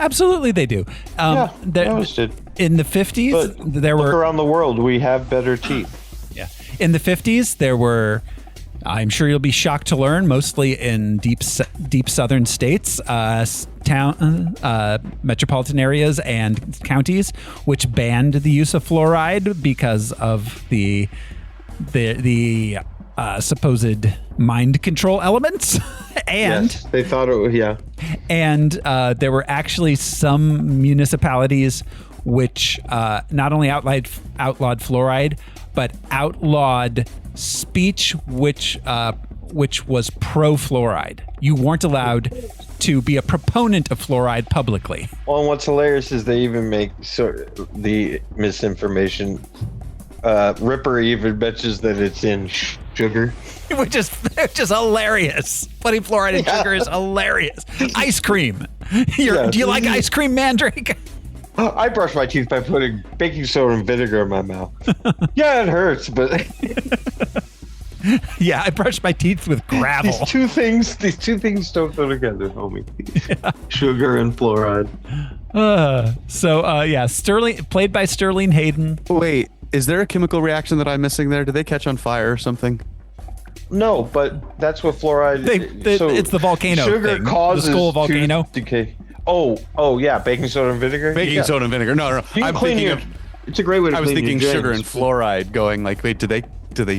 [SPEAKER 1] absolutely they do.
[SPEAKER 2] I always did.
[SPEAKER 1] In the 50s,
[SPEAKER 2] But
[SPEAKER 1] there
[SPEAKER 2] look
[SPEAKER 1] were
[SPEAKER 2] around the world, we have better teeth.
[SPEAKER 1] in the 50s there were I'm sure you'll be shocked to learn, mostly in deep southern states, metropolitan areas and counties, which banned the use of fluoride because of the supposed mind control elements. And
[SPEAKER 2] yes, they thought it was, yeah.
[SPEAKER 1] And there were actually some municipalities which not only outlawed fluoride, but outlawed speech which was pro-fluoride. You weren't allowed to be a proponent of fluoride publicly.
[SPEAKER 2] Well, and what's hilarious is they even make the misinformation. Ripper even mentions that it's in sugar.
[SPEAKER 1] Which is hilarious. Putting fluoride in sugar is hilarious. Ice cream. Do you like ice cream, Mandrake?
[SPEAKER 2] I brush my teeth by putting baking soda and vinegar in my mouth. Yeah, it hurts, but
[SPEAKER 1] yeah, I brush my teeth with gravel.
[SPEAKER 2] These two things don't go together, homie. Yeah. Sugar and fluoride.
[SPEAKER 1] Sterling, played by Sterling Hayden.
[SPEAKER 3] Wait, is there a chemical reaction that I'm missing there? Do they catch on fire or something?
[SPEAKER 2] No, but that's what fluoride.
[SPEAKER 1] It's the volcano.
[SPEAKER 2] Sugar
[SPEAKER 1] thing.
[SPEAKER 2] causes
[SPEAKER 1] the skull volcano
[SPEAKER 2] decay. Oh, yeah, baking soda and vinegar.
[SPEAKER 3] Baking soda and vinegar. No. I'm thinking of.
[SPEAKER 2] It's a great way to.
[SPEAKER 3] I was
[SPEAKER 2] clean
[SPEAKER 3] thinking
[SPEAKER 2] your
[SPEAKER 3] sugar
[SPEAKER 2] drains.
[SPEAKER 3] and fluoride. Going like, wait, do they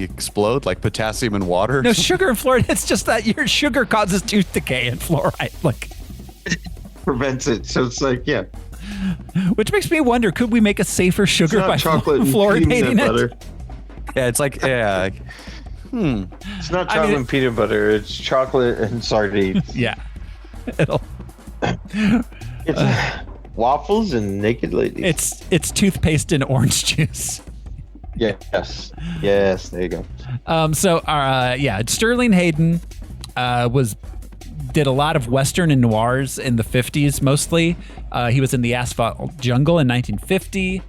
[SPEAKER 3] explode like potassium and water?
[SPEAKER 1] No, sugar and fluoride. It's just that your sugar causes tooth decay, and fluoride
[SPEAKER 2] prevents it. So it's like, yeah.
[SPEAKER 1] Which makes me wonder: could we make a safer sugar by fluoridating it?
[SPEAKER 2] Butter.
[SPEAKER 3] Yeah, it's like
[SPEAKER 2] It's not chocolate and peanut butter. It's chocolate and sardines.
[SPEAKER 1] Yeah.
[SPEAKER 2] It's waffles and naked ladies.
[SPEAKER 1] It's toothpaste and orange juice.
[SPEAKER 2] Yes. There you go.
[SPEAKER 1] Sterling Hayden did a lot of Western and noirs in the 50s mostly. He was in The Asphalt Jungle in 1950.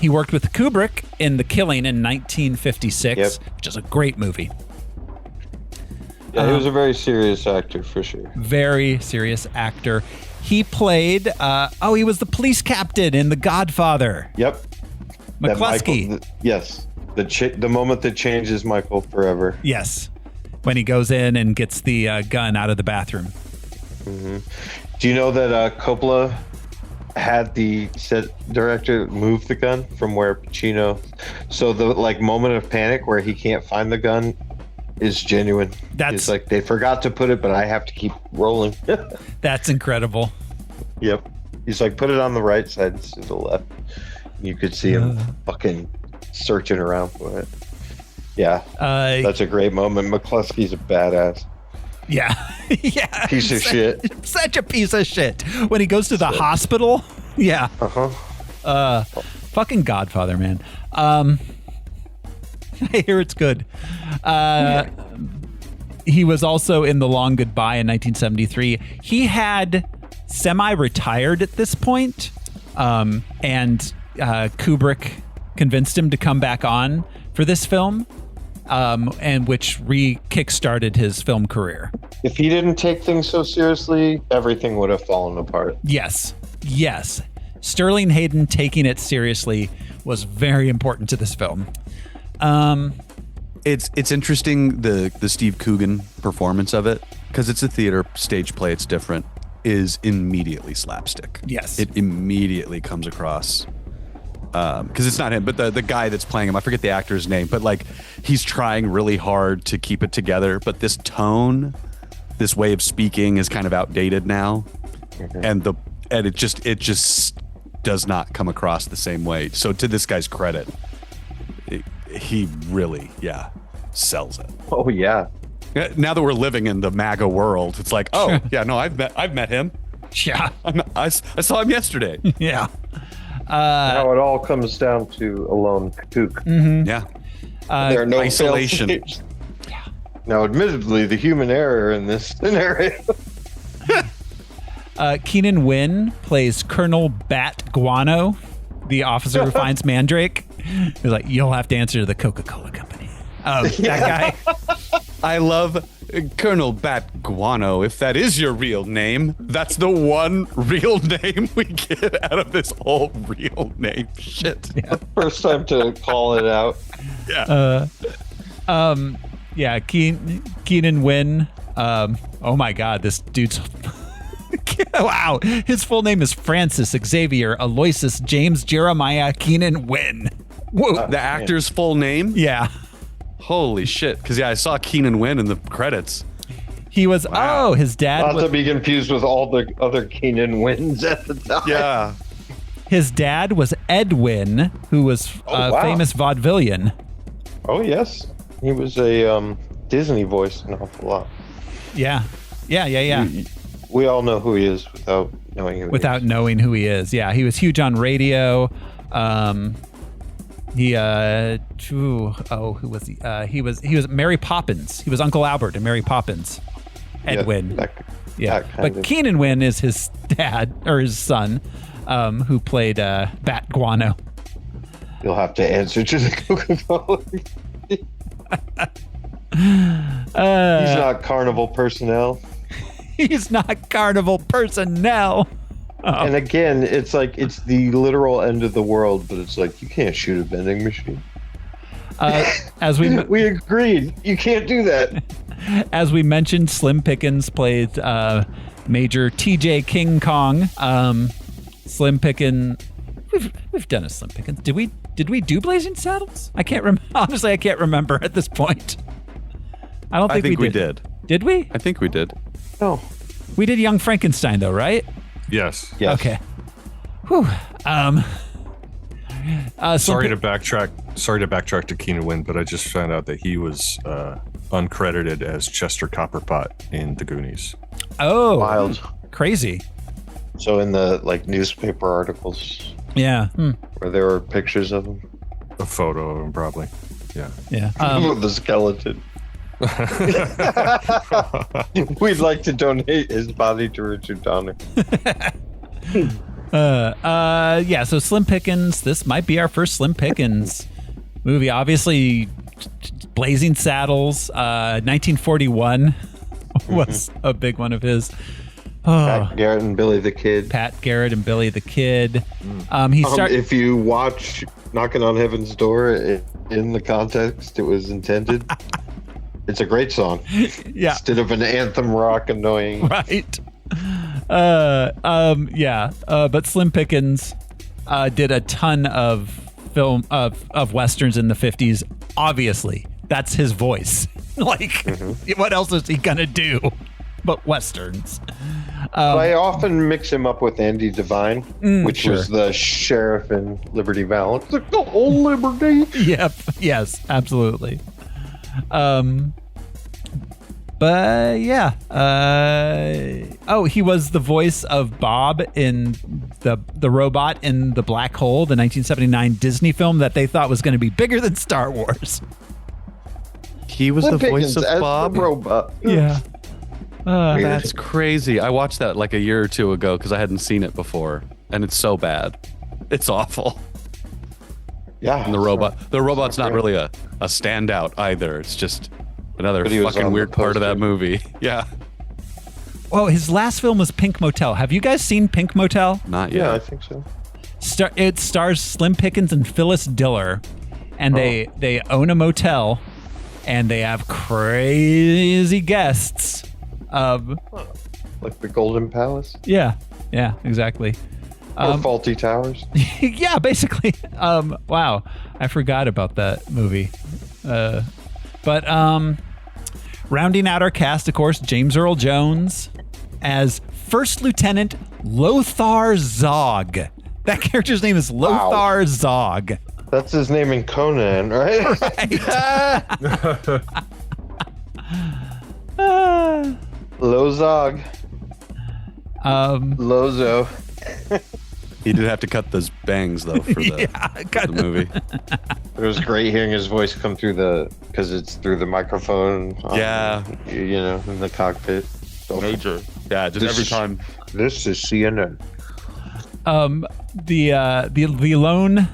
[SPEAKER 1] He worked with Kubrick in The Killing in 1956, which is a great movie.
[SPEAKER 2] Yeah, he was a very serious actor for sure.
[SPEAKER 1] Very serious actor. He played, he was the police captain in The Godfather.
[SPEAKER 2] Yep.
[SPEAKER 1] McCluskey.
[SPEAKER 2] Yes. The moment that changes Michael forever.
[SPEAKER 1] Yes. When he goes in and gets the gun out of the bathroom.
[SPEAKER 2] Mm-hmm. Do you know that Coppola had the set director move the gun from where Pacino, so the moment of panic where he can't find the gun is genuine. It's like they forgot to put it, but I have to keep rolling.
[SPEAKER 1] That's incredible.
[SPEAKER 2] Yep. He's like, put it on the right side instead of the left. You could see him fucking searching around for it. Yeah. That's a great moment. McCluskey's a badass.
[SPEAKER 1] Yeah. Yeah.
[SPEAKER 2] Piece of shit.
[SPEAKER 1] Such a piece of shit. When he goes to the hospital. Yeah. Fucking Godfather, man. I hear it's good. He was also in The Long Goodbye in 1973. He had semi-retired at this point, and Kubrick convinced him to come back on for this film, and which kick-started his film career.
[SPEAKER 2] If he didn't take things so seriously, everything would have fallen apart.
[SPEAKER 1] Yes. Sterling Hayden taking it seriously was very important to this film.
[SPEAKER 3] It's interesting the Steve Coogan performance of it, because it's a theater stage play. It's different. Is immediately slapstick.
[SPEAKER 1] Yes,
[SPEAKER 3] it immediately comes across. Because it's not him, but the guy that's playing him, I forget the actor's name, but like he's trying really hard to keep it together. But this tone, this way of speaking is kind of outdated now, and it just does not come across the same way. So to this guy's credit, he really sells it.
[SPEAKER 2] Oh yeah.
[SPEAKER 3] Now that we're living in the MAGA world, it's like, oh yeah, no, I've met him.
[SPEAKER 1] Yeah,
[SPEAKER 3] I saw him yesterday.
[SPEAKER 1] Yeah.
[SPEAKER 2] How it all comes down to a lone kook.
[SPEAKER 1] Mm-hmm.
[SPEAKER 3] Yeah.
[SPEAKER 2] There are no
[SPEAKER 3] isolation.
[SPEAKER 2] Yeah. Now, admittedly, the human error in this scenario.
[SPEAKER 1] Keenan Wynn plays Colonel Bat Guano, the officer who finds Mandrake. He's like, you'll have to answer to the Coca-Cola company. Oh, that guy.
[SPEAKER 3] I love Colonel Bat Guano. If that is your real name, that's the one real name we get out of this whole real name shit.
[SPEAKER 2] Yeah. First time to call it out.
[SPEAKER 3] Yeah.
[SPEAKER 1] Yeah, Keenan Wynn. Oh my God, this dude's wow. His full name is Francis Xavier Aloysius James Jeremiah Keenan Wynn. Whoa.
[SPEAKER 3] The actor's full name?
[SPEAKER 1] Yeah.
[SPEAKER 3] Holy shit! Because I saw Keenan Wynn in the credits.
[SPEAKER 1] He was. Wow. Oh, his dad.
[SPEAKER 2] Not to be confused with all the other Keenan Wynns at the time.
[SPEAKER 3] Yeah.
[SPEAKER 1] His dad was Ed Wynn, who was a famous vaudevillian.
[SPEAKER 2] Oh yes, he was a Disney voice an awful lot.
[SPEAKER 1] Yeah.
[SPEAKER 2] We all know who he is without knowing who.
[SPEAKER 1] Knowing who he is. Yeah, he was huge on radio. Who was he? He was Mary Poppins. He was Uncle Albert in Mary Poppins. Edwin. But Keenan Wynn is his dad or his son, who played Bat Guano.
[SPEAKER 2] You'll have to answer to the Coca-Cola. He's not Carnival personnel.
[SPEAKER 1] He's not Carnival personnel. Oh.
[SPEAKER 2] And again, it's like it's the literal end of the world, but it's like you can't shoot a vending machine.
[SPEAKER 1] As we
[SPEAKER 2] agreed, you can't do that.
[SPEAKER 1] As we mentioned, Slim Pickens played Major T.J. King Kong. Slim Pickens. We've done a Slim Pickens. Did we do Blazing Saddles? I can't remember. Honestly, I can't remember at this point. I don't think we did. Did we?
[SPEAKER 3] I think we did.
[SPEAKER 2] No.
[SPEAKER 1] We did Young Frankenstein though, right?
[SPEAKER 4] Yes.
[SPEAKER 1] Okay. Whew.
[SPEAKER 4] Sorry to backtrack to Keenan Wynn, but I just found out that he was uncredited as Chester Copperpot in The Goonies.
[SPEAKER 1] Oh,
[SPEAKER 2] wild,
[SPEAKER 1] crazy.
[SPEAKER 2] So in the newspaper articles,
[SPEAKER 1] yeah,
[SPEAKER 2] where there were pictures of him,
[SPEAKER 4] a photo of him, probably. Yeah.
[SPEAKER 2] With the skeleton. We'd like to donate his body to Richard Donner.
[SPEAKER 1] So Slim Pickens, this might be our first Slim Pickens movie. Obviously, Blazing Saddles, 1941 was a big one of his.
[SPEAKER 2] Pat Garrett and Billy the Kid.
[SPEAKER 1] If
[SPEAKER 2] you watch Knocking on Heaven's Door in the context it was intended, it's a great song.
[SPEAKER 1] Yeah.
[SPEAKER 2] Instead of an anthem rock annoying.
[SPEAKER 1] Right. But Slim Pickens did a ton of film of westerns in the 50s. Obviously, that's his voice. What else is he gonna do but westerns?
[SPEAKER 2] I often mix him up with Andy Devine, which was the sheriff in Liberty Valance. It's like the whole Liberty.
[SPEAKER 1] Yep. Yes, absolutely. But yeah. He was the voice of Bob in the robot in The Black Hole, the 1979 Disney film that they thought was going to be bigger than Star Wars.
[SPEAKER 3] He was the voice of Bob?
[SPEAKER 2] The robot.
[SPEAKER 1] Yeah.
[SPEAKER 3] That's crazy. I watched that a year or two ago because I hadn't seen it before, and it's so bad. It's awful.
[SPEAKER 2] Yeah.
[SPEAKER 3] And the robot's not really a standout either. It's just another fucking weird part of that movie. Yeah.
[SPEAKER 1] Well, his last film was Pink Motel. Have you guys seen Pink Motel?
[SPEAKER 3] Not yet.
[SPEAKER 2] Yeah, I think so.
[SPEAKER 1] It stars Slim Pickens and Phyllis Diller, and they own a motel, and they have crazy guests.
[SPEAKER 2] Like the Golden Palace?
[SPEAKER 1] Yeah, exactly.
[SPEAKER 2] Or Faulty Towers?
[SPEAKER 1] Yeah, basically. Wow, I forgot about that movie. But rounding out our cast, of course, James Earl Jones as First Lieutenant Lothar Zog. That character's name is Lothar Zog.
[SPEAKER 2] That's his name in Conan, right? Lozog. Lozo.
[SPEAKER 3] He did have to cut those bangs though for the movie.
[SPEAKER 2] It was great hearing his voice come through because it's through the microphone. In the cockpit. So
[SPEAKER 3] Major. Yeah, just every time.
[SPEAKER 2] This is CNN.
[SPEAKER 1] The lone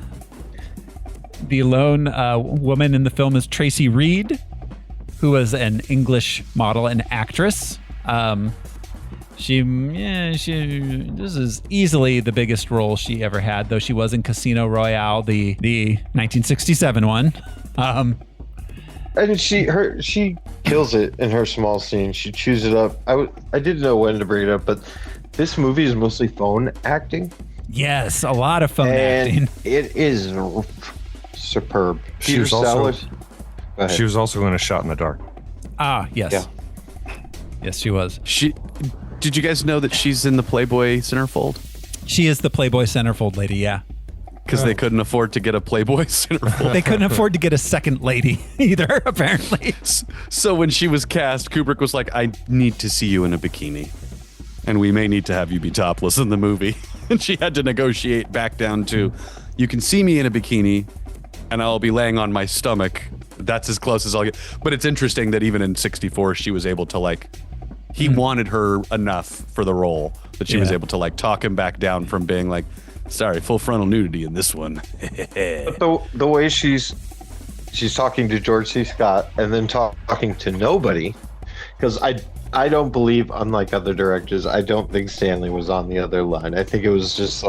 [SPEAKER 1] woman in the film is Tracy Reed, who was an English model and actress. This is easily the biggest role she ever had, though she was in Casino Royale, the 1967 one.
[SPEAKER 2] And she kills it in her small scene. She chews it up. I didn't know when to bring it up, but this movie is mostly phone acting.
[SPEAKER 1] Yes, a lot of phone acting.
[SPEAKER 2] It is superb.
[SPEAKER 4] She was also in A Shot in the Dark.
[SPEAKER 1] Ah, yes.
[SPEAKER 2] Yeah.
[SPEAKER 1] Yes, she was.
[SPEAKER 3] Did you guys know that she's in the Playboy centerfold?
[SPEAKER 1] She is the Playboy centerfold lady, yeah.
[SPEAKER 3] Because they couldn't afford to get a Playboy centerfold.
[SPEAKER 1] They couldn't afford to get a second lady either, apparently.
[SPEAKER 3] So when she was cast, Kubrick was like, I need to see you in a bikini. And we may need to have you be topless in the movie. And she had to negotiate back down to, you can see me in a bikini and I'll be laying on my stomach. That's as close as I'll get. But it's interesting that even in 1964, she was able to he wanted her enough for the role that she was able to talk him back down from being like, sorry, full frontal nudity in this one.
[SPEAKER 2] But the way she's talking to George C. Scott and then talking to nobody, because I don't believe, unlike other directors, I don't think Stanley was on the other line. I think it was just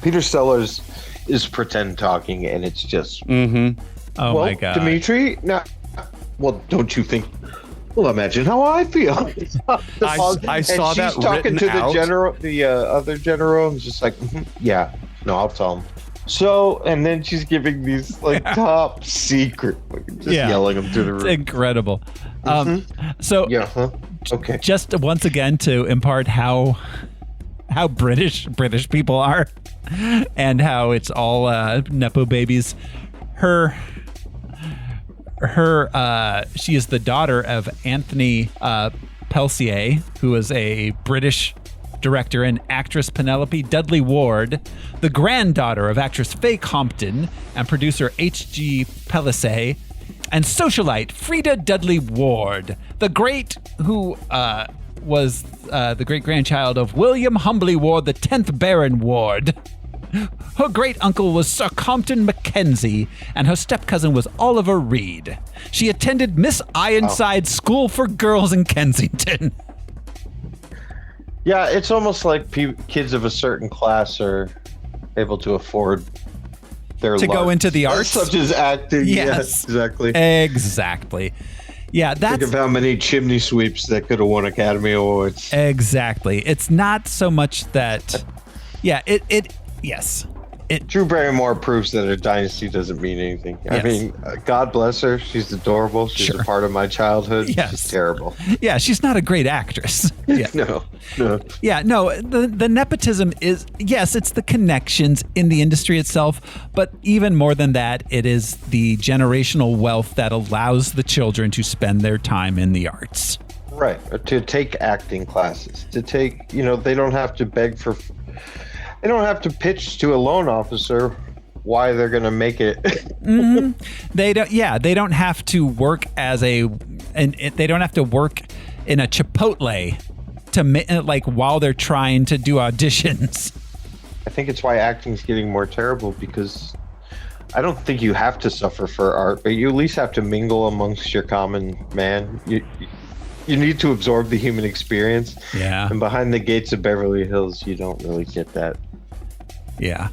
[SPEAKER 2] Peter Sellers is pretend talking, and it's just.
[SPEAKER 1] Mm-hmm. Oh my God,
[SPEAKER 2] Dimitri. Now, well, don't you think? Well, imagine how I feel.
[SPEAKER 3] I saw that.
[SPEAKER 2] She's talking to
[SPEAKER 3] out.
[SPEAKER 2] the general, the other general, and just like, yeah, no, I'll tell him. So, and then she's giving these top secret, yelling them through the room.
[SPEAKER 1] It's incredible. So,
[SPEAKER 2] okay.
[SPEAKER 1] Just once again to impart how British people are, and how it's all nepo babies. She is the daughter of Anthony Pelcier, who is a British director, and actress Penelope Dudley Ward, the granddaughter of actress Faye Compton and producer H.G. Pellicer, and socialite Frida Dudley Ward, the great who was the great grandchild of William Humbly Ward, the 10th Baron Ward. Her great-uncle was Sir Compton Mackenzie, and her step-cousin was Oliver Reed. She attended Miss Ironside's School for Girls in Kensington.
[SPEAKER 2] Yeah, it's almost like kids of a certain class are able to afford their
[SPEAKER 1] to go into the arts,
[SPEAKER 2] such as acting.
[SPEAKER 1] Yes,
[SPEAKER 2] exactly.
[SPEAKER 1] Exactly. Yeah, that's.
[SPEAKER 2] Think of how many chimney sweeps that could have won Academy Awards.
[SPEAKER 1] Exactly. It's not so much that. Yeah, yes.
[SPEAKER 2] Drew Barrymore proves that a dynasty doesn't mean anything.
[SPEAKER 1] Yes.
[SPEAKER 2] I mean, God bless her. She's adorable. She's a part of my childhood.
[SPEAKER 1] Yes.
[SPEAKER 2] She's terrible.
[SPEAKER 1] Yeah, she's not a great actress. Yeah.
[SPEAKER 2] No.
[SPEAKER 1] Yeah, no, the nepotism is, yes, it's the connections in the industry itself, but even more than that, it is the generational wealth that allows the children to spend their time in the arts.
[SPEAKER 2] Right. To take acting classes. To take, they don't have to beg for... They don't have to pitch to a loan officer why they're going to make it.
[SPEAKER 1] Mm-hmm. They don't. Yeah, they don't have to work they don't have to work in a Chipotle to while they're trying to do auditions.
[SPEAKER 2] I think it's why acting's getting more terrible, because I don't think you have to suffer for art, but you at least have to mingle amongst your common man. You need to absorb the human experience. Yeah. And behind the gates of Beverly Hills, you don't really get that.
[SPEAKER 1] Yeah.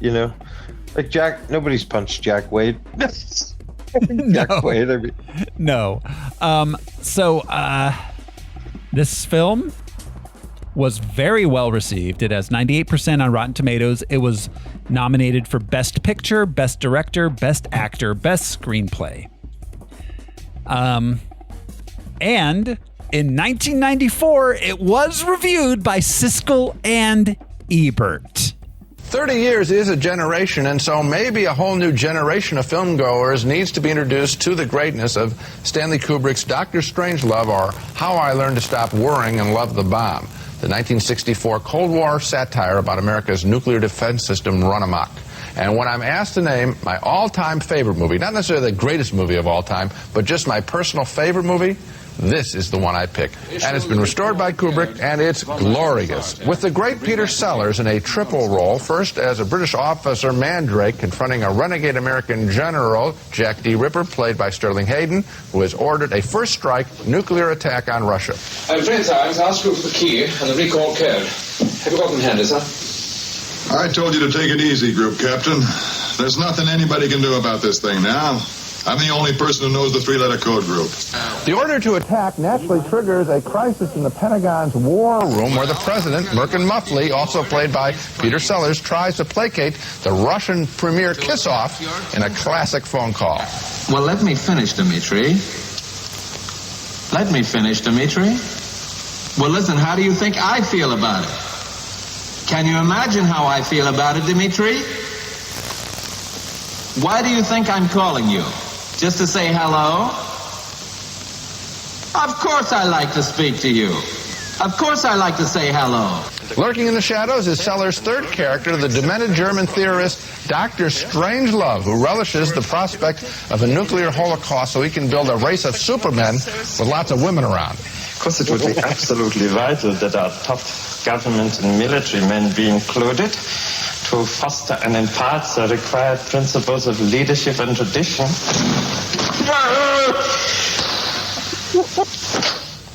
[SPEAKER 2] Like nobody's punched Jack Wade. Jack Wade. I mean.
[SPEAKER 1] No. So this film was very well received. It has 98% on Rotten Tomatoes. It was nominated for Best Picture, Best Director, Best Actor, Best Screenplay. And in 1994, it was reviewed by Siskel and Ebert.
[SPEAKER 7] 30 years is a generation, and so maybe a whole new generation of filmgoers needs to be introduced to the greatness of Stanley Kubrick's Dr. Strangelove, or How I Learned to Stop Worrying and Love the Bomb, the 1964 Cold War satire about America's nuclear defense system run amok. And when I'm asked to name my all-time favorite movie, not necessarily the greatest movie of all time, but just my personal favorite movie, this is the one I pick. And it's been restored by Kubrick, and it's glorious. With the great Peter Sellers in a triple role, first as a British officer Mandrake confronting a renegade American general, Jack D. Ripper, played by Sterling Hayden, who has ordered a first-strike nuclear attack on Russia.
[SPEAKER 5] I'm afraid, sir, I was asked for the key and the recall code. Have you got them handy, sir?
[SPEAKER 6] I told you to take it easy, Group Captain. There's nothing anybody can do about this thing now. I'm the only person who knows the three-letter code group.
[SPEAKER 7] The order to attack naturally triggers a crisis in the Pentagon's war room where the president, Merkin Muffley, also played by Peter Sellers, tries to placate the Russian premier kiss-off in a classic phone call.
[SPEAKER 8] Well, let me finish, Dmitri. Let me finish, Dmitri. Well, listen, how do you think I feel about it? Can you imagine how I feel about it, Dmitri? Why do you think I'm calling you? Just to say hello? Of course I like to speak to you. Of course I like to say hello.
[SPEAKER 7] Lurking in the shadows is Sellers' third character, the demented German theorist Dr. Strangelove, who relishes the prospect of a nuclear holocaust so he can build a race of supermen with lots of women around.
[SPEAKER 10] Of course, it would be absolutely vital that our top government and military men be included to foster and impart the required principles of leadership and tradition.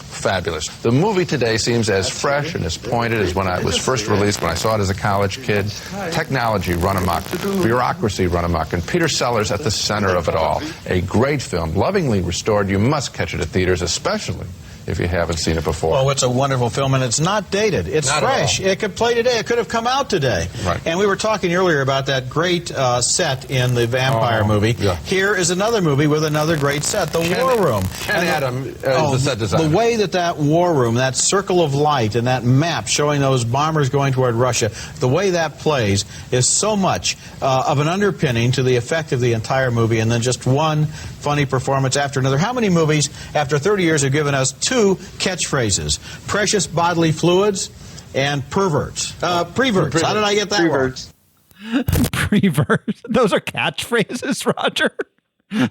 [SPEAKER 7] Fabulous. The movie today seems as fresh and as pointed as when it was first released, when I saw it as a college kid. Technology run amok, bureaucracy run amok, and Peter Sellers at the center of it all. A great film, lovingly restored. You must catch it at theaters, especially if you haven't seen it before.
[SPEAKER 11] Well, it's a wonderful film, and it's not dated. It's
[SPEAKER 7] Not
[SPEAKER 11] fresh. It could play today. It could have come out today.
[SPEAKER 7] Right.
[SPEAKER 11] And we were talking earlier about that great set in the vampire movie.
[SPEAKER 7] Yeah.
[SPEAKER 11] Here is another movie with another great set, The War Room.
[SPEAKER 7] Ken Adam is the set designer.
[SPEAKER 11] The way that war room, that circle of light, and that map showing those bombers going toward Russia, the way that plays is so much of an underpinning to the effect of the entire movie, and then just one funny performance after another. How many movies, after 30 years, have given us two catchphrases? Precious bodily fluids and perverts. Preverts. How did I get that
[SPEAKER 2] Preverts.
[SPEAKER 1] Preverts. Those are catchphrases, Roger.
[SPEAKER 2] I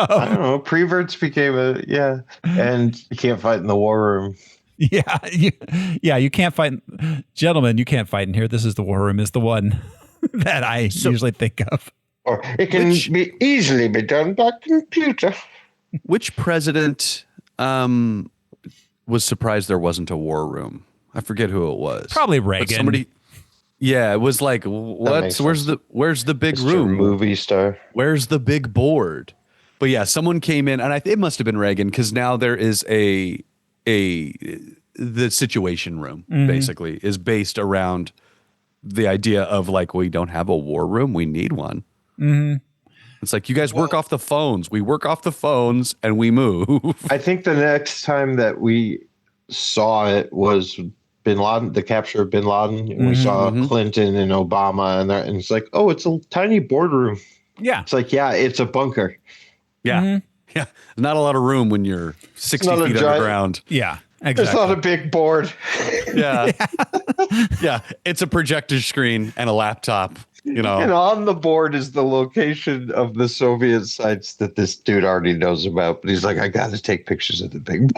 [SPEAKER 2] don't know. Preverts became and you can't fight in the war room.
[SPEAKER 1] Yeah, you can't fight. Gentlemen, you can't fight in here. This is the war room is the one that I usually think of.
[SPEAKER 2] Or it can be easily be done by computer.
[SPEAKER 3] Which president was surprised there wasn't a war room? I forget who it was.
[SPEAKER 1] Probably Reagan.
[SPEAKER 3] But somebody, yeah, it was like, where's the big
[SPEAKER 2] Mr.
[SPEAKER 3] room?
[SPEAKER 2] Movie star.
[SPEAKER 3] Where's the big board? But yeah, someone came in, and it must have been Reagan, because now there is the Situation Room basically is based around the idea of like, we don't have a war room, we need one. Mm-hmm. It's like, you guys work off the phones. We work off the phones and we move.
[SPEAKER 2] I think the next time that we saw it was Bin Laden, the capture of Bin Laden. And we saw Clinton and Obama and it's like, oh, it's a tiny boardroom.
[SPEAKER 1] Yeah.
[SPEAKER 2] It's like, yeah, it's a bunker.
[SPEAKER 3] Yeah. Yeah. Not a lot of room when you're 60 feet underground.
[SPEAKER 1] Yeah. Exactly.
[SPEAKER 2] It's not a big board.
[SPEAKER 3] Yeah. Yeah. It's a projector screen and a laptop, you know.
[SPEAKER 2] And on the board is the location of the Soviet sites that this dude already knows about. But he's like, I got to take pictures of the big.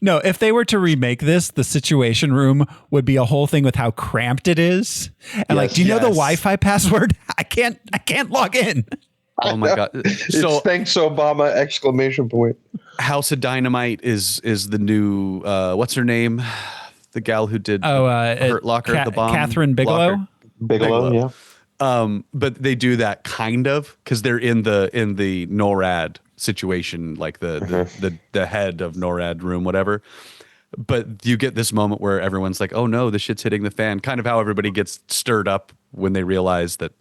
[SPEAKER 1] No, if they were to remake this, the Situation Room would be a whole thing with how cramped it is. And like, do you know the Wi-Fi password? I can't log in.
[SPEAKER 3] Oh my God. So
[SPEAKER 2] thanks Obama, exclamation point.
[SPEAKER 3] House of Dynamite is the new what's her name? The gal who did Hurt Locker, the bomb.
[SPEAKER 1] Catherine Bigelow.
[SPEAKER 2] Bigelow, yeah.
[SPEAKER 3] But they do that kind of because they're in the NORAD situation, like the head of NORAD room, whatever. But you get this moment where everyone's like, oh no, the shit's hitting the fan. Kind of how everybody gets stirred up when they realize that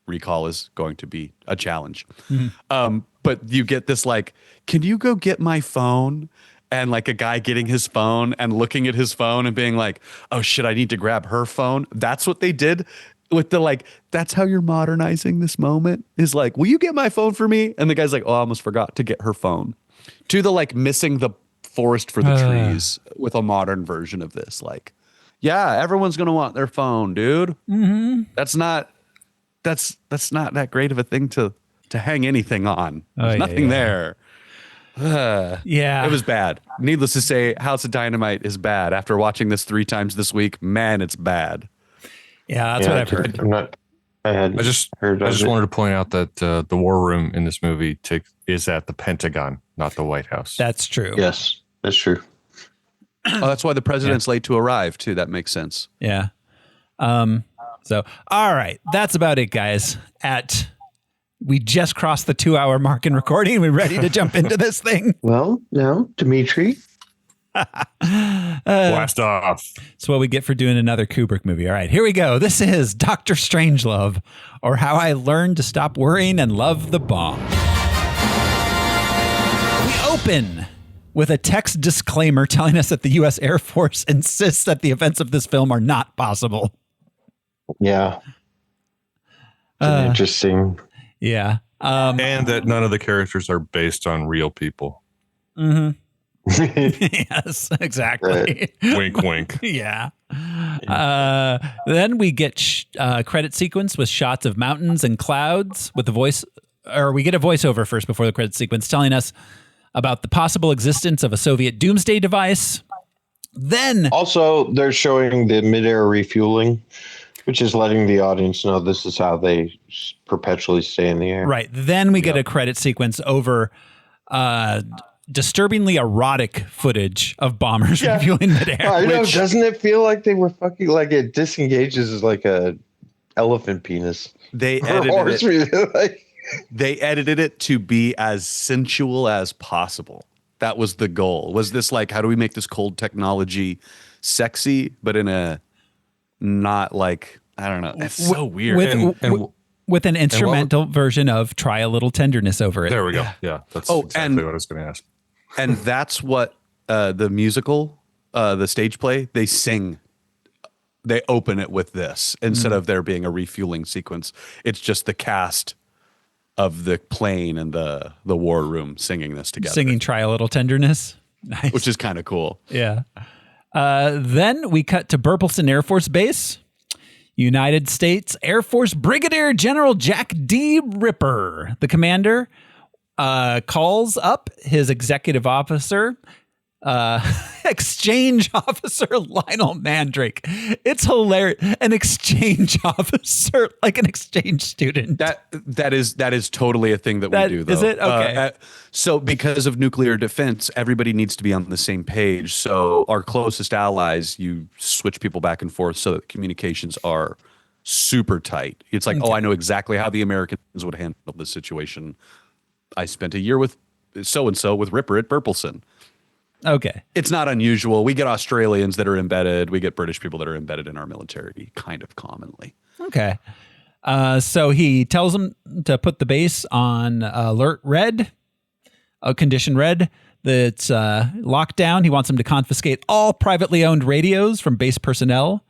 [SPEAKER 3] recall is going to be a challenge. But you get this like, can you go get my phone? And like a guy getting his phone and looking at his phone and being like, oh shit, I need to grab her phone. That's what they did with the like, that's how you're modernizing this moment is like, will you get my phone for me? And the guy's like, oh, I almost forgot to get her phone. To the like missing the forest for the trees with a modern version of this. Like, yeah, everyone's going to want their phone, dude. That's not that great of a thing to hang anything on. There's nothing there.
[SPEAKER 1] Yeah.
[SPEAKER 3] It was bad. Needless to say, House of Dynamite is bad. After watching this 3 times this week, man, it's bad.
[SPEAKER 1] Yeah, that's what I've heard.
[SPEAKER 4] I just wanted to point out that the war room in this movie is at the Pentagon, not the White House.
[SPEAKER 1] That's true.
[SPEAKER 2] Yes, that's true.
[SPEAKER 3] Oh, that's why the president's late to arrive too. That makes sense.
[SPEAKER 1] Yeah. So, all right, that's about it, guys. At We just crossed the 2-hour mark in recording. We're ready to jump into this thing.
[SPEAKER 2] Well, no, Dimitri.
[SPEAKER 4] Blast off.
[SPEAKER 1] It's what we get for doing another Kubrick movie. All right, here we go. This is Dr. Strangelove, or How I Learned to Stop Worrying and Love the Bomb. We open with a text disclaimer telling us that the U.S. Air Force insists that the events of this film are not possible.
[SPEAKER 2] Yeah. Interesting.
[SPEAKER 1] Yeah.
[SPEAKER 4] And that none of the characters are based on real people.
[SPEAKER 1] Mm-hmm. Yes, exactly.
[SPEAKER 4] Wink, wink.
[SPEAKER 1] Yeah. Then we get credit sequence with shots of mountains and clouds with the voice, or we get a voiceover first before the credit sequence telling us about the possible existence of a Soviet doomsday device. Then
[SPEAKER 2] also they're showing the midair refueling, which is letting the audience know this is how they perpetually stay in the air.
[SPEAKER 1] Right. Then we get a credit sequence over disturbingly erotic footage of bombers refueling midair.
[SPEAKER 2] I know. Doesn't it feel like they were fucking, like it disengages as like a elephant penis?
[SPEAKER 3] They edited it to be as sensual as possible. That was the goal. Was this like, how do we make this cold technology sexy, but in a not like, I don't know. It's so weird.
[SPEAKER 1] With an instrumental version of Try a Little Tenderness over it.
[SPEAKER 4] There we go. Yeah, that's exactly what I was going to ask.
[SPEAKER 3] And that's what the musical, the stage play, they sing. They open it with this instead of there being a refueling sequence. It's just the cast of the plane and the war room singing this together.
[SPEAKER 1] Singing Try a Little Tenderness. Nice.
[SPEAKER 3] Which is kind of cool.
[SPEAKER 1] Yeah. Then we cut to Burleson Air Force Base. United States Air Force Brigadier General Jack D. Ripper, the commander, calls up his executive officer, exchange officer Lionel Mandrake. It's hilarious. An exchange officer, like an exchange student.
[SPEAKER 3] That is totally a thing that we do, though.
[SPEAKER 1] Is it? Okay.
[SPEAKER 3] So because of nuclear defense, everybody needs to be on the same page. So our closest allies, you switch people back and forth so that communications are super tight. It's like, I know exactly how the Americans would handle this situation. I spent a year with so-and-so with Ripper at Burleson.
[SPEAKER 1] Okay.
[SPEAKER 3] It's not unusual. We get Australians that are embedded. We get British people that are embedded in our military kind of commonly.
[SPEAKER 1] Okay. So he tells them to put the base on alert red, condition red. That's locked down. He wants them to confiscate all privately owned radios from base personnel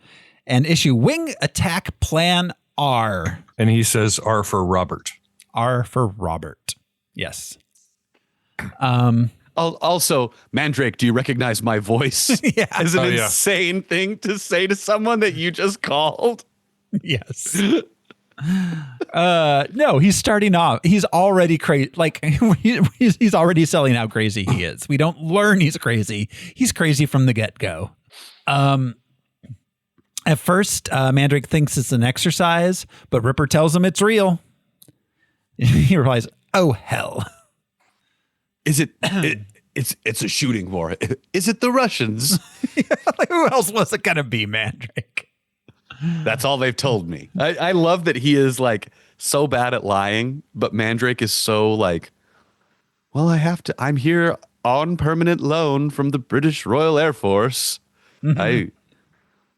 [SPEAKER 1] and issue Wing Attack Plan R.
[SPEAKER 4] And he says R for Robert.
[SPEAKER 1] R for Robert. Yes.
[SPEAKER 3] Also, Mandrake, do you recognize my voice?
[SPEAKER 1] Yeah.
[SPEAKER 3] Is an insane thing to say to someone that you just called.
[SPEAKER 1] Yes. No, he's starting off. He's already crazy. Like he's already selling how crazy he is. We don't learn he's crazy. He's crazy from the get-go. At first, Mandrake thinks it's an exercise, but Ripper tells him it's real. He replies, "Oh hell."
[SPEAKER 3] Is it? It's a shooting war. Is it the Russians?
[SPEAKER 1] Like, who else was it gonna be, Mandrake?
[SPEAKER 3] That's all they've told me. I love that he is like so bad at lying, but Mandrake is so like, well, I'm here on permanent loan from the British Royal Air Force. Mm-hmm.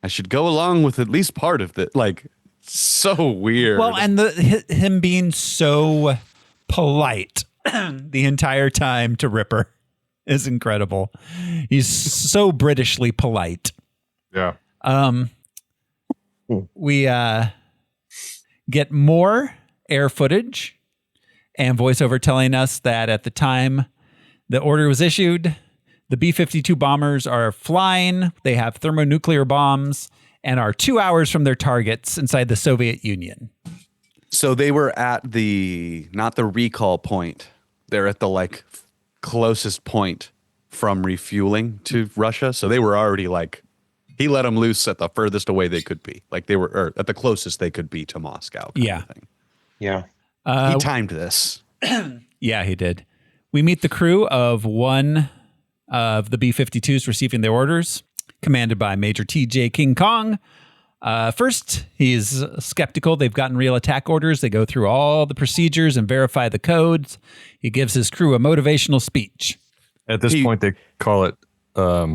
[SPEAKER 3] I should go along with at least part of it. Like, so weird.
[SPEAKER 1] Well, and him being so polite the entire time to Ripper is incredible. He's so Britishly polite.
[SPEAKER 4] Yeah.
[SPEAKER 1] We get more air footage and voiceover telling us that at the time the order was issued, the B-52 bombers are flying. They have thermonuclear bombs and are 2 hours from their targets inside the Soviet Union.
[SPEAKER 3] So they were at not the recall point. They're at the like closest point from refueling to Russia. So they were already like, he let them loose at the furthest away they could be. Like they were at the closest they could be to Moscow. Kind of thing.
[SPEAKER 2] Yeah.
[SPEAKER 3] He timed this.
[SPEAKER 1] Yeah, he did. We meet the crew of one of the B-52s receiving their orders, commanded by Major T.J. King Kong. First, he's skeptical. They've gotten real attack orders. They go through all the procedures and verify the codes. He gives his crew a motivational speech.
[SPEAKER 4] At this point, they call it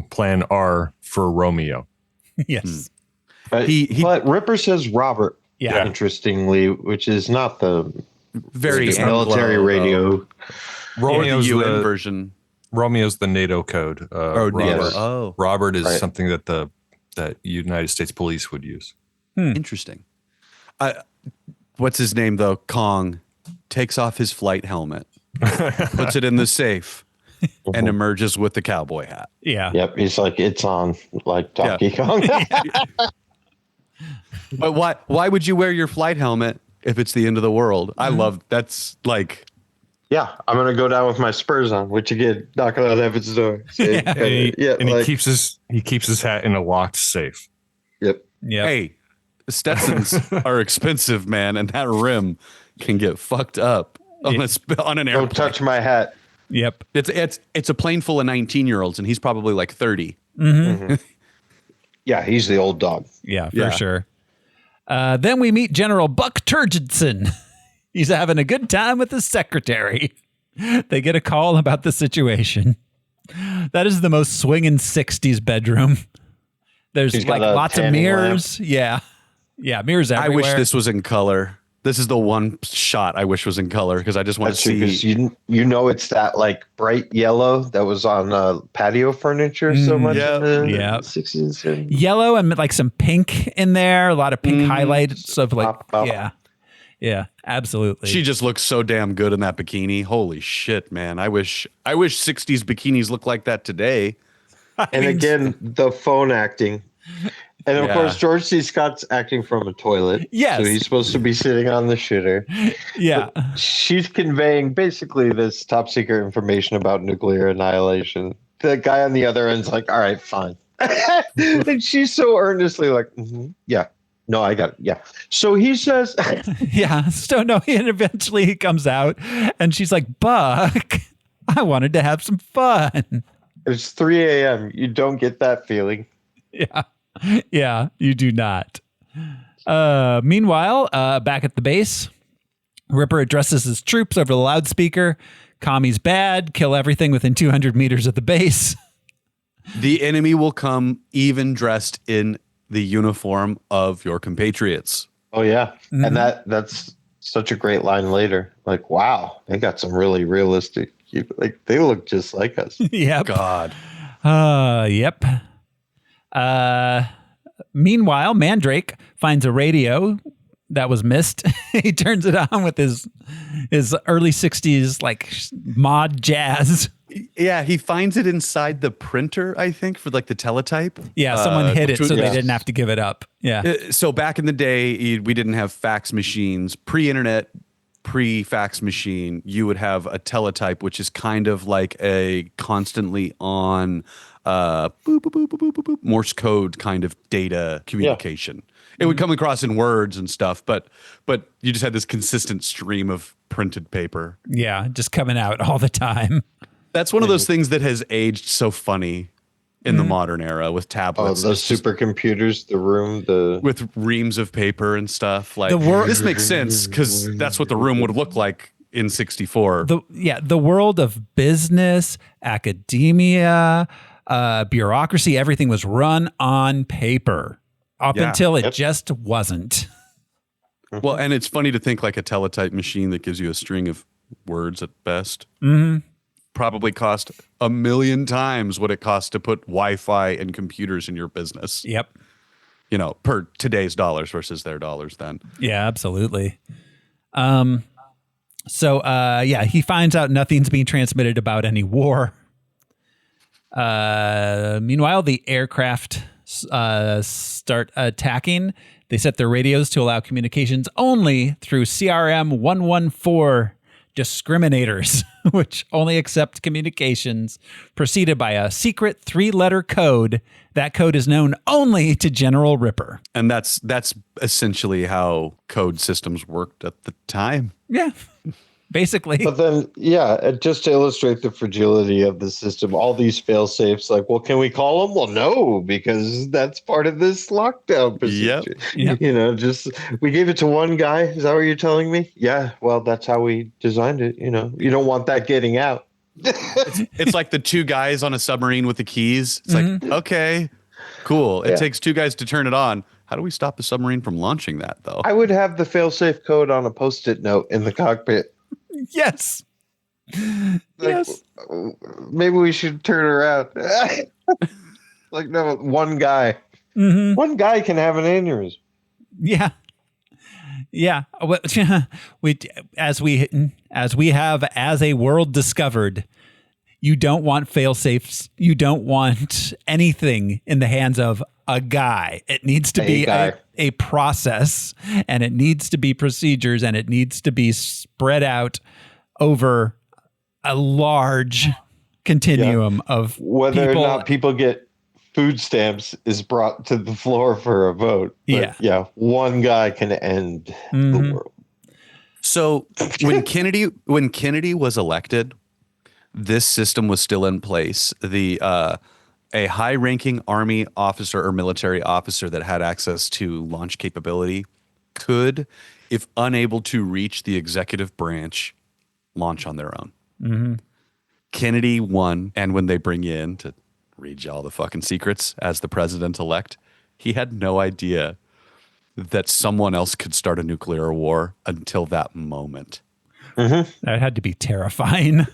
[SPEAKER 4] Plan R for Romeo.
[SPEAKER 1] Yes.
[SPEAKER 2] But Ripper says Robert,
[SPEAKER 1] Yeah.
[SPEAKER 2] interestingly, which is not the
[SPEAKER 3] Very
[SPEAKER 2] military
[SPEAKER 3] Anglo,
[SPEAKER 2] radio.
[SPEAKER 3] Romeo's the UN
[SPEAKER 4] the
[SPEAKER 3] version.
[SPEAKER 4] Romeo's the NATO code. Robert,
[SPEAKER 2] yes.
[SPEAKER 4] Robert is
[SPEAKER 2] Right.
[SPEAKER 4] something that the United States Police would use.
[SPEAKER 3] Interesting. What's his name though? Kong takes off his flight helmet, puts it in the safe, and emerges with the cowboy hat.
[SPEAKER 1] Yeah.
[SPEAKER 2] Yep, he's like, it's on, like Donkey Kong.
[SPEAKER 3] But why would you wear your flight helmet if it's the end of the world? I love that's like.
[SPEAKER 2] Yeah, I'm gonna go down with my Spurs on, which again, knocking on heaven's door.
[SPEAKER 4] And he keeps his hat in a locked safe.
[SPEAKER 2] Yep.
[SPEAKER 1] Yeah.
[SPEAKER 3] Hey, Stetsons are expensive, man, and that rim can get fucked up on an airplane.
[SPEAKER 2] Don't touch my hat.
[SPEAKER 1] Yep.
[SPEAKER 3] It's a plane full of 19-year-olds, and he's probably like 30.
[SPEAKER 2] Yeah, he's the old dog.
[SPEAKER 1] Yeah, for sure. Then we meet General Buck Turgidson. He's having a good time with his secretary. They get a call about the situation. That is the most swinging 60s bedroom. There's
[SPEAKER 2] He's
[SPEAKER 1] like
[SPEAKER 2] got a
[SPEAKER 1] lots of
[SPEAKER 2] tanning
[SPEAKER 1] mirrors. Yeah. Yeah, mirrors everywhere.
[SPEAKER 3] I wish this was in color. This is the one shot I wish was in color because I just want to see.
[SPEAKER 2] Because you know it's that like bright yellow that was on patio furniture so much in the 60s and 70s.
[SPEAKER 1] Yellow and like some pink in there. A lot of pink highlights of like, yeah, absolutely.
[SPEAKER 3] She just looks so damn good in that bikini. Holy shit, man. I wish 60s bikinis look like that today.
[SPEAKER 2] And again, the phone acting. And of course, George C. Scott's acting from a toilet.
[SPEAKER 1] Yes.
[SPEAKER 2] So he's supposed to be sitting on the shitter.
[SPEAKER 1] Yeah.
[SPEAKER 2] But she's conveying basically this top secret information about nuclear annihilation. The guy on the other end's like, all right, fine. And she's so earnestly like, yeah. No, I got it. Yeah. So he says,
[SPEAKER 1] yeah. So no, and eventually he comes out and she's like, Buck, I wanted to have some fun.
[SPEAKER 2] It's 3 a.m. You don't get that feeling.
[SPEAKER 1] Yeah. Yeah, you do not. Meanwhile, back at the base, Ripper addresses his troops over the loudspeaker. Commies bad, kill everything within 200 meters of the base.
[SPEAKER 3] The enemy will come even dressed in the uniform of your compatriots.
[SPEAKER 2] Oh, yeah. And that's such a great line later. Like, wow, they got some really realistic, like they look just like us.
[SPEAKER 1] Yep.
[SPEAKER 3] God.
[SPEAKER 1] Yep. Meanwhile, Mandrake finds a radio that was missed. He turns it on with his early 60s like mod jazz.
[SPEAKER 3] Yeah, he finds it inside the printer, I think, for like the teletype.
[SPEAKER 1] Yeah, someone hid it so they didn't have to give it up. Yeah.
[SPEAKER 3] So back in the day, we didn't have fax machines. Pre-internet, pre-fax machine, you would have a teletype, which is kind of like a constantly on boop, boop, boop, boop, boop, boop, boop, Morse code kind of data communication. It would come across in words and stuff, but you just had this consistent stream of printed paper.
[SPEAKER 1] Yeah, just coming out all the time.
[SPEAKER 3] That's one of those things that has aged so funny in the modern era with tablets.
[SPEAKER 2] Oh, those supercomputers,
[SPEAKER 3] with reams of paper and stuff. Like this makes sense because that's what the room would look like in 64.
[SPEAKER 1] The world of business, academia, bureaucracy, everything was run on paper up until it just wasn't.
[SPEAKER 3] Well, and it's funny to think like a teletype machine that gives you a string of words at best. Probably cost 1 million times what it costs to put Wi-Fi and computers in your business.
[SPEAKER 1] Yep.
[SPEAKER 3] You know, per today's dollars versus their dollars then.
[SPEAKER 1] Yeah, absolutely. So he finds out nothing's being transmitted about any war. Meanwhile, the aircraft start attacking. They set their radios to allow communications only through CRM 114 discriminators, which only accept communications preceded by a secret 3-letter code. That code is known only to General Ripper.
[SPEAKER 3] And that's essentially how code systems worked at the time.
[SPEAKER 1] Yeah. basically.
[SPEAKER 2] But then, just to illustrate the fragility of the system, all these fail safes, like, well, can we call them? Well, no, because that's part of this lockdown procedure.
[SPEAKER 1] Yep.
[SPEAKER 2] We gave it to one guy. Is that what you're telling me? Yeah. Well, that's how we designed it. You don't want that getting out.
[SPEAKER 3] It's like the two guys on a submarine with the keys. It's like, okay, cool. It takes two guys to turn it on. How do we stop the submarine from launching that, though?
[SPEAKER 2] I would have the fail-safe code on a Post-it note in the cockpit.
[SPEAKER 1] Yes. Yes.
[SPEAKER 2] Maybe we should turn around. Like, no, one guy.
[SPEAKER 1] Mm-hmm.
[SPEAKER 2] One guy can have an aneurysm.
[SPEAKER 1] Yeah. Yeah. As we have as a world discovered, you don't want fail-safes. You don't want anything in the hands of a guy. It needs to be a process, and it needs to be procedures, and it needs to be spread out over a large continuum of
[SPEAKER 2] whether
[SPEAKER 1] people.
[SPEAKER 2] or not people get food stamps is brought to the floor for a vote. But one guy can end the world.
[SPEAKER 3] So when Kennedy was elected, this system was still in place. A high-ranking Army officer or military officer that had access to launch capability could, if unable to reach the executive branch, launch on their own.
[SPEAKER 1] Mm-hmm.
[SPEAKER 3] Kennedy won, and when they bring you in to read you all the fucking secrets as the president-elect, he had no idea that someone else could start a nuclear war until that moment.
[SPEAKER 1] Mm-hmm. That had to be terrifying.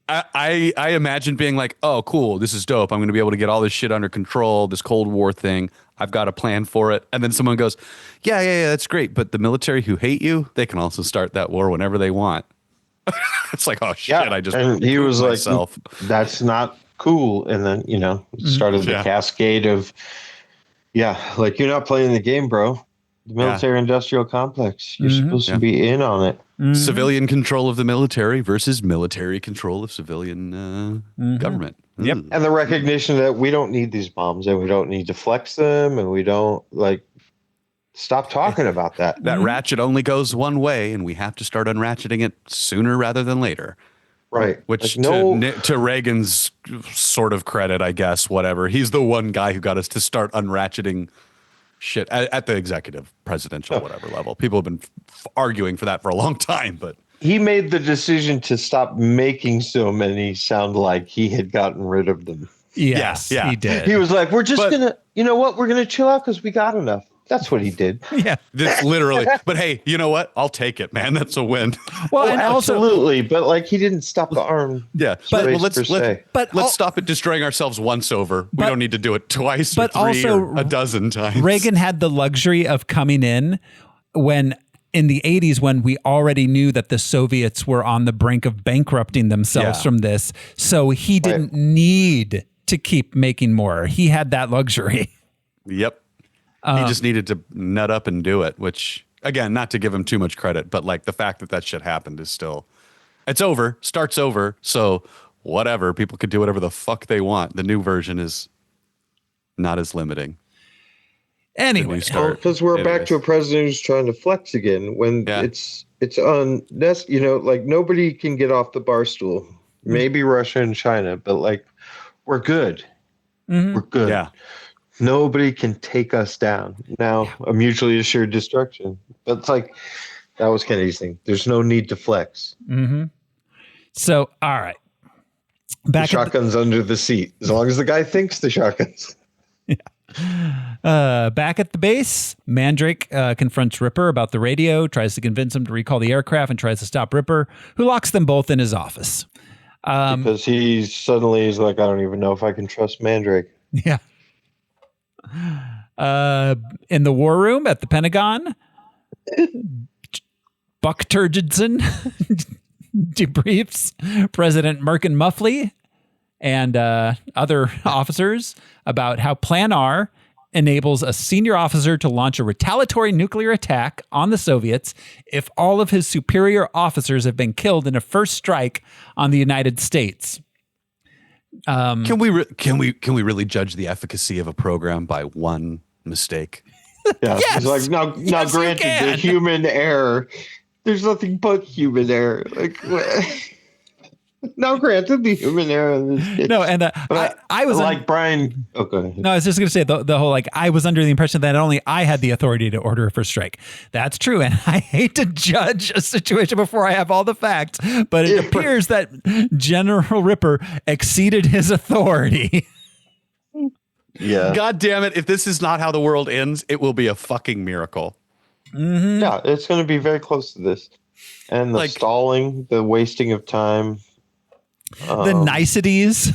[SPEAKER 3] I imagine being like, oh, cool, this is dope. I'm going to be able to get all this shit under control, this Cold War thing. I've got a plan for it. And then someone goes, yeah, that's great. But the military who hate you, they can also start that war whenever they want. It's like, oh, shit, I just
[SPEAKER 2] and he was
[SPEAKER 3] myself.
[SPEAKER 2] Like, that's not cool. And then, started the cascade of, like, you're not playing the game, bro. The military-industrial complex. You're supposed to be in on it.
[SPEAKER 3] Mm-hmm. Civilian control of the military versus military control of civilian government.
[SPEAKER 1] Yep.
[SPEAKER 2] And the recognition that we don't need these bombs and we don't need to flex them and we don't, stop talking about that.
[SPEAKER 3] That ratchet only goes one way, and we have to start unratcheting it sooner rather than later.
[SPEAKER 2] Right.
[SPEAKER 3] Which to Reagan's sort of credit, I guess, whatever. He's the one guy who got us to start unratcheting shit at the executive, presidential, whatever level. People have been arguing for that for a long time, but
[SPEAKER 2] he made the decision to stop making so many sound like he had gotten rid of them.
[SPEAKER 1] Yes, he did.
[SPEAKER 2] He was like, we're just going to, you know what? We're going to chill out because we got enough. That's what he did.
[SPEAKER 1] Yeah.
[SPEAKER 3] This literally. But hey, you know what? I'll take it, man. That's a win.
[SPEAKER 1] Well, and
[SPEAKER 2] absolutely. But he didn't stop the arm.
[SPEAKER 3] Yeah. Let's stop it destroying ourselves once over. We don't need to do it twice or three or a dozen times.
[SPEAKER 1] Reagan had the luxury of coming in in the 80s when we already knew that the Soviets were on the brink of bankrupting themselves from this. So he didn't need to keep making more. He had that luxury.
[SPEAKER 3] Yep. He just needed to nut up and do it, which, again, not to give him too much credit, but the fact that shit happened is still, it's over, starts over. So whatever, people could do whatever the fuck they want. The new version is not as limiting.
[SPEAKER 1] Anyway,
[SPEAKER 2] because we're back to a president who's trying to flex again when it's on that's, nobody can get off the bar stool. Maybe Russia and China, but we're good. Mm-hmm. We're good.
[SPEAKER 3] Yeah.
[SPEAKER 2] Nobody can take us down. Now, a mutually assured destruction. But that was Kennedy's thing. There's no need to flex.
[SPEAKER 1] Mm-hmm. So, all right.
[SPEAKER 2] The shotgun's under the seat. As long as the guy thinks the shotgun's.
[SPEAKER 1] Yeah. Back at the base, Mandrake confronts Ripper about the radio, tries to convince him to recall the aircraft, and tries to stop Ripper, who locks them both in his office.
[SPEAKER 2] Because he's like, I don't even know if I can trust Mandrake.
[SPEAKER 1] Yeah. In the war room at the Pentagon, Buck Turgidson debriefs President Merkin Muffley and other officers about how Plan R enables a senior officer to launch a retaliatory nuclear attack on the Soviets if all of his superior officers have been killed in a first strike on the United States.
[SPEAKER 3] Can we really judge the efficacy of a program by one mistake?
[SPEAKER 2] Yeah, yes, it's now granted the human error There's nothing but human error. Like, now granted, the human error in this case.
[SPEAKER 1] No, and I was
[SPEAKER 2] like Brian. Oh, go ahead.
[SPEAKER 1] No, I was just going to say the whole like I was under the impression that only I had the authority to order for strike. That's true, and I hate to judge a situation before I have all the facts, but it appears that General Ripper exceeded his authority.
[SPEAKER 2] Yeah.
[SPEAKER 3] God damn it! If this is not how the world ends, it will be a fucking miracle.
[SPEAKER 1] Mm-hmm.
[SPEAKER 2] Yeah, it's going to be very close to this, and the stalling, the wasting of time.
[SPEAKER 1] The niceties.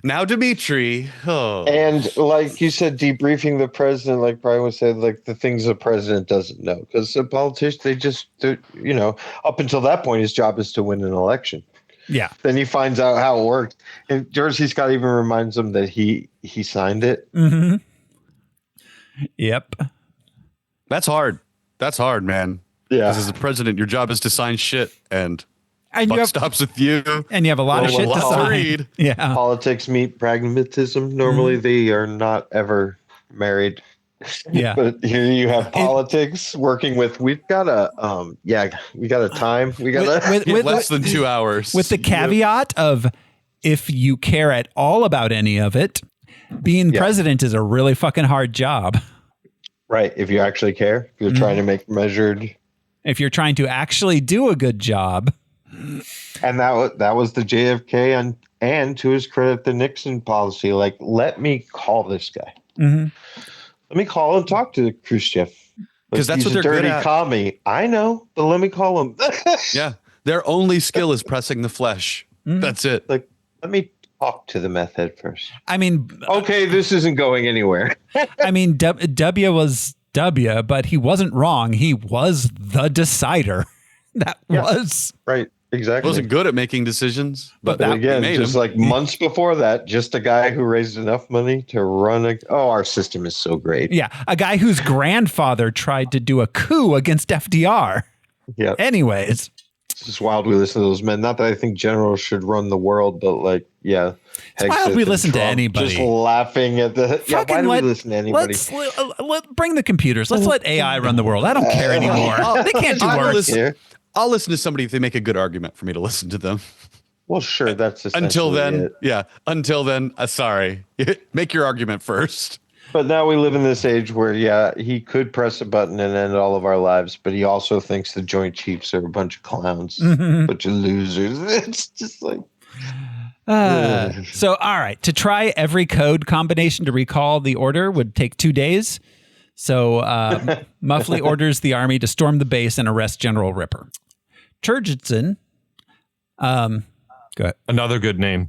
[SPEAKER 3] Now, Dimitri. Oh.
[SPEAKER 2] And like you said, debriefing the president, like Brian was saying, like the things the president doesn't know. Because the politicians, up until that point, his job is to win an election.
[SPEAKER 1] Yeah.
[SPEAKER 2] Then he finds out how it worked. And George C. Scott even reminds him that he signed it.
[SPEAKER 1] Mm-hmm. Yep.
[SPEAKER 3] That's hard. That's hard, man.
[SPEAKER 2] Yeah.
[SPEAKER 3] Because as a president, your job is to sign shit and
[SPEAKER 1] you
[SPEAKER 3] buck stops with you.
[SPEAKER 1] And you have a lot of shit to sign. Yeah.
[SPEAKER 2] Politics meet pragmatism. Normally they are not ever married.
[SPEAKER 1] Yeah.
[SPEAKER 2] But here you have politics working with, we've got a time. We got
[SPEAKER 3] with less than 2 hours.
[SPEAKER 1] With the caveat of if you care at all about any of it, being president is a really fucking hard job.
[SPEAKER 2] Right. If you actually care, if you're trying to make measured.
[SPEAKER 1] If you're trying to actually do a good job.
[SPEAKER 2] And that was the JFK and to his credit, the Nixon policy. Like, let me call this guy.
[SPEAKER 1] Mm-hmm.
[SPEAKER 2] Let me call and talk to Khrushchev.
[SPEAKER 3] Because that's what they're
[SPEAKER 2] dirty
[SPEAKER 3] good at.
[SPEAKER 2] commie. I know, but let me call him.
[SPEAKER 3] Yeah. Their only skill is pressing the flesh. That's it.
[SPEAKER 2] Like, let me talk to the meth head first.
[SPEAKER 1] I mean,
[SPEAKER 2] okay, this isn't going anywhere.
[SPEAKER 1] I mean, W was W, but he wasn't wrong. He was the decider. That was
[SPEAKER 2] right. Exactly.
[SPEAKER 3] Wasn't good at making decisions, but
[SPEAKER 2] again, just like months before that, just a guy who raised enough money to run our system is so great.
[SPEAKER 1] Yeah, a guy whose grandfather tried to do a coup against FDR.
[SPEAKER 2] Yeah.
[SPEAKER 1] Anyways,
[SPEAKER 2] it's just wild we listen to those men. Not that I think generals should run the world, but like, yeah.
[SPEAKER 1] It's wild we listen to anybody.
[SPEAKER 2] Just laughing at the. Yeah, why do we listen to anybody?
[SPEAKER 1] Let's bring the computers. Let's let AI run the world. I don't care anymore. They can't do worse.
[SPEAKER 3] I'll listen to somebody if they make a good argument for me to listen to them.
[SPEAKER 2] Well, sure. That's
[SPEAKER 3] until then.
[SPEAKER 2] it.
[SPEAKER 3] Yeah. Until then, sorry. Make your argument first.
[SPEAKER 2] But now we live in this age where, he could press a button and end all of our lives, but he also thinks the Joint Chiefs are a bunch of clowns, bunch of losers. It's just like.
[SPEAKER 1] So, all right. To try every code combination to recall the order would take 2 days. So Muffley orders the army to storm the base and arrest General Ripper. Turgidson, go ahead.
[SPEAKER 4] Another good name,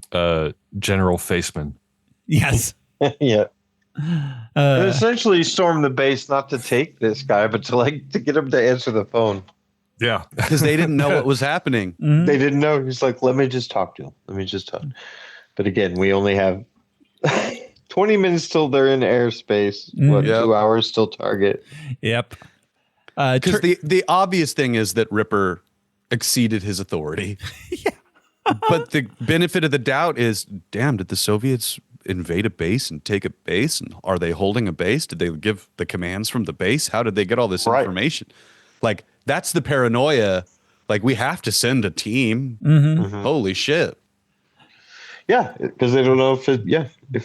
[SPEAKER 4] General Faceman.
[SPEAKER 1] Yes.
[SPEAKER 2] Yeah. Essentially storm the base not to take this guy, but to get him to answer the phone.
[SPEAKER 4] Yeah.
[SPEAKER 3] Because they didn't know what was happening.
[SPEAKER 1] Mm-hmm.
[SPEAKER 2] They didn't know. He's like, let me just talk to him. Let me just talk. But again, we only have 20 minutes till they're in airspace. 2 hours till target.
[SPEAKER 1] Yep.
[SPEAKER 3] Because the obvious thing is that Ripper exceeded his authority.
[SPEAKER 1] Yeah.
[SPEAKER 3] But the benefit of the doubt is, damn, did the Soviets invade a base and take a base? And are they holding a base? Did they give the commands from the base? How did they get all this information? Like, that's the paranoia. Like, we have to send a team. Holy shit.
[SPEAKER 2] Yeah, because they don't know if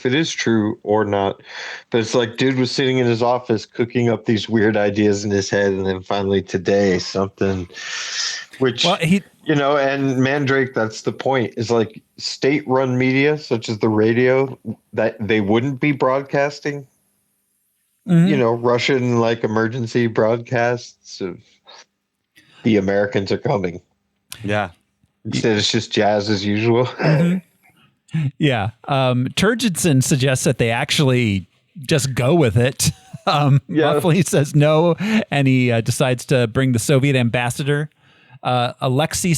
[SPEAKER 2] it is true or not. But it's like, dude was sitting in his office cooking up these weird ideas in his head, and then finally today something, which and Mandrake. That's the point. Is like state-run media, such as the radio, that they wouldn't be broadcasting. Russian emergency broadcasts of the Americans are coming.
[SPEAKER 3] Yeah.
[SPEAKER 2] Instead, it's just jazz as usual.
[SPEAKER 1] Yeah. Turgidson suggests that they actually just go with it. Muffley says no, and he decides to bring the Soviet ambassador, Alexei de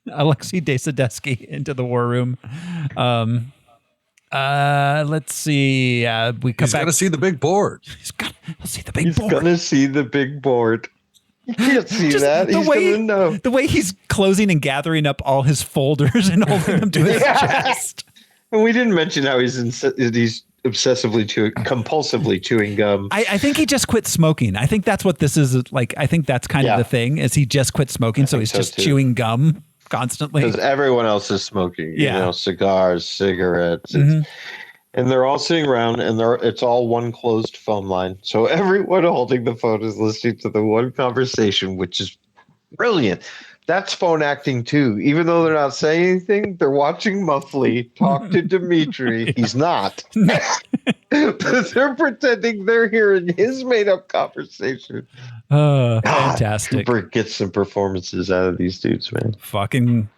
[SPEAKER 1] Sadetsky, into the war room. Let's see. We come
[SPEAKER 4] He's
[SPEAKER 1] back.
[SPEAKER 4] He's got to see the big board.
[SPEAKER 1] He'll see the big board.
[SPEAKER 2] He's going to see the big board. You can't see that. He's going to know.
[SPEAKER 1] The way he's closing and gathering up all his folders and holding them to his chest.
[SPEAKER 2] And we didn't mention how he's compulsively chewing gum.
[SPEAKER 1] I think he just quit smoking. I think that's what this is like. I think that's kind of the thing is he just quit smoking. So he's just chewing gum constantly.
[SPEAKER 2] Because everyone else is smoking, cigars, cigarettes.
[SPEAKER 1] Mm-hmm.
[SPEAKER 2] And they're all sitting around and it's all one closed phone line. So everyone holding the phone is listening to the one conversation, which is brilliant. That's phone acting too. Even though they're not saying anything, they're watching Muffley talk to Dimitri. He's not. But they're pretending they're hearing his made-up conversation.
[SPEAKER 1] Fantastic.
[SPEAKER 2] Kubrick gets some performances out of these dudes, man.
[SPEAKER 1] Fucking.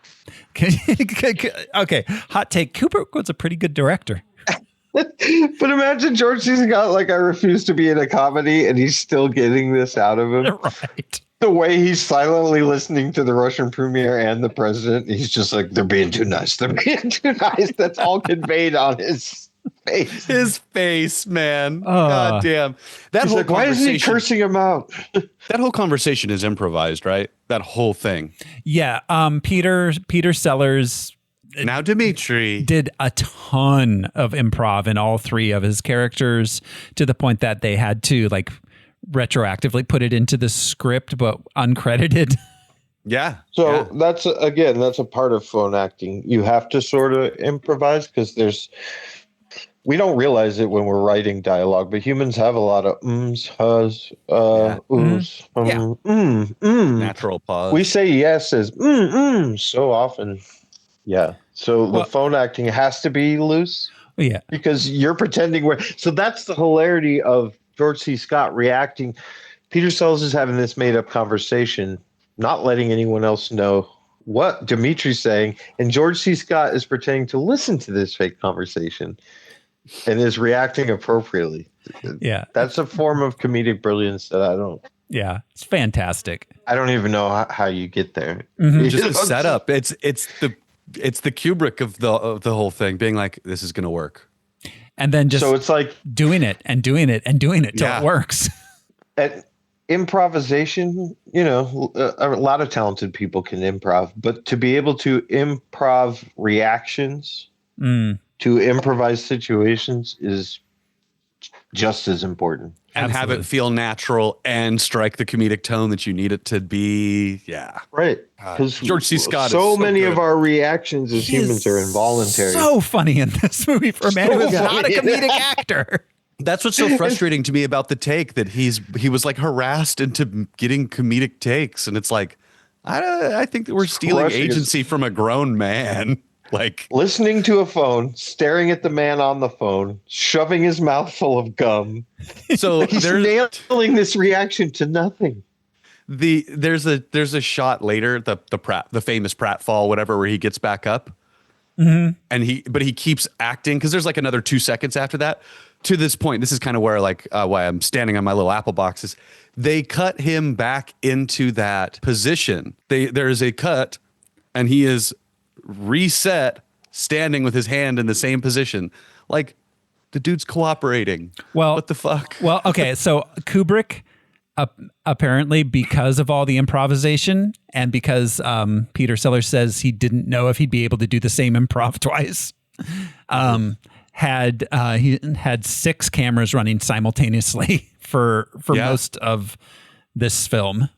[SPEAKER 1] Okay, hot take. Kubrick was a pretty good director.
[SPEAKER 2] But imagine George C. Scott, like, I refuse to be in a comedy, and he's still getting this out of him.
[SPEAKER 1] Right.
[SPEAKER 2] The way he's silently listening to the Russian premier and the president, he's just like, they're being too nice. They're being too nice. That's all conveyed on his face.
[SPEAKER 3] His face, man. God damn. That
[SPEAKER 2] He's
[SPEAKER 3] whole
[SPEAKER 2] like, why isn't he cursing him out?
[SPEAKER 3] That whole conversation is improvised, right? That whole thing.
[SPEAKER 1] Yeah. Peter Sellers.
[SPEAKER 3] Now Dimitri
[SPEAKER 1] did a ton of improv in all three of his characters to the point that they had to like retroactively put it into the script, but uncredited.
[SPEAKER 3] Yeah.
[SPEAKER 2] So that's a part of phone acting. You have to sort of improvise because we don't realize it when we're writing dialogue, but humans have a lot of ums, hus, oohs,
[SPEAKER 3] natural pause.
[SPEAKER 2] We say yes as so often. Yeah. So the phone acting has to be loose.
[SPEAKER 1] Yeah.
[SPEAKER 2] Because you're pretending so that's the hilarity of George C. Scott reacting. Peter Sellers is having this made up conversation, not letting anyone else know what Dimitri's saying. And George C. Scott is pretending to listen to this fake conversation and is reacting appropriately.
[SPEAKER 1] Yeah.
[SPEAKER 2] That's a form of comedic brilliance that I don't.
[SPEAKER 1] Yeah. It's fantastic.
[SPEAKER 2] I don't even know how you get there.
[SPEAKER 1] Mm-hmm.
[SPEAKER 3] Just the setup. It's the Kubrick of the whole thing being like, this is going to work.
[SPEAKER 1] And then just
[SPEAKER 2] so it's like
[SPEAKER 1] doing it and doing it and doing it till it works.
[SPEAKER 2] At improvisation, a lot of talented people can improv, but to be able to improv reactions to improvise situations is just as important.
[SPEAKER 3] And have it feel natural and strike the comedic tone that you need it to be. Yeah.
[SPEAKER 2] Right. Because
[SPEAKER 3] George C. Scott
[SPEAKER 2] so
[SPEAKER 3] is
[SPEAKER 2] many
[SPEAKER 3] good.
[SPEAKER 2] of our reactions as humans are involuntary.
[SPEAKER 1] So funny in this movie for a man who's not a comedic actor.
[SPEAKER 3] That's what's so frustrating to me about the take, that he was like harassed into getting comedic takes. And it's like, I think that we're stealing agency from a grown man. Like
[SPEAKER 2] listening to a phone, staring at the man on the phone, shoving his mouth full of gum.
[SPEAKER 3] So
[SPEAKER 2] like he's nailing this reaction to nothing.
[SPEAKER 3] There's a shot later, the famous pratfall, whatever, where he gets back up, and he keeps acting because there's like another 2 seconds after that. To this point, this is kind of where why I'm standing on my little apple boxes. They cut him back into that position. There is a cut, and he is reset, standing with his hand in the same position. Like the dude's cooperating.
[SPEAKER 1] Well,
[SPEAKER 3] what the fuck?
[SPEAKER 1] Well, okay, so Kubrick apparently, because of all the improvisation and because Peter Sellers says he didn't know if he'd be able to do the same improv twice, he had 6 cameras running simultaneously for most of this film.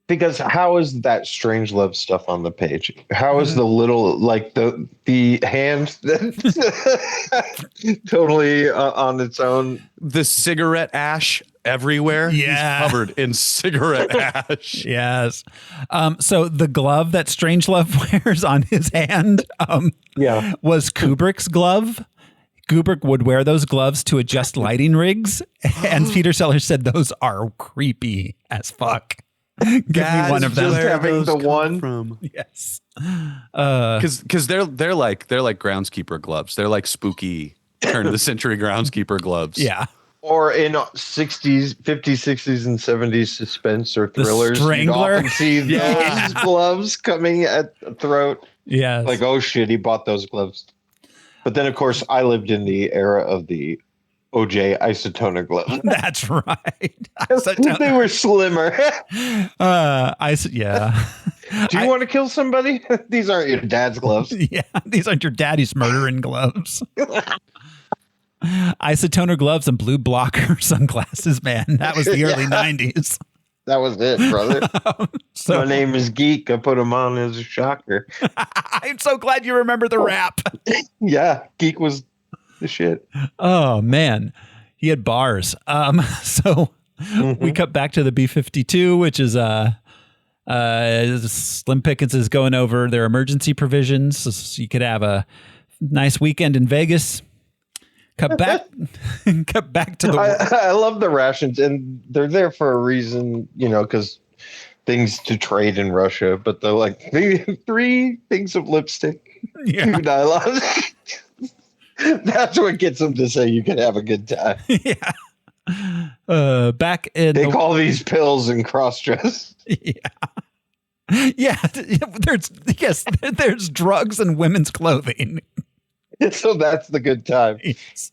[SPEAKER 2] Because how is that Strangelove stuff on the page? How is the little, like the hand totally on its own?
[SPEAKER 3] The cigarette ash everywhere.
[SPEAKER 1] Yeah.
[SPEAKER 3] He's covered in cigarette ash.
[SPEAKER 1] Yes. So the glove that Strangelove wears on his hand was Kubrick's glove. Kubrick would wear those gloves to adjust lighting rigs. And Peter Sellers said those are creepy as fuck. Give me one of them.
[SPEAKER 2] Just having the one
[SPEAKER 3] from.
[SPEAKER 1] Yes.
[SPEAKER 3] Because they're like groundskeeper gloves. They're like spooky turn of the century groundskeeper gloves.
[SPEAKER 1] Yeah.
[SPEAKER 2] Or in 50s, 60s, and 70s suspense or thrillers,
[SPEAKER 1] the Strangler.
[SPEAKER 2] You often see those gloves coming at the throat.
[SPEAKER 1] Yeah.
[SPEAKER 2] Like, oh shit, he bought those gloves. But then, of course, I lived in the era of the OJ isotonic gloves.
[SPEAKER 1] That's right.
[SPEAKER 2] They were slimmer.
[SPEAKER 1] Yeah.
[SPEAKER 2] Do you want to kill somebody? These aren't your dad's gloves.
[SPEAKER 1] Yeah, these aren't your daddy's murdering gloves. Isotoner gloves and blue blocker sunglasses, man. That was the early 90s.
[SPEAKER 2] That was it, brother.
[SPEAKER 1] So
[SPEAKER 2] my name is Geek. I put him on as a shocker.
[SPEAKER 1] I'm so glad you remember the rap.
[SPEAKER 2] Yeah, Geek was the shit.
[SPEAKER 1] Oh, man. He had bars. So we cut back to the B-52, which is Slim Pickens is going over their emergency provisions so you could have a nice weekend in Vegas. Cut back to the.
[SPEAKER 2] I love the rations, and they're there for a reason, because things to trade in Russia. But they're like 3 things of lipstick, 2 nylon. That's what gets them to say you can have a good time.
[SPEAKER 1] Yeah. Back in
[SPEAKER 2] they call these pills and cross dress.
[SPEAKER 1] Yeah. There's drugs and women's clothing.
[SPEAKER 2] So that's the good time.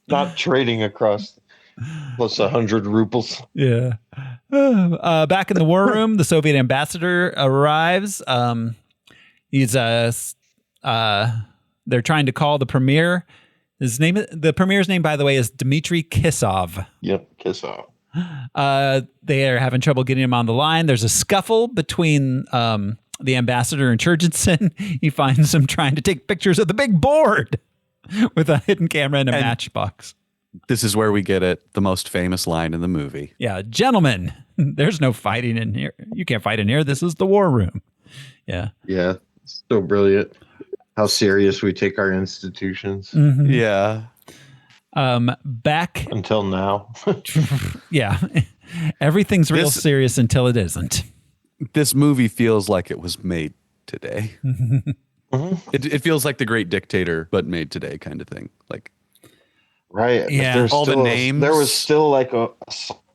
[SPEAKER 2] Not trading across plus 100 rubles.
[SPEAKER 1] Yeah. Back in the war room, the Soviet ambassador arrives. He's they're trying to call the premier. The premier's name, by the way, is Dmitry Kisov.
[SPEAKER 2] Yep, Kisov.
[SPEAKER 1] They are having trouble getting him on the line. There's a scuffle between the ambassador and Churchinson. He finds him trying to take pictures of the big board with a hidden camera and a matchbox.
[SPEAKER 3] This is where we get it, the most famous line in the movie.
[SPEAKER 1] Yeah, gentlemen, there's no fighting in here. You can't fight in here. This is the war room. Yeah.
[SPEAKER 2] Yeah, so brilliant. How serious we take our institutions.
[SPEAKER 1] Mm-hmm.
[SPEAKER 3] Yeah.
[SPEAKER 1] Back
[SPEAKER 2] until now.
[SPEAKER 1] Yeah. Everything's real serious until it isn't.
[SPEAKER 3] This movie feels like it was made today.
[SPEAKER 2] Mm-hmm.
[SPEAKER 3] It feels like The Great Dictator, but made today kind of thing. Like,
[SPEAKER 2] right.
[SPEAKER 1] Yeah.
[SPEAKER 2] There's
[SPEAKER 3] all the
[SPEAKER 2] still
[SPEAKER 3] names.
[SPEAKER 2] There was still like a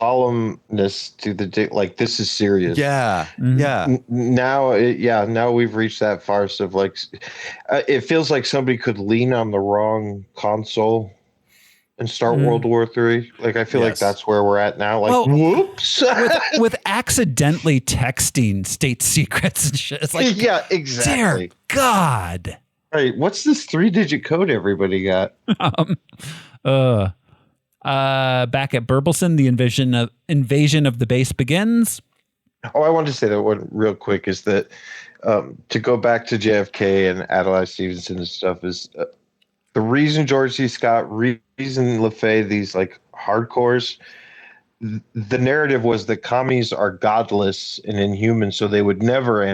[SPEAKER 2] solemnness to the like this is serious.
[SPEAKER 3] Yeah.
[SPEAKER 1] Mm-hmm.
[SPEAKER 3] Yeah.
[SPEAKER 2] Now we've reached that farce of like it feels like somebody could lean on the wrong console and start World War III. Like I feel like that's where we're at now. Like whoops.
[SPEAKER 1] with accidentally texting state secrets and shit. It's like
[SPEAKER 2] yeah, exactly.
[SPEAKER 1] Dear God.
[SPEAKER 2] Right. What's this 3-digit code everybody got?
[SPEAKER 1] Back at Burleson, the invasion of the base begins.
[SPEAKER 2] Oh, I wanted to say that one real quick is that to go back to JFK and Adlai Stevenson and stuff is the reason George C. Scott, reason LaFay, these like hardcores, the narrative was that commies are godless and inhuman, so they would never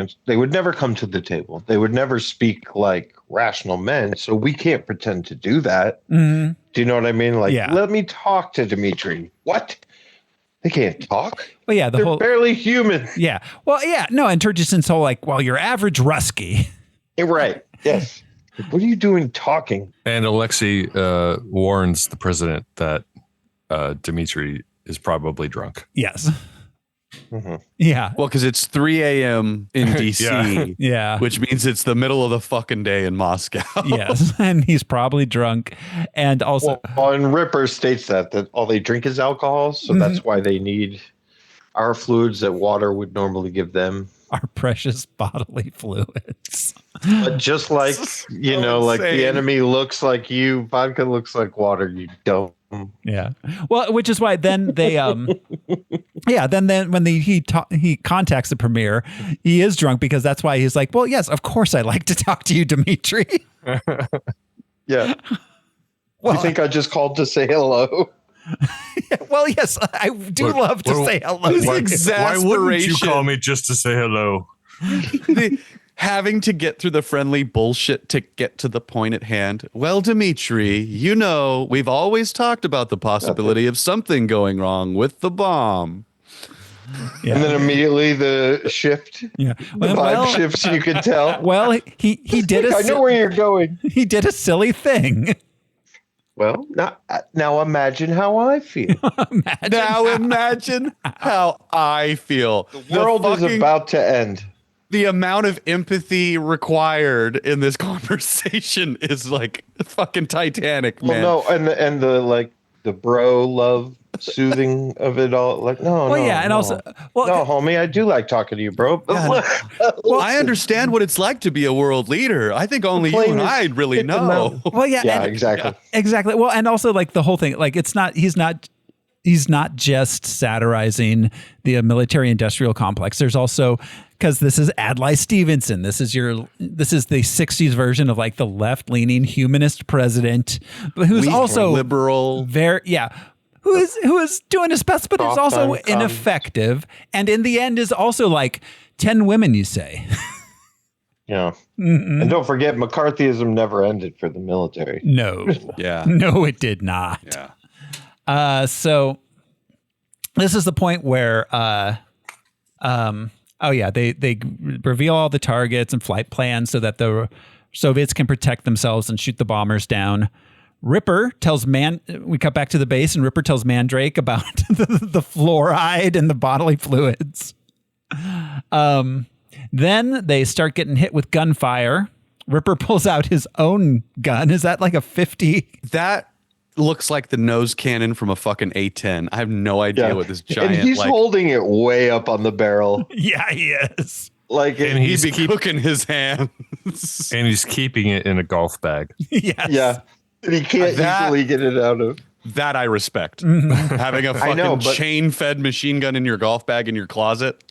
[SPEAKER 2] come to the table. They would never speak like rational men. So we can't pretend to do that.
[SPEAKER 1] Mm-hmm.
[SPEAKER 2] Do you know what I mean? Like, let me talk to Dmitri. What? They can't talk.
[SPEAKER 1] Well, yeah,
[SPEAKER 2] they're barely human.
[SPEAKER 1] Yeah. Well, yeah. No, and Turgison's whole like, well, you're average Rusky.
[SPEAKER 2] Right. Yes. What are you doing talking?
[SPEAKER 4] And Alexei warns the president that Dmitri is probably drunk.
[SPEAKER 1] Yes.
[SPEAKER 2] Mm-hmm.
[SPEAKER 1] Yeah.
[SPEAKER 3] Well, because it's 3 a.m. in DC.
[SPEAKER 1] Yeah.
[SPEAKER 3] Which means it's the middle of the fucking day in Moscow.
[SPEAKER 1] Yes. And he's probably drunk. And also.
[SPEAKER 2] Well, and Ripper states that all they drink is alcohol. So that's why they need our fluids that water would normally give them.
[SPEAKER 1] Our precious bodily fluids.
[SPEAKER 2] But just like, like the enemy looks like you, vodka looks like water. You don't.
[SPEAKER 1] Yeah. Well, which is why then they, then when he contacts the premier, he is drunk because that's why he's like, well, yes, of course I'd like to talk to you, Dmitri.
[SPEAKER 2] Yeah. Well, you think I just called to say hello?
[SPEAKER 1] Well, yes, I do love to say hello.
[SPEAKER 4] Why wouldn't you call me just to say hello?
[SPEAKER 3] Having to get through the friendly bullshit to get to the point at hand. Well, Dmitri, we've always talked about the possibility of something going wrong with the bomb.
[SPEAKER 1] Yeah.
[SPEAKER 2] And then immediately the shift, the vibe shifts, you can tell.
[SPEAKER 1] Well, he did
[SPEAKER 2] I know where you're going.
[SPEAKER 1] He did a silly thing.
[SPEAKER 2] Well, now imagine how I feel.
[SPEAKER 3] Imagine how I feel.
[SPEAKER 2] The world is about to end.
[SPEAKER 3] The amount of empathy required in this conversation is like fucking Titanic, man.
[SPEAKER 2] Well, no, and the like the bro love soothing of it all. Like,
[SPEAKER 1] also, well,
[SPEAKER 2] homie, I do like talking to you, bro. But
[SPEAKER 3] I understand what it's like to be a world leader. I think only you and I really know.
[SPEAKER 1] Well, yeah,
[SPEAKER 2] exactly.
[SPEAKER 1] Exactly. Well, and also like the whole thing, like he's not just satirizing the military industrial complex. There's also, because this is Adlai Stevenson. This is the 60s version of like the left leaning humanist president, but who's also
[SPEAKER 3] liberal.
[SPEAKER 1] Who is doing his best, but is also ineffective. And in the end is also like 10 women, you say.
[SPEAKER 2] Yeah. And don't forget, McCarthyism never ended for the military.
[SPEAKER 1] No.
[SPEAKER 3] Yeah.
[SPEAKER 1] No, it did not.
[SPEAKER 3] Yeah.
[SPEAKER 1] So this is the point where, they reveal all the targets and flight plans so that the Soviets can protect themselves and shoot the bombers down. Ripper tells we cut back to the base, and Ripper tells Mandrake about the fluoride and the bodily fluids. Then they start getting hit with gunfire. Ripper pulls out his own gun. Is that like a 50?
[SPEAKER 3] That looks like the nose cannon from a fucking A-10. I have no idea what this giant.
[SPEAKER 2] And he's holding it way up on the barrel.
[SPEAKER 1] Yeah, he is.
[SPEAKER 2] Like,
[SPEAKER 3] and he'd be cooking his hands.
[SPEAKER 4] And he's keeping it in a golf bag.
[SPEAKER 1] Yes.
[SPEAKER 2] Yeah. And he can't easily get it out of.
[SPEAKER 3] That I respect. Having a fucking chain-fed machine gun in your golf bag in your closet.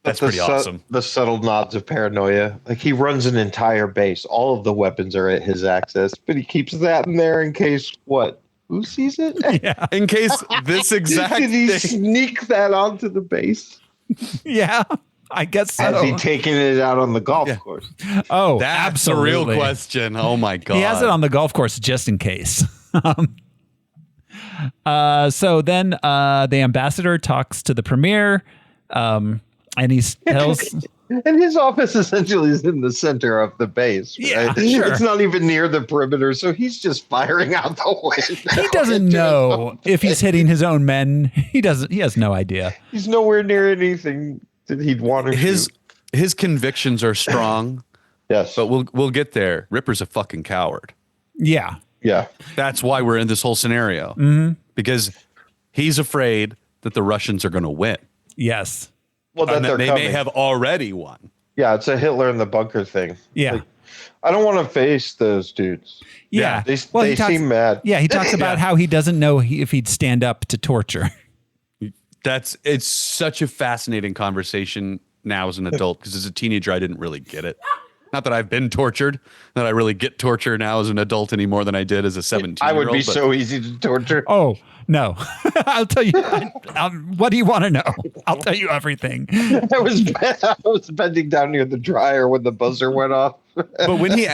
[SPEAKER 3] That's pretty awesome.
[SPEAKER 2] The subtle nods of paranoia. Like, he runs an entire base. All of the weapons are at his access, but he keeps that in there in case what? Who sees it?
[SPEAKER 1] Yeah.
[SPEAKER 3] In case this exact
[SPEAKER 2] Did he sneak that onto the base?
[SPEAKER 1] Yeah, I guess so.
[SPEAKER 2] Has he taken it out on the golf course?
[SPEAKER 1] Oh,
[SPEAKER 3] that's
[SPEAKER 1] absolutely.
[SPEAKER 3] a real question. Oh my God.
[SPEAKER 1] He has it on the golf course just in case. So then the ambassador talks to the premier, and he tells...
[SPEAKER 2] And his office essentially is in the center of the base. Right?
[SPEAKER 1] Yeah, sure.
[SPEAKER 2] It's not even near the perimeter, so he's just firing out the window.
[SPEAKER 1] He doesn't know if he's hitting his own men. He has no idea.
[SPEAKER 2] He's nowhere near anything that he'd want to shoot.
[SPEAKER 3] His convictions are strong.
[SPEAKER 2] Yes.
[SPEAKER 3] But we'll get there. Ripper's a fucking coward.
[SPEAKER 1] Yeah.
[SPEAKER 2] Yeah.
[SPEAKER 3] That's why we're in this whole scenario.
[SPEAKER 1] Mm-hmm.
[SPEAKER 3] Because he's afraid that the Russians are going to win.
[SPEAKER 1] Yes.
[SPEAKER 2] Well, that
[SPEAKER 3] they may have already won.
[SPEAKER 2] Yeah, it's a Hitler in the bunker thing.
[SPEAKER 1] Yeah.
[SPEAKER 2] Like, I don't want to face those dudes.
[SPEAKER 1] Yeah.
[SPEAKER 2] They seem mad.
[SPEAKER 1] Yeah, he talks about how he doesn't know if he'd stand up to torture.
[SPEAKER 3] It's such a fascinating conversation now as an adult, because as a teenager, I didn't really get it. Not that I've been tortured, that I really get torture now as an adult any more than I did as a 17-year-old.
[SPEAKER 2] I would be so easy to torture.
[SPEAKER 1] Oh, no. I'll tell you. What do you want to know? I'll tell you everything.
[SPEAKER 2] I was bending down near the dryer when the buzzer went off.
[SPEAKER 3] But when he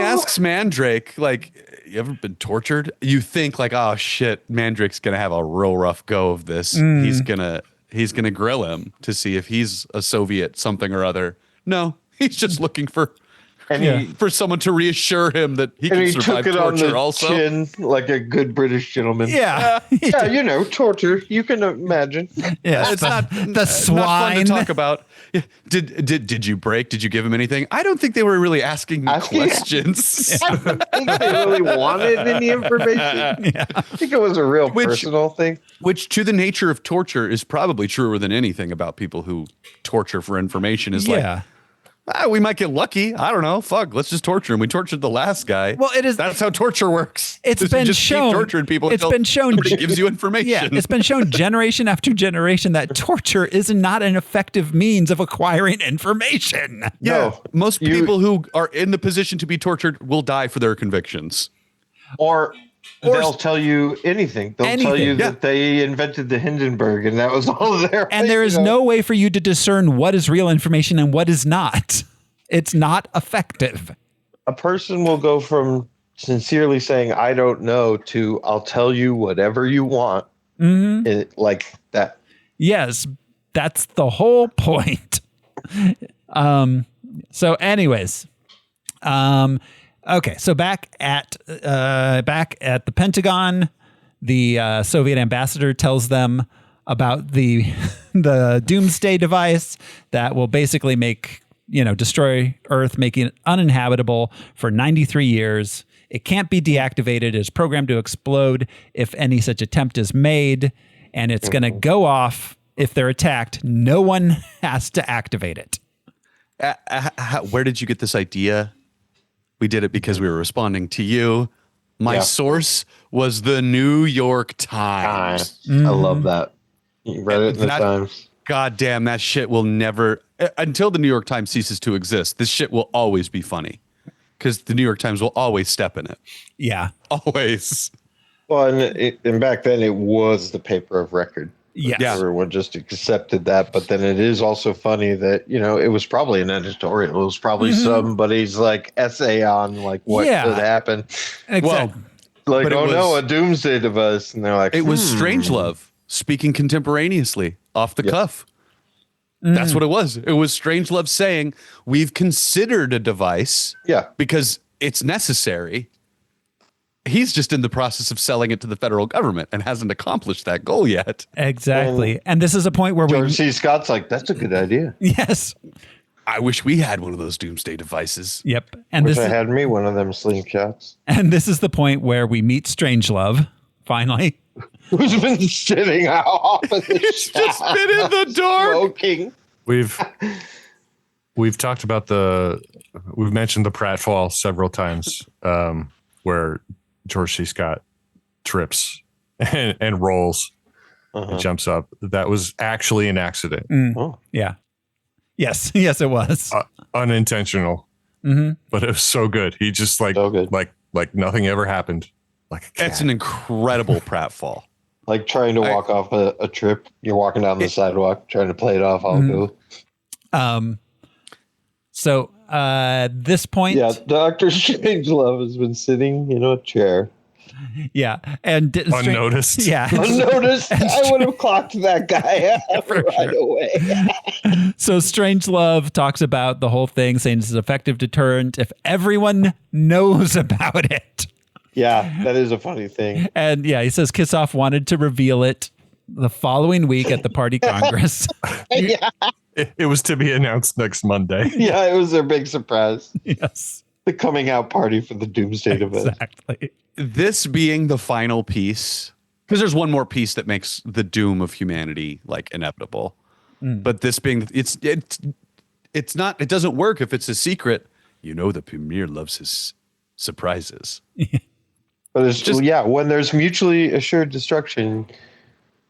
[SPEAKER 3] asks Mandrake, like, you ever been tortured? You think like, oh shit, Mandrake's gonna have a real rough go of this. He's gonna grill him to see if he's a Soviet something or other. No, he's just looking for someone to reassure him that he can survive torture. On the
[SPEAKER 2] also, chin like a good British gentleman.
[SPEAKER 1] Yeah,
[SPEAKER 2] yeah, torture. You can imagine.
[SPEAKER 1] Yeah, it's not the swine.
[SPEAKER 3] Not fun to talk about. Did you break? Did you give him anything? I don't think they were really asking me questions.
[SPEAKER 2] I don't think they really wanted any information. Yeah. I think it was a real personal thing.
[SPEAKER 3] Which, to the nature of torture, is probably truer than anything about people who torture for information. Is like, we might get lucky. I don't know. Fuck, let's just torture him. We tortured the last guy.
[SPEAKER 1] Well, that's
[SPEAKER 3] how torture works.
[SPEAKER 1] It's been
[SPEAKER 3] just
[SPEAKER 1] shown.
[SPEAKER 3] Keep torturing people.
[SPEAKER 1] It's been shown.
[SPEAKER 3] It gives you information.
[SPEAKER 1] Yeah, it's been shown generation after generation that torture is not an effective means of acquiring information.
[SPEAKER 3] Yeah, most people who are in the position to be tortured will die for their convictions.
[SPEAKER 2] Or they'll tell you anything. They'll tell you that they invented the Hindenburg and that was all there.
[SPEAKER 1] And there is no way for you to discern what is real information and what is not. It's not effective.
[SPEAKER 2] A person will go from sincerely saying, I don't know, to I'll tell you whatever you want.
[SPEAKER 1] Mm-hmm.
[SPEAKER 2] Like that.
[SPEAKER 1] Yes, that's the whole point. So anyways, okay, so back at the Pentagon, the Soviet ambassador tells them about the doomsday device that will basically destroy Earth, making it uninhabitable for 93 years. It can't be deactivated. It is programmed to explode if any such attempt is made, and it's going to go off if they're attacked. No one has to activate it.
[SPEAKER 3] Where did you get this idea? We did it because we were responding to you. My source was the New York Times.
[SPEAKER 2] I love that. You read it in the Times.
[SPEAKER 3] God damn, that shit will never, until the New York Times ceases to exist, this shit will always be funny. Because the New York Times will always step in it.
[SPEAKER 1] Yeah.
[SPEAKER 3] Always.
[SPEAKER 2] Well, and back then it was the paper of record.
[SPEAKER 1] Yes.
[SPEAKER 3] Yeah.
[SPEAKER 2] Everyone just accepted that. But then it is also funny that, it was probably an editorial. It was probably somebody's like essay on like what could happen.
[SPEAKER 1] Exactly.
[SPEAKER 2] Well, like, no, a doomsday device. And they're like,
[SPEAKER 3] it was Strangelove speaking contemporaneously off the cuff. That's what it was. It was Strangelove saying, we've considered a device because it's necessary. He's just in the process of selling it to the federal government and hasn't accomplished that goal yet.
[SPEAKER 1] Exactly. And this is a point where
[SPEAKER 2] George C. Scott's like, that's a good idea.
[SPEAKER 1] Yes.
[SPEAKER 3] I wish we had one of those doomsday devices.
[SPEAKER 1] Yep. And
[SPEAKER 2] wish I had me one of them slingshots.
[SPEAKER 1] And this is the point where we meet Strangelove, finally.
[SPEAKER 2] Who's been sitting out of the
[SPEAKER 3] It's just been in the dark.
[SPEAKER 2] Smoking.
[SPEAKER 4] We've talked about we've mentioned the pratfall several times, where George C. Scott trips and rolls and jumps up. That was actually an accident.
[SPEAKER 2] Oh.
[SPEAKER 1] Yeah. Yes, it was
[SPEAKER 4] unintentional, but it was so good. He just like nothing ever happened. Like
[SPEAKER 3] it's an incredible pratfall.
[SPEAKER 2] Like trying to walk off a trip. You're walking down the sidewalk, trying to play it off. I'll go.
[SPEAKER 1] So this point,
[SPEAKER 2] Dr. Strangelove has been sitting in a chair.
[SPEAKER 1] Yeah, and
[SPEAKER 4] unnoticed.
[SPEAKER 2] Unnoticed. I would have clocked that guy right away.
[SPEAKER 1] So Strangelove talks about the whole thing, saying it's an effective deterrent if everyone knows about it.
[SPEAKER 2] Yeah, that is a funny thing.
[SPEAKER 1] And he says Kissoff wanted to reveal it the following week at the party congress.
[SPEAKER 4] It was to be announced next Monday.
[SPEAKER 2] Yeah, it was their big surprise.
[SPEAKER 1] Yes.
[SPEAKER 2] The coming out party for the Doomsday Device.
[SPEAKER 1] Exactly.
[SPEAKER 3] This being the final piece, because there's one more piece that makes the doom of humanity like inevitable. But this being, it's not, it doesn't work if it's a secret. The premier loves his surprises.
[SPEAKER 2] But it's just, when there's mutually assured destruction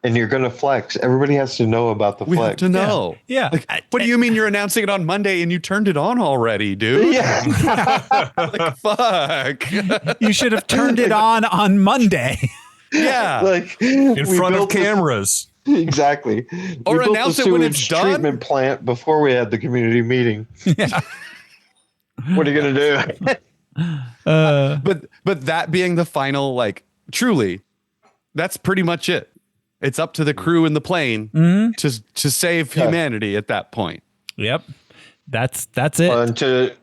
[SPEAKER 2] and you're going to flex, everybody has to know about the flex.
[SPEAKER 3] We have to know.
[SPEAKER 1] Yeah.
[SPEAKER 3] Like, what do you mean you're announcing it on Monday and you turned it on already, dude?
[SPEAKER 2] Yeah.
[SPEAKER 3] Like, fuck.
[SPEAKER 1] You should have turned it on Monday.
[SPEAKER 3] Yeah.
[SPEAKER 2] Like
[SPEAKER 4] in front of cameras.
[SPEAKER 2] Exactly.
[SPEAKER 3] Or
[SPEAKER 2] we built
[SPEAKER 3] announce
[SPEAKER 2] the
[SPEAKER 3] it when it's
[SPEAKER 2] sewage
[SPEAKER 3] done.
[SPEAKER 2] treatment plant before we had the community meeting.
[SPEAKER 1] Yeah.
[SPEAKER 2] What are you going to do?
[SPEAKER 3] But that being the final, like, truly, that's pretty much it. It's up to the crew in the plane to save humanity at that point.
[SPEAKER 1] Yep. That's it.
[SPEAKER 2] And to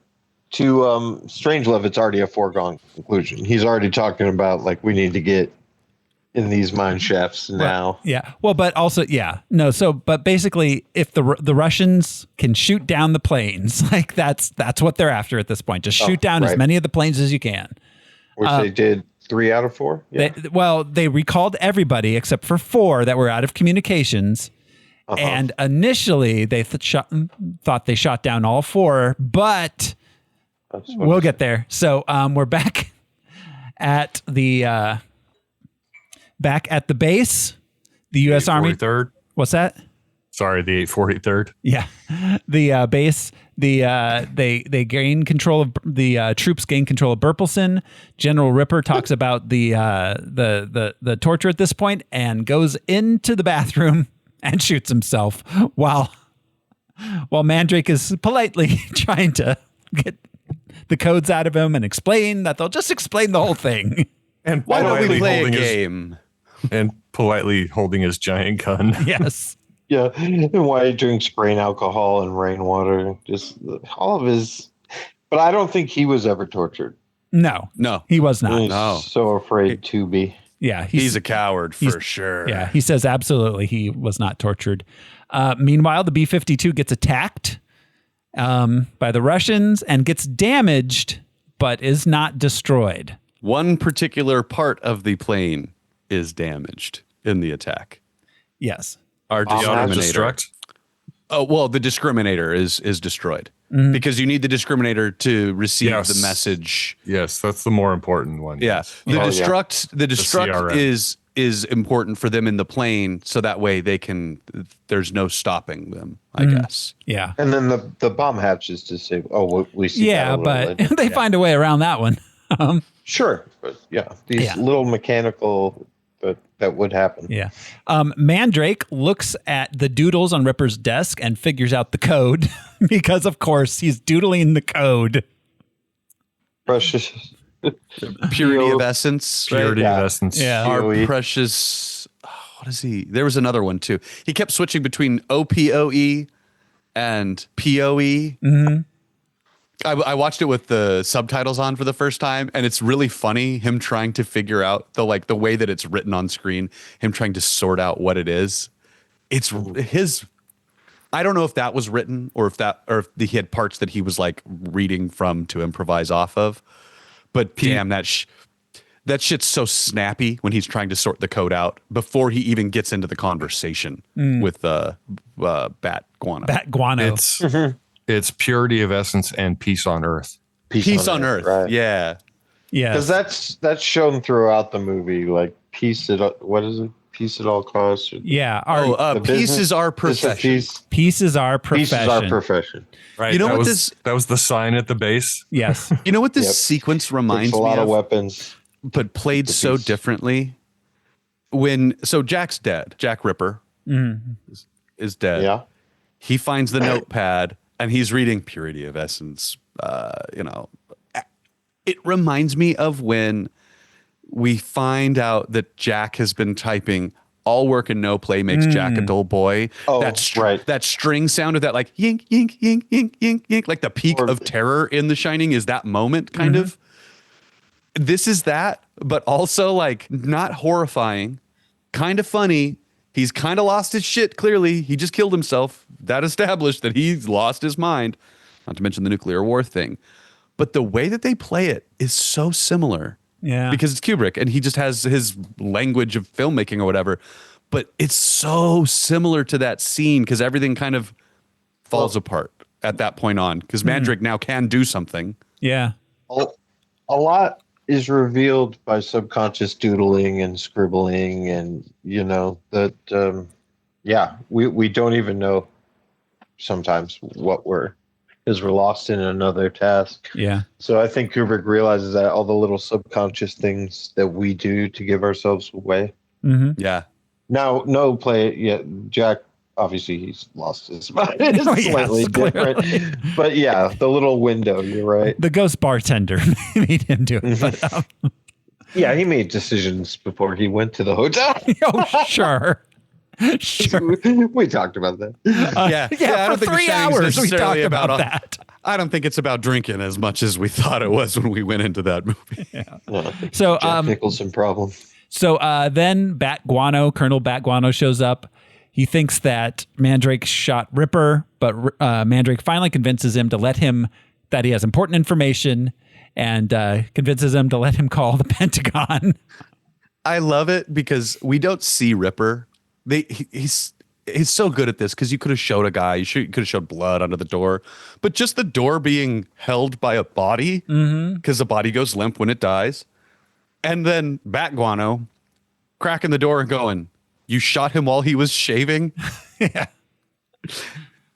[SPEAKER 2] Strangelove, it's already a foregone conclusion. He's already talking about like we need to get in these mine shafts now.
[SPEAKER 1] Yeah. Well, but also, no. So, but basically, if the Russians can shoot down the planes, like that's what they're after at this point. Just shoot down as many of the planes as you can.
[SPEAKER 2] Which they did 3 out of 4. Yeah.
[SPEAKER 1] They recalled everybody except for 4 that were out of communications. And initially, they thought they shot down all 4, but we'll get there. So we're back at the base, the U.S. Army.
[SPEAKER 4] 843rd.
[SPEAKER 1] What's that?
[SPEAKER 4] Sorry, the 843rd.
[SPEAKER 1] Yeah, the base. They gain control of the troops. Gain control of Burpelson. General Ripper talks about the torture at this point and goes into the bathroom and shoots himself while Mandrake is politely trying to get the codes out of him and explain that they'll just explain the whole thing.
[SPEAKER 4] And
[SPEAKER 3] why don't we play a game?
[SPEAKER 4] And politely holding his giant gun.
[SPEAKER 1] Yes.
[SPEAKER 2] Yeah, and why he drinks grain alcohol and rainwater, just all of his. But I don't think he was ever tortured.
[SPEAKER 3] No,
[SPEAKER 1] he was not.
[SPEAKER 2] He's so afraid to be.
[SPEAKER 1] Yeah,
[SPEAKER 3] he's a coward for sure.
[SPEAKER 1] Yeah, he says absolutely he was not tortured. Meanwhile, the B-52 gets attacked by the Russians and gets damaged, but is not destroyed.
[SPEAKER 3] One particular part of the plane is damaged in the attack.
[SPEAKER 1] Yes.
[SPEAKER 3] Our discriminator. Oh, well, the discriminator is destroyed because you need the discriminator to receive the message.
[SPEAKER 4] Yes, that's the more important one.
[SPEAKER 3] Yeah. The destruct is important for them in the plane, so that way there's no stopping them, I guess.
[SPEAKER 1] Yeah.
[SPEAKER 2] And then the bomb hatch is to say, we see that
[SPEAKER 1] but
[SPEAKER 2] later.
[SPEAKER 1] they find a way around that one.
[SPEAKER 2] Sure. But these little mechanical, but that would happen.
[SPEAKER 1] Yeah. Mandrake looks at the doodles on Ripper's desk and figures out the code because, of course, he's doodling the code.
[SPEAKER 2] Precious.
[SPEAKER 3] Purity of essence.
[SPEAKER 4] Purity of essence.
[SPEAKER 1] Yeah.
[SPEAKER 3] Our precious. What is he? There was another one, too. He kept switching between OPOE and POE.
[SPEAKER 1] Mm-hmm.
[SPEAKER 3] I watched it with the subtitles on for the first time, and it's really funny him trying to figure out the way that it's written on screen, him trying to sort out what it is. It's his. I don't know if that was written or if he had parts that he was like reading from to improvise off of. But damn, that shit's so snappy when he's trying to sort the code out before he even gets into the conversation with Bat Guano.
[SPEAKER 1] Bat Guano.
[SPEAKER 4] It's purity of essence and peace on earth.
[SPEAKER 3] Peace on earth. Right. Yeah.
[SPEAKER 1] Yeah.
[SPEAKER 2] Because that's shown throughout the movie. Like peace at what is it? Peace at all costs.
[SPEAKER 1] Yeah.
[SPEAKER 3] Peace is our profession.
[SPEAKER 1] Peace is our profession.
[SPEAKER 2] Peace is our profession.
[SPEAKER 4] Right.
[SPEAKER 3] You know
[SPEAKER 4] that was the sign at the base.
[SPEAKER 1] Yes.
[SPEAKER 3] You know what this sequence reminds me of?
[SPEAKER 2] A lot of weapons,
[SPEAKER 3] but played so differently. Jack's dead. Jack Ripper is dead.
[SPEAKER 2] Yeah.
[SPEAKER 3] He finds the notepad. And he's reading Purity of Essence. It reminds me of when we find out that Jack has been typing "all work and no play makes Jack a dull boy."
[SPEAKER 2] Oh,
[SPEAKER 3] that string sound of that, like yink, yink, yink, yink, yink, yink, like the peak of terror in The Shining is that moment, kind of. This is that, but also like not horrifying, kind of funny. He's kind of lost his shit, clearly. He just killed himself. That established that he's lost his mind. Not to mention the nuclear war thing. But the way that they play it is so similar.
[SPEAKER 1] Yeah.
[SPEAKER 3] Because it's Kubrick, and he just has his language of filmmaking or whatever. But it's so similar to that scene because everything kind of falls apart at that point on. Because Mandrake now can do something.
[SPEAKER 1] Yeah.
[SPEAKER 2] A lot is revealed by subconscious doodling and scribbling, and that we don't even know sometimes what we're lost in another task.
[SPEAKER 1] Yeah.
[SPEAKER 2] So I think Kubrick realizes that all the little subconscious things that we do to give ourselves away.
[SPEAKER 3] Yeah.
[SPEAKER 2] Now, no play. Yeah, Jack. Obviously, he's lost his mind. It's slightly different, but yeah, the little window. You're right.
[SPEAKER 1] The ghost bartender made him do it. But,
[SPEAKER 2] yeah, he made decisions before he went to the hotel.
[SPEAKER 1] Oh, sure.
[SPEAKER 2] We talked about that.
[SPEAKER 3] Yeah, I don't
[SPEAKER 1] for
[SPEAKER 3] think
[SPEAKER 1] 3 hours we talked about that.
[SPEAKER 3] I don't think it's about drinking as much as we thought it was when we went into that movie.
[SPEAKER 2] Yeah. No,
[SPEAKER 1] so
[SPEAKER 2] Jack Nicholson problem.
[SPEAKER 1] So then Colonel Bat Guano shows up. He thinks that Mandrake shot Ripper, but Mandrake finally convinces him to that he has important information, and convinces him to let him call the Pentagon.
[SPEAKER 3] I love it because we don't see Ripper. He's so good at this because you could have showed a guy, you could have showed blood under the door, but just the door being held by a body because the body goes limp when it dies, and then Bat Guano cracking the door and going, "You shot him while he was shaving?"
[SPEAKER 1] Yeah.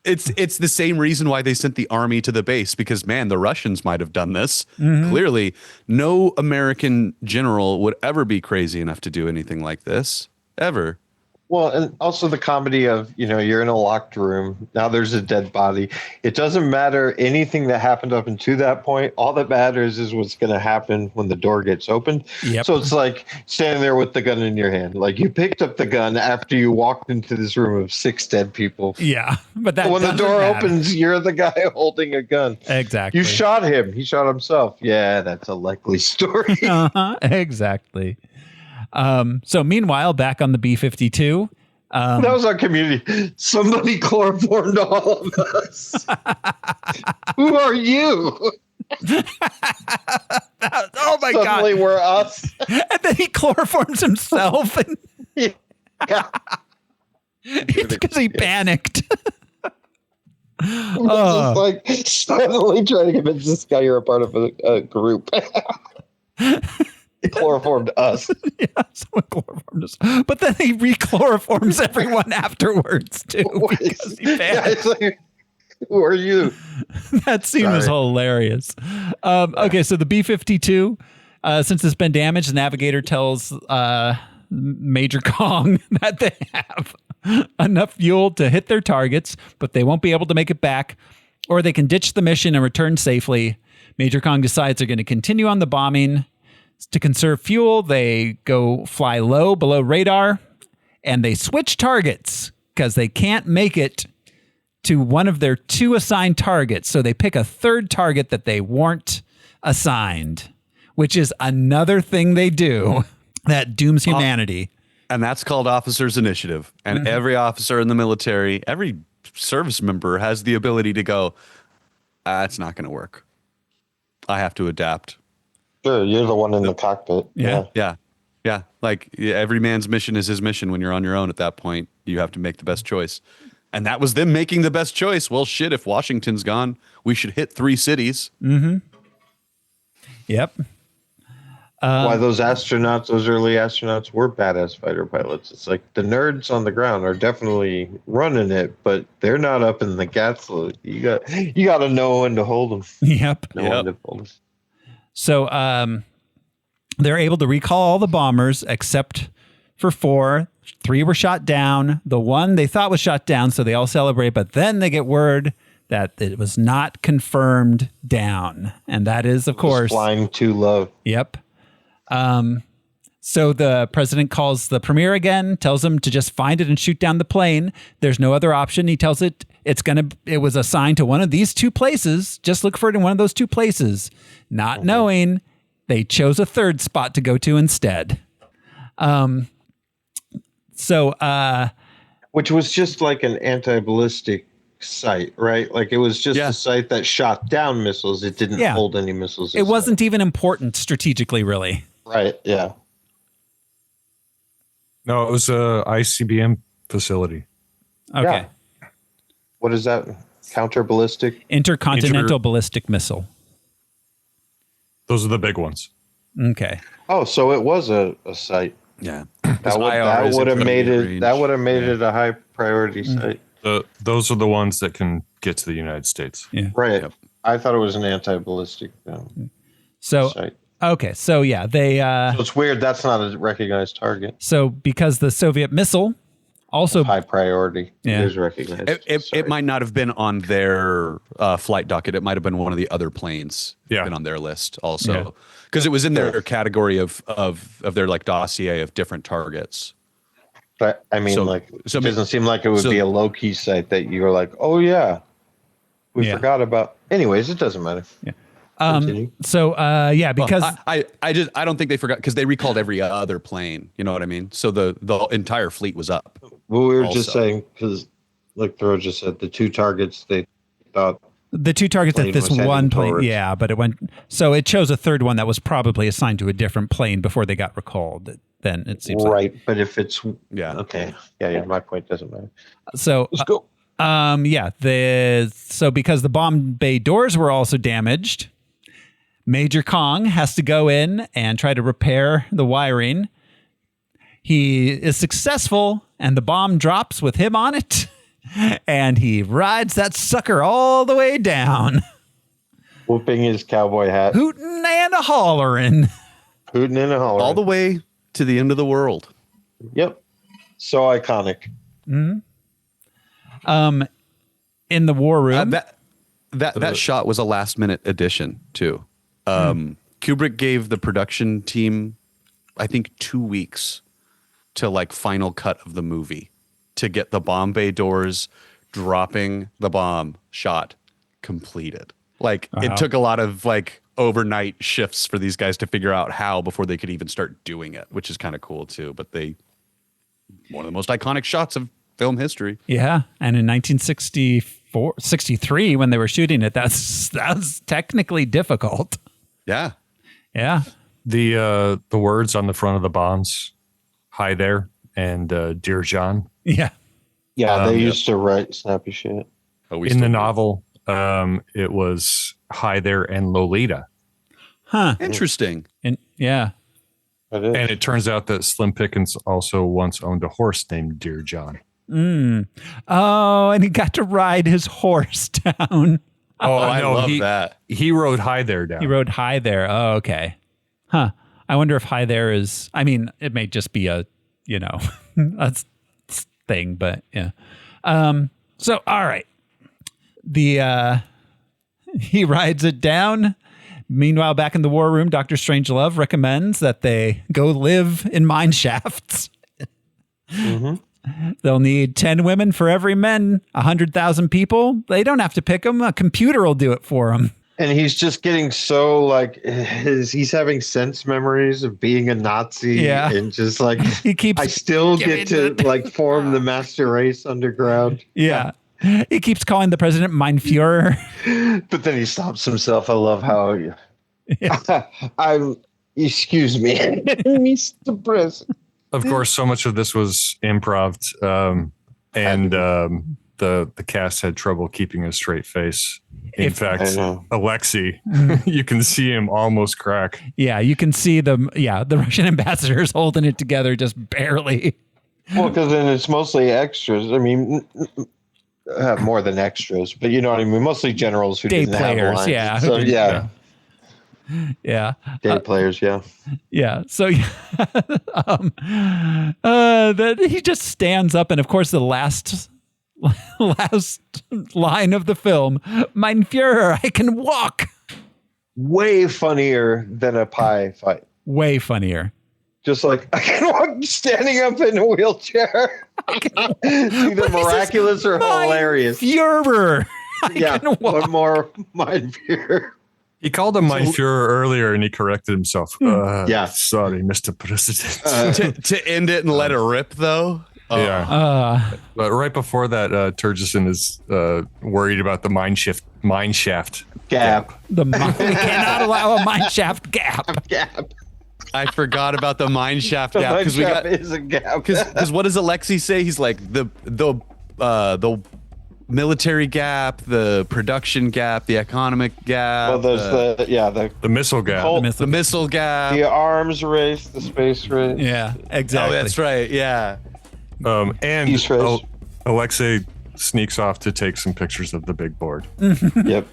[SPEAKER 3] It's the same reason why they sent the army to the base, because, man, the Russians might have done this. Clearly, no American general would ever be crazy enough to do anything like this, ever.
[SPEAKER 2] Well, and also the comedy of, you're in a locked room. Now there's a dead body. It doesn't matter anything that happened up until that point. All that matters is what's going to happen when the door gets opened.
[SPEAKER 1] Yep.
[SPEAKER 2] So it's like standing there with the gun in your hand. Like you picked up the gun after you walked into this room of 6 dead people.
[SPEAKER 1] Yeah. But when
[SPEAKER 2] the door opens, you're the guy holding a gun.
[SPEAKER 1] Exactly.
[SPEAKER 2] You shot him. He shot himself. Yeah, that's a likely story.
[SPEAKER 1] Exactly. So meanwhile, back on the B-52.
[SPEAKER 2] That was our community. Somebody chloroformed all of us. Who are you?
[SPEAKER 1] Oh my
[SPEAKER 2] Suddenly
[SPEAKER 1] God.
[SPEAKER 2] we're us.
[SPEAKER 1] And then he chloroforms himself and because he panicked.
[SPEAKER 2] Just like suddenly trying to convince this guy you're a part of a group. He chloroformed us.
[SPEAKER 1] Yeah, someone chloroformed us. But then he re-chloroforms everyone afterwards too because he panicked.
[SPEAKER 2] It's like, who are you?
[SPEAKER 1] That scene was hilarious. Okay, so the B-52, since it's been damaged, the navigator tells Major Kong that they have enough fuel to hit their targets, but they won't be able to make it back, or they can ditch the mission and return safely. Major Kong decides they're going to continue on the bombing. To conserve fuel, they go fly low below radar, and they switch targets because they can't make it to one of their 2 assigned targets. So they pick a third target that they weren't assigned, which is another thing they do that dooms humanity.
[SPEAKER 3] And that's called officer's initiative. And every officer in the military, every service member has the ability to go, it's not going to work. I have to adapt.
[SPEAKER 2] Sure, you're the one in the cockpit.
[SPEAKER 3] Yeah. Like every man's mission is his mission. When you're on your own at that point, you have to make the best choice. And that was them making the best choice. Well, shit, if Washington's gone, we should hit 3 cities.
[SPEAKER 1] Mm-hmm. Yep.
[SPEAKER 2] Why those astronauts, those early astronauts were badass fighter pilots. It's like the nerds on the ground are definitely running it, but they're not up in the gats. You got to know when to hold them.
[SPEAKER 1] Yep.
[SPEAKER 2] Know when to hold them.
[SPEAKER 1] So they're able to recall all the bombers except for 4. 3 were shot down. The one they thought was shot down, so they all celebrate, but then they get word that it was not confirmed down. And that is, of course,
[SPEAKER 2] flying too low.
[SPEAKER 1] Yep. So the president calls the premier again, tells him to just find it and shoot down the plane. There's no other option. He tells it it was assigned to one of these 2 places. Just look for it in one of those 2 places. Not knowing they chose a third spot to go to instead.
[SPEAKER 2] Which was just like an anti-ballistic site, right? Like it was just a site that shot down missiles. It didn't hold any missiles.
[SPEAKER 1] It wasn't even important strategically, really.
[SPEAKER 2] Right. Yeah.
[SPEAKER 4] No, it was a ICBM facility.
[SPEAKER 1] Okay.
[SPEAKER 2] Yeah. What is that? Counter-ballistic?
[SPEAKER 1] Intercontinental ballistic missile.
[SPEAKER 4] Those are the big ones.
[SPEAKER 1] Okay.
[SPEAKER 2] Oh, so it was a site.
[SPEAKER 3] Yeah.
[SPEAKER 2] That would have made it. That would have made it a high priority site.
[SPEAKER 4] Those are the ones that can get to the United States.
[SPEAKER 1] Yeah.
[SPEAKER 2] Right. Yep. I thought it was an anti-ballistic site.
[SPEAKER 1] Okay. So yeah, they.
[SPEAKER 2] So it's weird. That's not a recognized target.
[SPEAKER 1] So because the Soviet missile also
[SPEAKER 2] high priority.
[SPEAKER 1] Yeah.
[SPEAKER 2] It is recognized.
[SPEAKER 3] It might not have been on their flight docket. It might have been one of the other planes. Been on their list also. Because it was in their category of their like dossier of different targets.
[SPEAKER 2] But I mean, it doesn't seem like it would be a low key site that you're like, oh yeah, we forgot about. Anyways, it doesn't matter.
[SPEAKER 1] Yeah. Because
[SPEAKER 3] I don't think they forgot because they recalled every other plane. You know what I mean? So the entire fleet was up.
[SPEAKER 2] Well, we were just saying because, like Thoreau just said, the 2 targets they thought.
[SPEAKER 1] The 2 targets that this one plane,
[SPEAKER 2] towards.
[SPEAKER 1] but it went. So it chose a third one that was probably assigned to a different plane before they got recalled. Then it seems
[SPEAKER 2] right. But if it's okay, my point doesn't matter.
[SPEAKER 1] So
[SPEAKER 2] let's go.
[SPEAKER 1] So because the bomb bay doors were also damaged, Major Kong has to go in and try to repair the wiring. He is successful, and the bomb drops with him on it. And he rides that sucker all the way down.
[SPEAKER 2] Whooping his cowboy hat.
[SPEAKER 1] Hootin' and a hollering.
[SPEAKER 2] Hootin' and a hollering.
[SPEAKER 3] All the way to the end of the world.
[SPEAKER 2] Yep. So iconic.
[SPEAKER 1] Mm-hmm. In the war room.
[SPEAKER 3] That shot was a last minute addition too. Kubrick gave the production team, I think, 2 weeks to like final cut of the movie to get the bomb bay doors dropping the bomb shot completed. Like it took a lot of like overnight shifts for these guys to figure out how before they could even start doing it, which is kind of cool too. But one of the most iconic shots of film history.
[SPEAKER 1] Yeah. And in 1963, when they were shooting it, that was technically difficult.
[SPEAKER 3] Yeah.
[SPEAKER 1] Yeah.
[SPEAKER 4] The words on the front of the bombs, "Hi there" and "Dear John."
[SPEAKER 1] Yeah.
[SPEAKER 2] Yeah, they used to write snappy shit.
[SPEAKER 4] In the novel, it was "Hi there" and "Lolita."
[SPEAKER 1] Huh.
[SPEAKER 3] Interesting.
[SPEAKER 1] And yeah.
[SPEAKER 4] And it turns out that Slim Pickens also once owned a horse named Dear John.
[SPEAKER 1] Oh, and he got to ride his horse down.
[SPEAKER 4] Oh,
[SPEAKER 3] I
[SPEAKER 4] no,
[SPEAKER 3] love that.
[SPEAKER 4] He rode "Hi there" down.
[SPEAKER 1] He rode "Hi there." Oh, okay. Huh. I wonder if "Hi there" is, I mean, it may just be a, a thing, but yeah. So, all right. He rides it down. Meanwhile, back in the war room, Dr. Strangelove recommends that they go live in mine shafts. They'll need 10 women for every man, 100,000 people. They don't have to pick them. A computer will do it for them.
[SPEAKER 2] And he's just getting so he's having sense memories of being a Nazi.
[SPEAKER 1] Yeah.
[SPEAKER 2] And just like,
[SPEAKER 1] He keeps
[SPEAKER 2] I still get to form the master race underground.
[SPEAKER 1] Yeah. He keeps calling the president Mein Führer.
[SPEAKER 2] But then he stops himself. I love how excuse me, Mr. President.
[SPEAKER 4] Of course, so much of this was improv, and the cast had trouble keeping a straight face. In fact, Alexei, you can see him almost crack.
[SPEAKER 1] Yeah, you can see the Russian ambassador is holding it together just barely.
[SPEAKER 2] Well, because then it's mostly extras. I mean, more than extras, but you know what I mean? Mostly generals who
[SPEAKER 1] Day
[SPEAKER 2] didn't
[SPEAKER 1] players,
[SPEAKER 2] have lines.
[SPEAKER 1] yeah.
[SPEAKER 2] So, yeah.
[SPEAKER 1] Yeah.
[SPEAKER 2] Day players, yeah.
[SPEAKER 1] Yeah. So that he just stands up, and of course the last line of the film, Mein Führer, I can walk.
[SPEAKER 2] Way funnier than a pie fight.
[SPEAKER 1] Way funnier.
[SPEAKER 2] Just like, I can walk standing up in a wheelchair. It's either miraculous or hilarious.
[SPEAKER 1] Führer.
[SPEAKER 2] Yeah, one more Mein Führer.
[SPEAKER 4] He called him Mein Führer earlier, and he corrected himself.
[SPEAKER 2] Yeah.
[SPEAKER 4] Sorry, Mr. President.
[SPEAKER 3] To end it and let it rip, though.
[SPEAKER 4] Yeah. But right before that, Turgison is worried about the mine shaft
[SPEAKER 2] gap.
[SPEAKER 1] We cannot allow a mine shaft gap.
[SPEAKER 3] I forgot about the mine shaft gap
[SPEAKER 2] because is a gap.
[SPEAKER 3] Because what does Alexei say? He's like the military gap, the production gap, the economic gap.
[SPEAKER 2] Well, there's
[SPEAKER 4] the missile gap,
[SPEAKER 3] the missile gap,
[SPEAKER 2] the arms race, the space race.
[SPEAKER 1] Yeah, exactly.
[SPEAKER 3] Oh, that's right. Yeah.
[SPEAKER 4] And Alexei sneaks off to take some pictures of the big board.
[SPEAKER 2] Yep.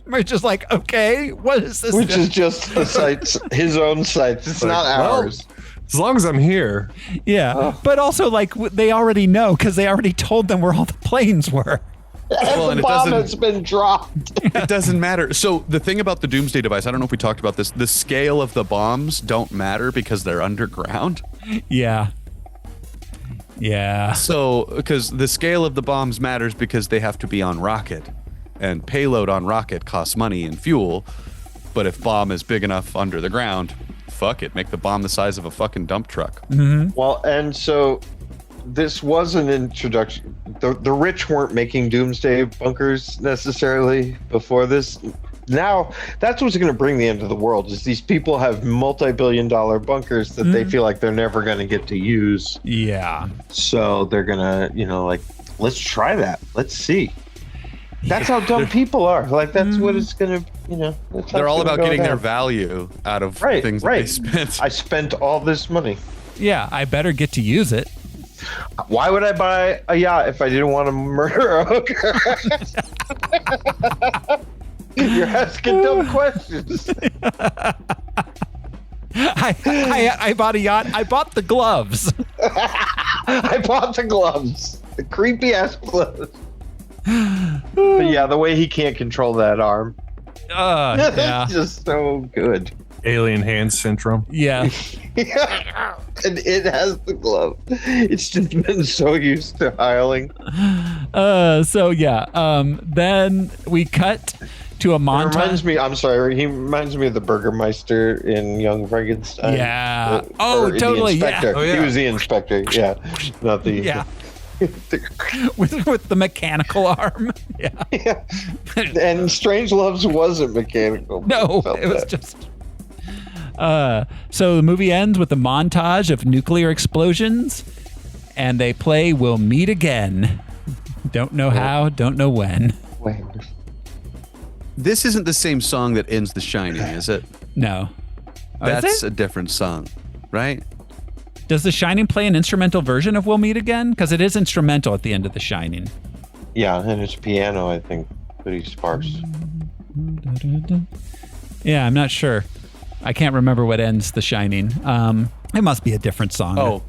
[SPEAKER 1] We're just like, okay, what is this?
[SPEAKER 2] Which is just the sites, his own sites. It's not ours.
[SPEAKER 4] As long as I'm here.
[SPEAKER 1] Yeah. But also, like, they already know because they already told them where all the planes were.
[SPEAKER 2] And the bomb has been dropped.
[SPEAKER 3] It doesn't matter. So the thing about the Doomsday device, I don't know if we talked about this, the scale of the bombs don't matter because they're underground.
[SPEAKER 1] Yeah. Yeah.
[SPEAKER 3] So, because the scale of the bombs matters because they have to be on rocket. And payload on rocket costs money and fuel. But if bomb is big enough under the ground, fuck it. Make the bomb the size of a fucking dump truck.
[SPEAKER 1] Mm-hmm.
[SPEAKER 2] Well, and so this was an introduction. The rich weren't making doomsday bunkers necessarily before this. Now, that's what's going to bring the end of the world, is these people have multi-billion-dollar bunkers that they feel like they're never going to get to use.
[SPEAKER 1] Yeah.
[SPEAKER 2] So they're going to, let's try that. Let's see. That's how dumb people are. Like, that's what it's going to,
[SPEAKER 3] They're all about getting their value out of things that they spent.
[SPEAKER 2] I spent all this money.
[SPEAKER 1] Yeah, I better get to use it.
[SPEAKER 2] Why would I buy a yacht if I didn't want to murder a hooker? You're asking dumb questions.
[SPEAKER 1] I bought a yacht. I bought the gloves.
[SPEAKER 2] I bought the gloves. The creepy ass gloves. But yeah, the way he can't control that arm.
[SPEAKER 1] Yeah.
[SPEAKER 2] It's just so good.
[SPEAKER 4] Alien hand syndrome.
[SPEAKER 1] Yeah.
[SPEAKER 2] Yeah. And it has the glove. It's just been so used to hiling.
[SPEAKER 1] Then we cut to a montage.
[SPEAKER 2] He reminds me of the Burgermeister in Young Frankenstein.
[SPEAKER 1] Yeah.
[SPEAKER 2] Or
[SPEAKER 1] Totally.
[SPEAKER 2] The inspector.
[SPEAKER 1] Yeah. Oh, yeah.
[SPEAKER 2] He was the inspector. Yeah. Not the.
[SPEAKER 1] Yeah. with the mechanical arm. Yeah.
[SPEAKER 2] And Strangelove's wasn't mechanical.
[SPEAKER 1] No, it was just. So the movie ends with a montage of nuclear explosions, and they play "We'll Meet Again." Don't know how, don't know when.
[SPEAKER 3] This isn't the same song that ends The Shining, is it?
[SPEAKER 1] No.
[SPEAKER 3] That's a different song, right?
[SPEAKER 1] Does The Shining play an instrumental version of "We'll Meet Again"? Because it is instrumental at the end of The Shining.
[SPEAKER 2] Yeah, and it's piano, I think, pretty sparse.
[SPEAKER 1] Yeah, I'm not sure. I can't remember what ends The Shining. It must be a different song.
[SPEAKER 3] Oh,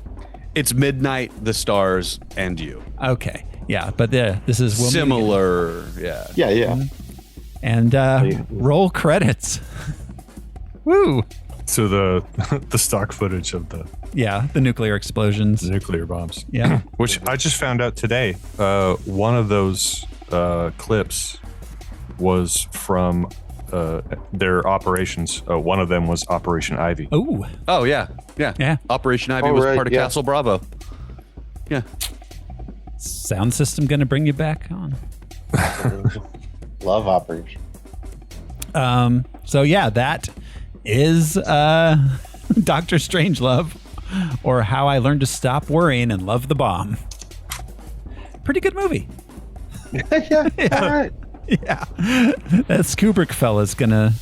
[SPEAKER 3] it's Midnight, the Stars, and You.
[SPEAKER 1] Okay. Yeah, but this is "We'll Meet Again."
[SPEAKER 3] Similar, yeah.
[SPEAKER 2] Yeah.
[SPEAKER 1] And roll credits. Woo!
[SPEAKER 4] So the stock footage of the
[SPEAKER 1] nuclear explosions,
[SPEAKER 4] nuclear bombs.
[SPEAKER 1] Yeah.
[SPEAKER 4] Which I just found out today. One of those clips was from their operations. One of them was Operation Ivy.
[SPEAKER 3] Oh yeah. Operation Ivy was part of Castle Bravo. Yeah.
[SPEAKER 1] Sound system going to bring you back on.
[SPEAKER 2] Love Operation.
[SPEAKER 1] So yeah, that is Dr. Strangelove, or How I Learned to Stop Worrying and Love the Bomb. Pretty good movie.
[SPEAKER 2] Yeah. All right.
[SPEAKER 1] Yeah. That's Kubrick fella's gonna.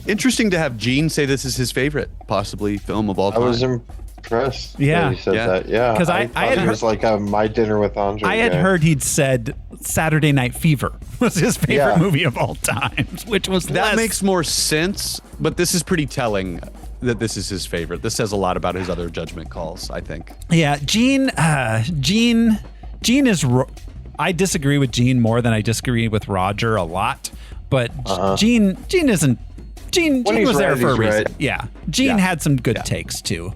[SPEAKER 3] Interesting to have Gene say this is his favorite, possibly, film of all time.
[SPEAKER 2] I was impressed.
[SPEAKER 1] Yeah.
[SPEAKER 2] That he said that. Yeah.
[SPEAKER 1] Because
[SPEAKER 2] I thought it was like a My Dinner with Andre.
[SPEAKER 1] I had heard he'd said Saturday Night Fever was his favorite movie of all times, which was
[SPEAKER 3] that makes more sense. But this is pretty telling that this is his favorite. This says a lot about his other judgment calls, I think.
[SPEAKER 1] Yeah, Gene is. I disagree with Gene more than I disagree with Roger a lot, but Gene isn't. Gene was there for a reason. Right. Yeah, Gene had some good takes too.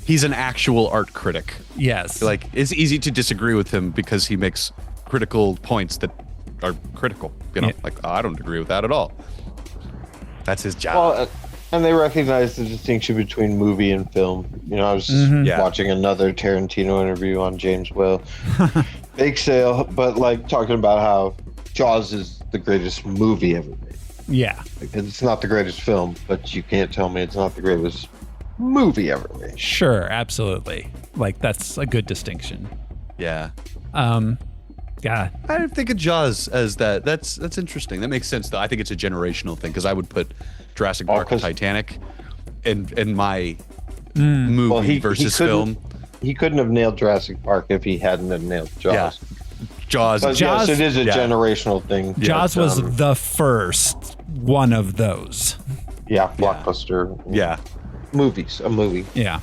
[SPEAKER 3] He's an actual art critic.
[SPEAKER 1] Yes,
[SPEAKER 3] like it's easy to disagree with him because he makes critical points that are critical. You know, like I don't agree with that at all. That's his job.
[SPEAKER 2] Well, and they recognize the distinction between movie and film. You know, I was just watching another Tarantino interview on James Whale. Bake sale, but like talking about how Jaws is the greatest movie ever made.
[SPEAKER 1] Yeah.
[SPEAKER 2] Like, it's not the greatest film, but you can't tell me it's not the greatest movie ever made.
[SPEAKER 1] Sure, absolutely. Like that's a good distinction.
[SPEAKER 3] Yeah.
[SPEAKER 1] Yeah.
[SPEAKER 3] I think of Jaws as that. That's interesting. That makes sense though. I think it's a generational thing because I would put Jurassic Park and Titanic in my movie versus film.
[SPEAKER 2] He couldn't have nailed Jurassic Park if he hadn't have nailed Jaws.
[SPEAKER 3] Yeah. Jaws.
[SPEAKER 2] Yes, it is a generational thing.
[SPEAKER 1] Jaws was the first one of those.
[SPEAKER 2] Yeah, blockbuster.
[SPEAKER 3] Yeah.
[SPEAKER 2] A movie.
[SPEAKER 1] Yeah.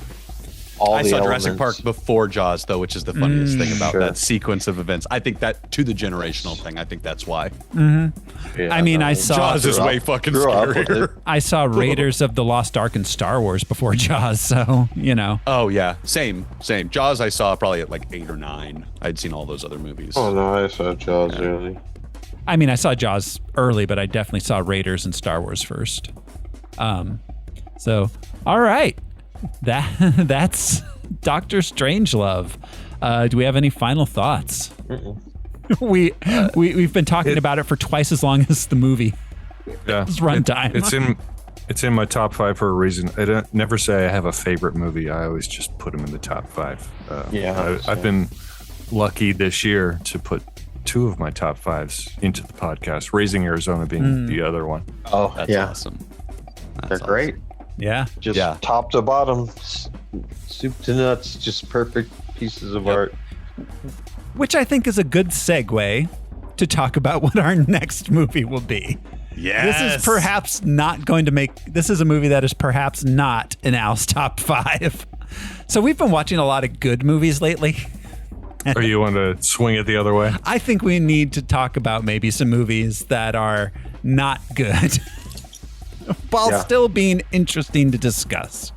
[SPEAKER 3] I saw Jurassic Park before Jaws, though, which is the funniest thing about that sequence of events. I think that to the generational thing, I think that's why.
[SPEAKER 1] Mm-hmm. Yeah, I mean, I saw
[SPEAKER 3] Jaws is way fucking scarier.
[SPEAKER 1] I saw Raiders of the Lost Ark and Star Wars before Jaws, so you know.
[SPEAKER 3] Oh yeah, same. Jaws I saw probably at like 8 or 9. I'd seen all those other movies.
[SPEAKER 2] Oh no, I saw Jaws early.
[SPEAKER 1] I mean, I saw Jaws early, but I definitely saw Raiders and Star Wars first. So all right. That's Dr. Strangelove. Do we have any final thoughts? We've been talking about it for twice as long as the movie.
[SPEAKER 4] Yeah,
[SPEAKER 1] it's runtime.
[SPEAKER 4] It's in my top 5 for a reason. I don't never say I have a favorite movie. I always just put them in the top 5. I've been lucky this year to put 2 of my top 5s into the podcast. Raising Arizona being the other one.
[SPEAKER 2] Oh,
[SPEAKER 3] that's awesome.
[SPEAKER 2] They're great.
[SPEAKER 1] Yeah.
[SPEAKER 2] Just top to bottom, soup to nuts, just perfect pieces of art.
[SPEAKER 1] Which I think is a good segue to talk about what our next movie will be.
[SPEAKER 3] Yes.
[SPEAKER 1] This is perhaps not going to make... This is a movie that is perhaps not in Al's top 5. So we've been watching a lot of good movies lately.
[SPEAKER 4] Or you want to swing it the other way?
[SPEAKER 1] I think we need to talk about maybe some movies that are not good. While still being interesting to discuss.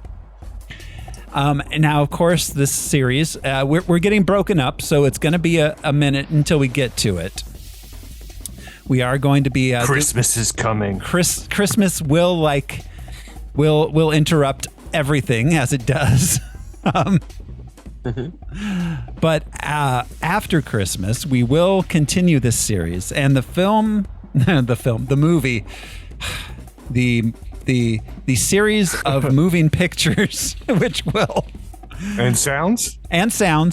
[SPEAKER 1] Now, of course, this series, we're getting broken up, so it's going to be a minute until we get to it. We are going to be...
[SPEAKER 4] Christmas is coming.
[SPEAKER 1] Christmas will interrupt everything, as it does. But after Christmas, we will continue this series. And the movie... The the series of moving pictures, which will
[SPEAKER 4] and sounds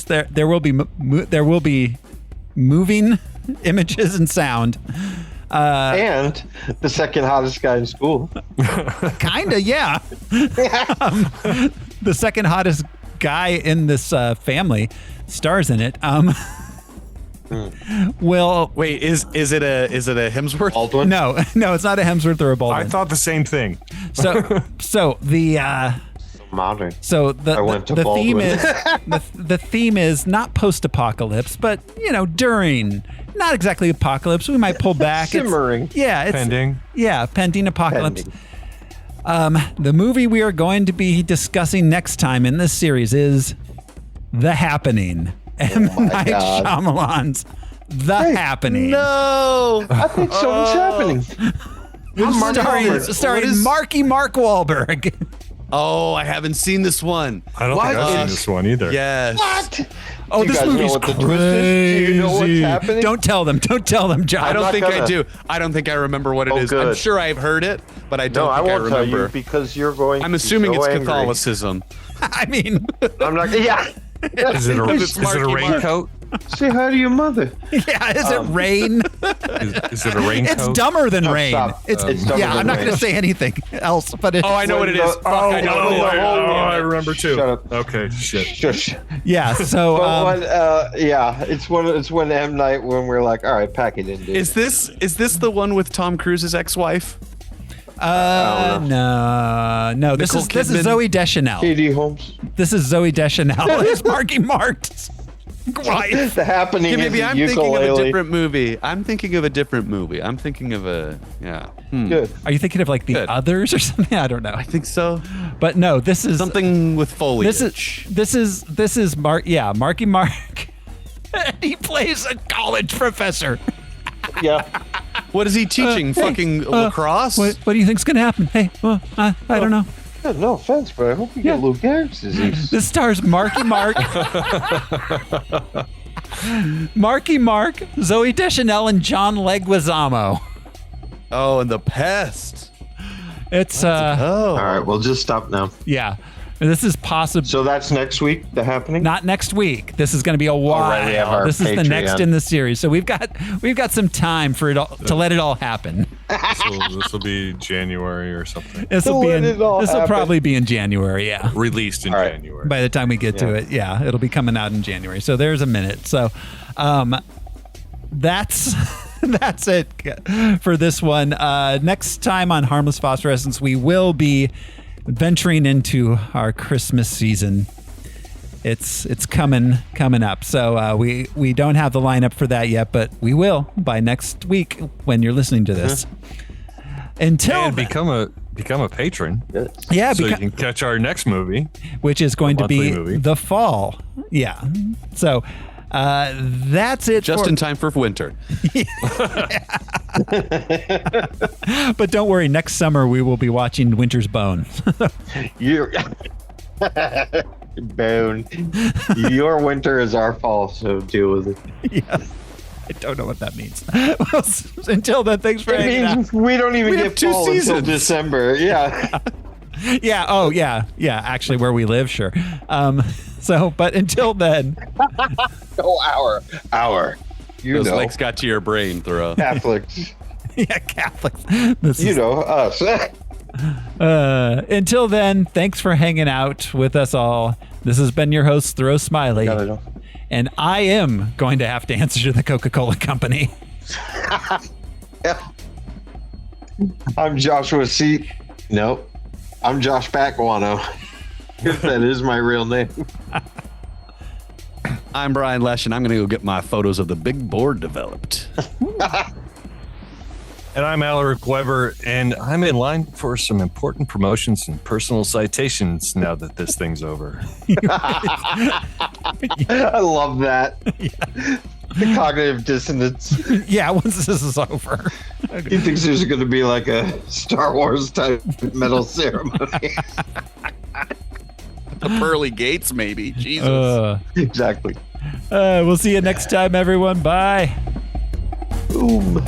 [SPEAKER 1] there will be moving images and sound.
[SPEAKER 2] And the second hottest guy in school.
[SPEAKER 1] Kinda, yeah. The second hottest guy in this family stars in it. Well,
[SPEAKER 3] wait, is it a Hemsworth?
[SPEAKER 2] Baldwin?
[SPEAKER 1] No, it's not a Hemsworth or a Baldwin.
[SPEAKER 4] I thought the same thing.
[SPEAKER 1] So the
[SPEAKER 2] modern.
[SPEAKER 1] So the theme is the theme is not post-apocalypse, but during, not exactly apocalypse. We might pull back.
[SPEAKER 2] Simmering.
[SPEAKER 1] It's
[SPEAKER 4] pending.
[SPEAKER 1] Yeah, pending apocalypse. The movie we are going to be discussing next time in this series is The Happening. M. Night Shyamalan's The Happening.
[SPEAKER 3] No,
[SPEAKER 2] I think something's happening.
[SPEAKER 1] Starring Marky Mark Wahlberg.
[SPEAKER 3] Oh, I haven't seen this one.
[SPEAKER 4] I don't think I've seen this one either.
[SPEAKER 3] Yes.
[SPEAKER 2] What?
[SPEAKER 1] Oh, this movie's crazy.
[SPEAKER 2] Do you know what's happening?
[SPEAKER 1] Don't tell them, John.
[SPEAKER 3] I don't think I do. I don't think I remember what it is.
[SPEAKER 2] Good.
[SPEAKER 3] I'm sure I've heard it, but I don't think I
[SPEAKER 2] won't
[SPEAKER 3] remember.
[SPEAKER 2] tell you because you're going.
[SPEAKER 3] I'm assuming
[SPEAKER 2] to be so
[SPEAKER 3] it's
[SPEAKER 2] angry.
[SPEAKER 3] Catholicism.
[SPEAKER 1] I mean,
[SPEAKER 2] I'm not. Yeah.
[SPEAKER 4] Is it a raincoat?
[SPEAKER 2] Say hi to your mother.
[SPEAKER 1] Yeah, is it rain?
[SPEAKER 4] Is it a raincoat?
[SPEAKER 1] It's dumber than rain.
[SPEAKER 2] Stop.
[SPEAKER 1] It's
[SPEAKER 2] dumber
[SPEAKER 1] yeah.
[SPEAKER 2] than
[SPEAKER 1] I'm not
[SPEAKER 2] rain.
[SPEAKER 1] going to say anything else, but it's,
[SPEAKER 3] I know what it is.
[SPEAKER 4] I remember too.
[SPEAKER 2] Shut up.
[SPEAKER 4] Okay, shit.
[SPEAKER 2] Shush.
[SPEAKER 1] yeah. So
[SPEAKER 2] it's when M. Night when we're like, all right, pack it in. Dude.
[SPEAKER 3] Is this the one with Tom Cruise's ex-wife?
[SPEAKER 1] No. This is
[SPEAKER 3] Kidman?
[SPEAKER 1] Zoe Deschanel.
[SPEAKER 2] Katie Holmes?
[SPEAKER 1] This is Zoe Deschanel. It's Marky Mark's wife.
[SPEAKER 2] The Happening.
[SPEAKER 3] Maybe
[SPEAKER 2] is
[SPEAKER 3] I'm
[SPEAKER 2] a
[SPEAKER 3] thinking of a
[SPEAKER 2] ukulele.
[SPEAKER 3] different movie. I'm thinking of a
[SPEAKER 2] Good.
[SPEAKER 1] Are you thinking of like The
[SPEAKER 3] Good.
[SPEAKER 1] Others or something? I don't know.
[SPEAKER 3] I think so.
[SPEAKER 1] But no, this is
[SPEAKER 3] Something with foliage.
[SPEAKER 1] This is Marky Mark. And he plays a college professor.
[SPEAKER 2] Yeah.
[SPEAKER 3] What is he teaching? Fucking lacrosse?
[SPEAKER 1] What do you think's gonna happen? Hey, I don't know.
[SPEAKER 2] Yeah, no offense, but I hope you get Lou Gehrig's disease.
[SPEAKER 1] This stars Marky Mark. Marky Mark, Zoe Deschanel, and John Leguizamo.
[SPEAKER 3] Oh, and The Pest.
[SPEAKER 1] It's
[SPEAKER 2] All right, we'll just stop now.
[SPEAKER 1] yeah. This is possible.
[SPEAKER 2] So that's next week, The Happening?
[SPEAKER 1] Not next week. This is going to be a while.
[SPEAKER 2] right, we have our
[SPEAKER 1] This is the
[SPEAKER 2] Patreon.
[SPEAKER 1] next in the series, so we've got some time for it all, to let it all happen.
[SPEAKER 4] So this will be January or something.
[SPEAKER 1] This will probably be in January. Yeah.
[SPEAKER 4] Released in January.
[SPEAKER 1] By the time we get to it, yeah, it'll be coming out in January. So there's a minute. So, that's it for this one. Next time on Harmless Phosphorescence, we will be venturing into our Christmas season. It's coming up. So we don't have the lineup for that yet, but we will by next week when you're listening to this. Until
[SPEAKER 4] and become a patron.
[SPEAKER 1] Yeah,
[SPEAKER 4] so you can catch our next movie,
[SPEAKER 1] which is going to be
[SPEAKER 4] movie.
[SPEAKER 1] The Fall. Yeah. So that's it.
[SPEAKER 3] Just in time for winter.
[SPEAKER 1] But don't worry, next summer we will be watching Winter's Bone.
[SPEAKER 2] You're Bone. Your winter is our fall, so deal with it.
[SPEAKER 1] Yeah. I don't know what that means. Well, until then, thanks for hanging out.
[SPEAKER 2] We don't even get
[SPEAKER 3] two
[SPEAKER 2] fall
[SPEAKER 3] seasons
[SPEAKER 2] until December. Yeah.
[SPEAKER 1] Yeah. Oh, yeah. Yeah. Actually, where we live, sure. So, but until then.
[SPEAKER 2] Hour.
[SPEAKER 3] Those legs got to your brain, Thoreau.
[SPEAKER 2] Catholics.
[SPEAKER 1] Yeah, Catholics.
[SPEAKER 2] Us.
[SPEAKER 1] Until then, thanks for hanging out with us all. This has been your host, Thoreau Smiley. And I am going to have to answer to the Coca-Cola Company.
[SPEAKER 2] I'm Joshua C. Nope. I'm Josh Backguano. That is my real name.
[SPEAKER 3] I'm Brian Lesh, and I'm going to go get my photos of the big board developed.
[SPEAKER 4] And I'm Alaric Weber, and I'm in line for some important promotions and personal citations now that this thing's over.
[SPEAKER 2] I love that. Yeah. The cognitive dissonance.
[SPEAKER 1] Yeah, once this is over.
[SPEAKER 2] He thinks there's going to be like a Star Wars type medal ceremony.
[SPEAKER 3] The pearly gates, maybe. Jesus.
[SPEAKER 2] Exactly.
[SPEAKER 1] We'll see you next time, everyone. Bye.
[SPEAKER 2] Boom.